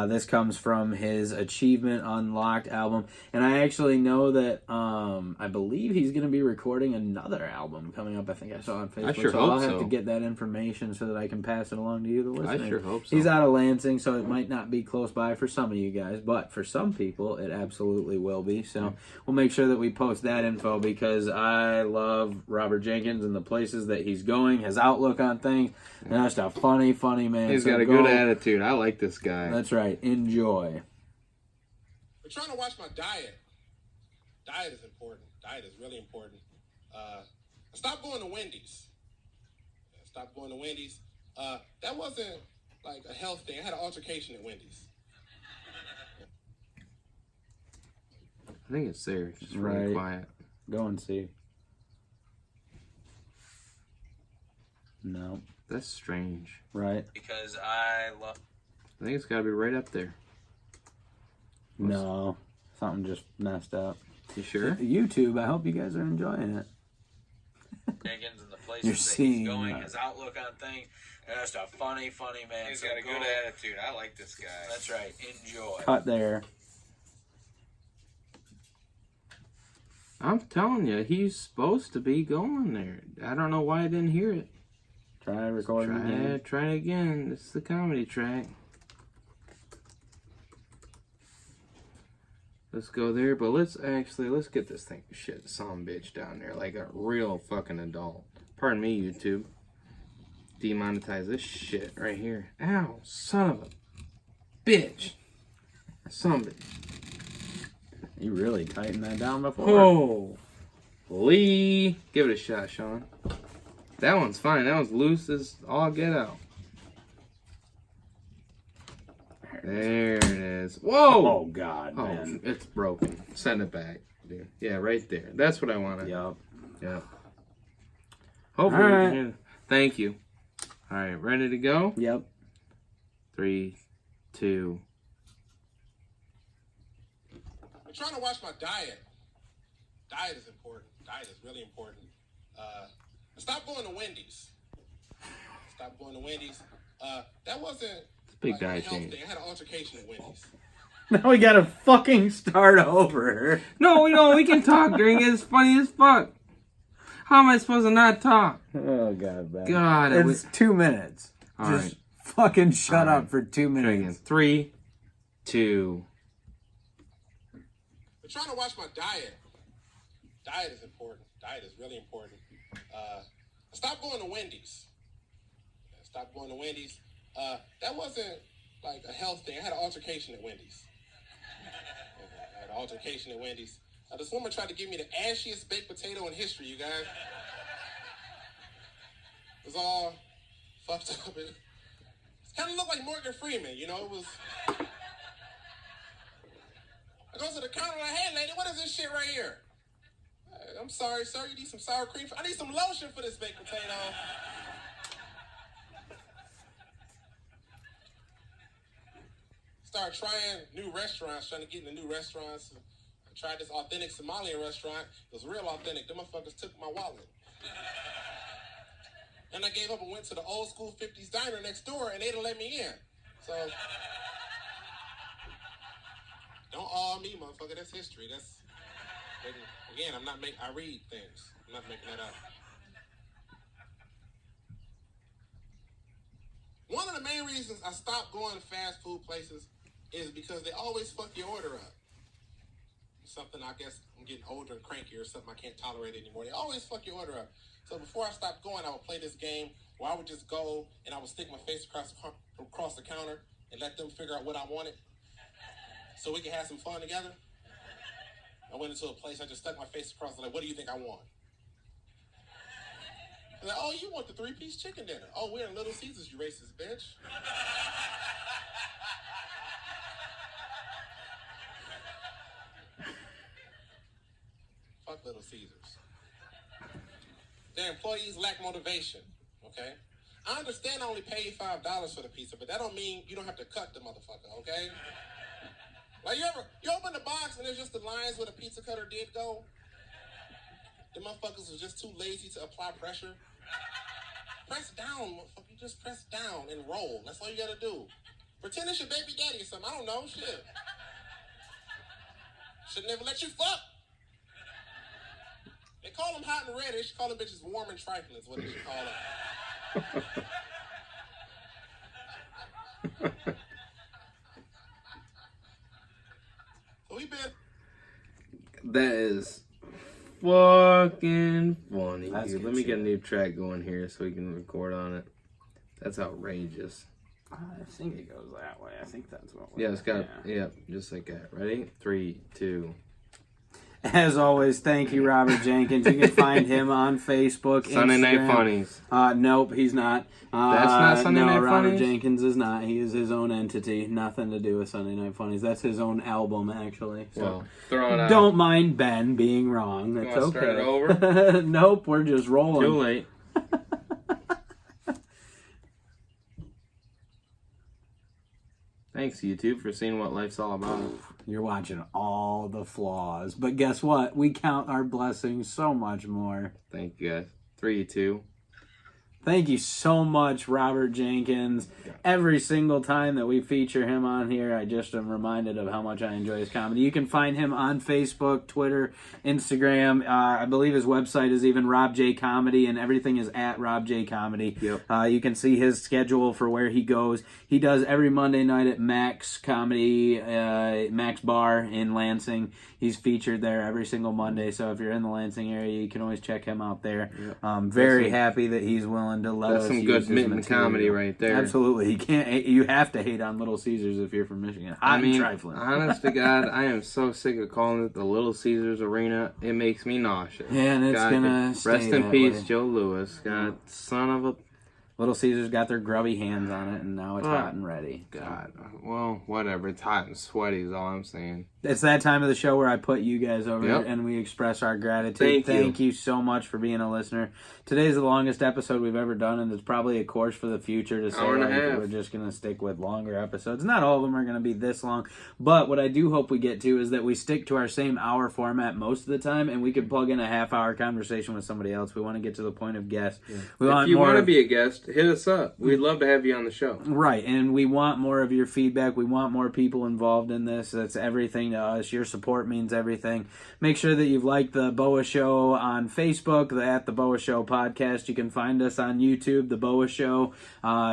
This comes from his Achievement Unlocked album. And I actually know that I believe he's going to be recording another album coming up. I think I saw on Facebook. I sure so hope I'll have so. to get that information so that I can pass it along to you, the listeners. I sure hope so. He's out of Lansing, so it might not be close by for some of you guys. But for some people, it absolutely will be. So we'll make sure that we post that info because I love Robert Jenkins and the places that he's going, his outlook on things. And just a funny man. He's So got a good attitude. I like this guy. That's right. Enjoy. I'm trying to watch my diet. Diet is important. Diet is really important. I stopped going to Wendy's. That wasn't like a health thing. I had an altercation at Wendy's. I think it's there. It's just Right. really quiet. Go and see. No. That's strange. Right. Because I love... I think it's got to be right up there. No. Something just messed up. You sure? YouTube, I hope you guys are enjoying it. Jenkins and the places You're that seeing he's going, that. his outlook on things, and just a funny man. He's So got a go- good attitude. I like this guy. That's right. Enjoy. Cut there. I'm telling you, he's supposed to be going there. I don't know why I didn't hear it. Try recording again. Try it again. It's the comedy track. Let's go there, but let's get this thing some bitch down there like a real fucking adult. Pardon me, YouTube. Demonetize this shit right here. Ow, son of a bitch. Son of a bitch. You really tightened that down before. Oh, Lee. Give it a shot, Sean. That one's fine. That one's loose as all get out. There it is. Whoa! Oh, God, man. It's broken. Send it back, dude. Yeah, right there. That's what I wanted. Yup. Yeah. Hopefully. All right. Thank you. All right, ready to go? Yep. 3, 2. I'm trying to watch my diet. Diet is important. Diet is really important. Stop going to Wendy's. Stop going to Wendy's. That wasn't Big guy a health change. thing. I had an altercation at Wendy's. Now we gotta fucking start over. No, we can talk during it. It's funny as fuck. How am I supposed to not talk? Oh, God, man. God, it's 2 minutes. All Just right. fucking shut All up right. for 2 Try again. minutes. 3, 2. I'm trying to watch my diet. Diet is important. Diet is really important. Stop going to Wendy's. Stop going to Wendy's. That wasn't like a health thing. I had an altercation at Wendy's. I had an altercation at Wendy's. This woman tried to give me the ashiest baked potato in history, you guys. It was all fucked up. It kind of looked like Morgan Freeman, you know? It was... I go to the counter and I, hey, lady, what is this shit right here? I'm sorry, sir. You need some sour cream? I need some lotion for this baked potato. Start trying new restaurants, trying to get into new restaurants. I tried this authentic Somalian restaurant. It was real authentic. Them motherfuckers took my wallet. And I gave up and went to the old school 50s diner next door, and they didn't let me in. So, don't awe me, motherfucker. That's history. That's, again, I read things. I'm not making that up. One of the main reasons I stopped going to fast food places is because they always fuck your order up. Something, I guess I'm getting older and cranky or something I can't tolerate anymore. They always fuck your order up. So before I stopped going, I would play this game where I would just go and I would stick my face across the counter and let them figure out what I wanted so we could have some fun together. I went into a place, I just stuck my face across, like, what do you think I want? They're like, oh, you want the 3-piece chicken dinner. Oh, we're in Little Caesars, you racist bitch. Fuck Little Caesars. Their employees lack motivation, okay? I understand I only paid $5 for the pizza, but that don't mean you don't have to cut the motherfucker, okay? Like, you open the box and there's just the lines where the pizza cutter did go? The motherfuckers was just too lazy to apply pressure. Press down, motherfucker. You just press down and roll. That's all you gotta do. Pretend it's your baby daddy or something. I don't know, shit. Should never let you fuck. They call them hot and ready. They should call them bitches warm and trifling is what they should call them. So we been... That is fucking funny, That's dude. good Let me get a shit. new track going here so we can record on it. That's outrageous. I think it goes that way. I think that's what Yeah, it's got, yeah, just like that. Ready? 3, 2. As always, thank you, Robert Jenkins. You can find him on Facebook, Sunday Night Instagram. Funnies. Nope, he's not. That's not Sunday no, Night Robert Funnies? Jenkins is not. He is his own entity. Nothing to do with Sunday Night Funnies. That's his own album, actually. So Well, throw it out. don't mind Ben being wrong. That's wanna okay. start it over? Nope, we're just rolling. Too late. Thanks, YouTube, for seeing what life's all about. You're watching all the flaws. But guess what? We count our blessings so much more. Thank you, guys. 3, 2. Thank you so much, Robert Jenkins. Every single time that we feature him on here, I just am reminded of how much I enjoy his comedy. You can find him on Facebook, Twitter, Instagram. I believe his website is even Rob J Comedy, and everything is at Rob J Comedy. Yep. You can see his schedule for where he goes. He does every Monday night at Max Comedy, Max Bar in Lansing. He's featured there every single Monday, so if you're in the Lansing area, you can always check him out there. Yep. Very happy that he's willing to let us That's some use good his mitten material. comedy right there. Absolutely. You have to hate on Little Caesars if you're from Michigan. Hot and trifling. Honest to God, I am so sick of calling it the Little Caesars Arena. It makes me nauseous. Yeah, and it's gonna stay rest in that peace, way. Joe Louis. God, son of a... Little Caesars got their grubby hands on it, and now it's hot and ready. God, well, whatever. It's hot and sweaty is all I'm saying. It's that time of the show where I put you guys over and we express our gratitude. Thank you so much for being a listener. Today's the longest episode we've ever done, and it's probably a course for the future to say we're just going to stick with longer episodes. Not all of them are going to be this long, but what I do hope we get to is that we stick to our same hour format most of the time, and we could plug in a half-hour conversation with somebody else. We want to get to the point of guests. Yeah. If you want to be a guest, hit us up. We'd love to have you on the show. Right, and we want more of your feedback. We want more people involved in this. That's everything to us. Your support means everything. Make sure that you've liked the BOWA Show on Facebook, at the BOWA Show podcast. You can find us on YouTube, the BOWA Show.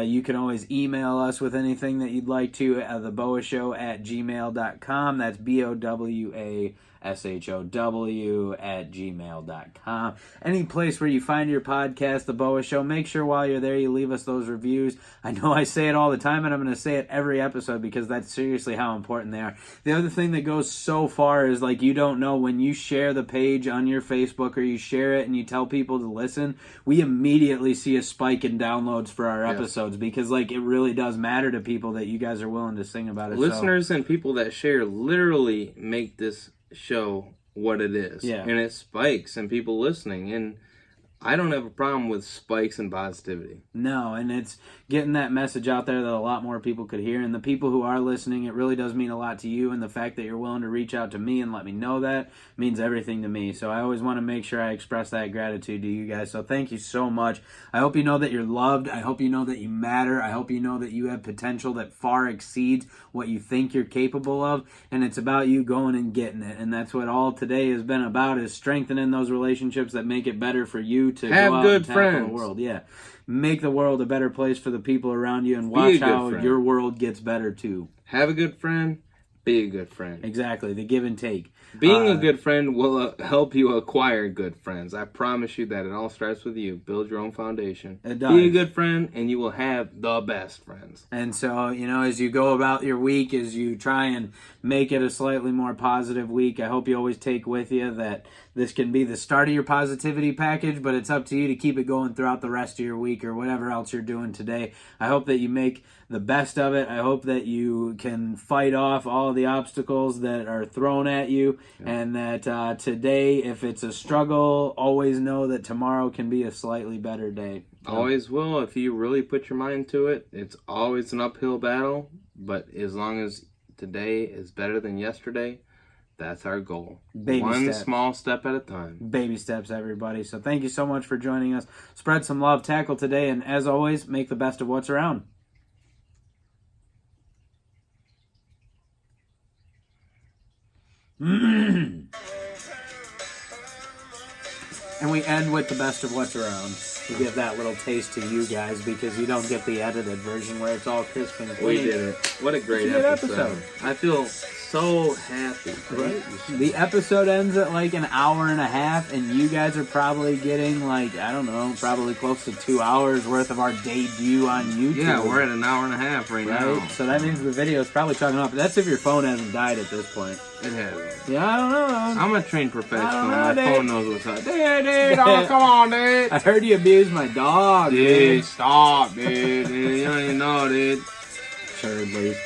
You can always email us with anything that you'd like to, thebowashow@gmail.com. That's BOWA SHOW@gmail.com. Any place where you find your podcast, The BOWA Show, make sure while you're there you leave us those reviews. I know I say it all the time, and I'm going to say it every episode because that's seriously how important they are. The other thing that goes so far is, like, you don't know, when you share the page on your Facebook or you share it and you tell people to listen, we immediately see a spike in downloads for our episodes because, like, it really does matter to people that you guys are willing to sing about it. Listeners and people that share literally make this show what it is. Yeah. And it spikes and people listening, and I don't have a problem with spikes and positivity. No, and it's getting that message out there that a lot more people could hear. And the people who are listening, it really does mean a lot to you. And the fact that you're willing to reach out to me and let me know that means everything to me. So I always want to make sure I express that gratitude to you guys. So thank you so much. I hope you know that you're loved. I hope you know that you matter. I hope you know that you have potential that far exceeds what you think you're capable of. And it's about you going and getting it. And that's what all today has been about, is strengthening those relationships that make it better for you to have go out good and tackle friends. the world. Yeah. Make the world a better place for the people around you, and watch how your world gets better too. Have a good friend. Be a good friend. Exactly. The give and take. Being a good friend will help you acquire good friends. I promise you that. It all starts with you. Build your own foundation. It does. Be a good friend, and you will have the best friends. And so, as you go about your week, as you try and make it a slightly more positive week, I hope you always take with you that this can be the start of your positivity package, but it's up to you to keep it going throughout the rest of your week or whatever else you're doing today. I hope that you make the best of it. I hope that you can fight off all the obstacles that are thrown at you, and that today, if it's a struggle, always know that tomorrow can be a slightly better day. Always will. If you really put your mind to it, it's always an uphill battle, but as long as today is better than yesterday, that's our goal. One small step at a time. Baby steps, everybody. So thank you so much for joining us. Spread some love, tackle today, and as always, make the best of what's around. And we end with the best of what's around. To give that little taste to you guys, because you don't get the edited version where it's all crisp and clean. We did it. What a great episode. I feel so happy. Right? The episode ends at like an hour and a half, and you guys are probably getting like, I don't know, probably close to 2 hours worth of our debut on YouTube. Yeah, we're at an hour and a half right now. So that means the video is probably chugging up. That's if your phone hasn't died at this point. It hasn't. Yeah, I don't know. I'm a trained professional. My phone knows what's up. Dude, oh, come on, dude. I heard you abuse my dog, dude. Stop, dude. You don't even know, dude. Sure, please.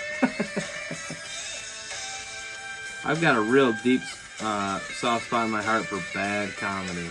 I've got a real deep soft spot in my heart for bad comedy.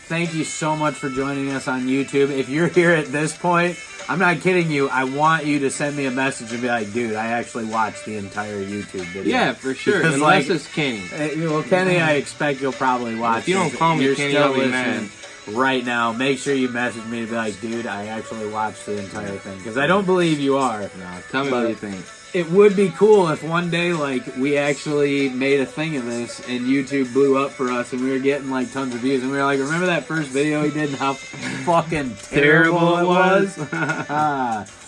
Thank you so much for joining us on YouTube. If you're here at this point, I'm not kidding you. I want you to send me a message and be like, dude, I actually watched the entire YouTube video. Yeah, for sure. Because, unless it's Kenny. Well, Kenny, I expect you'll probably watch. If you don't call me Kenny, I'll be mad. right now, make sure you message me to be like, dude, I actually watched the entire thing. Because I don't believe you are. No, tell me what you think. It would be cool if one day, like, we actually made a thing of this and YouTube blew up for us and we were getting, like, tons of views. And we were like, remember that first video we did and how fucking terrible it was?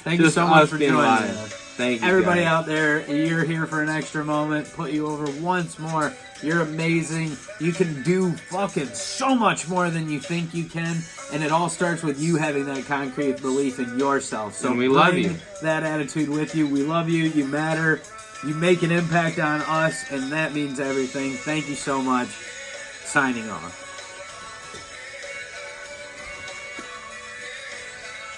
Thank you so much for joining us. Thank you, everybody guys. Out there, you're here for an extra moment. Put you over once more. You're amazing. You can do fucking so much more than you think you can. And it all starts with you having that concrete belief in yourself. So and we love you. That attitude with you. We love you. You matter. You make an impact on us. And that means everything. Thank you so much. Signing off.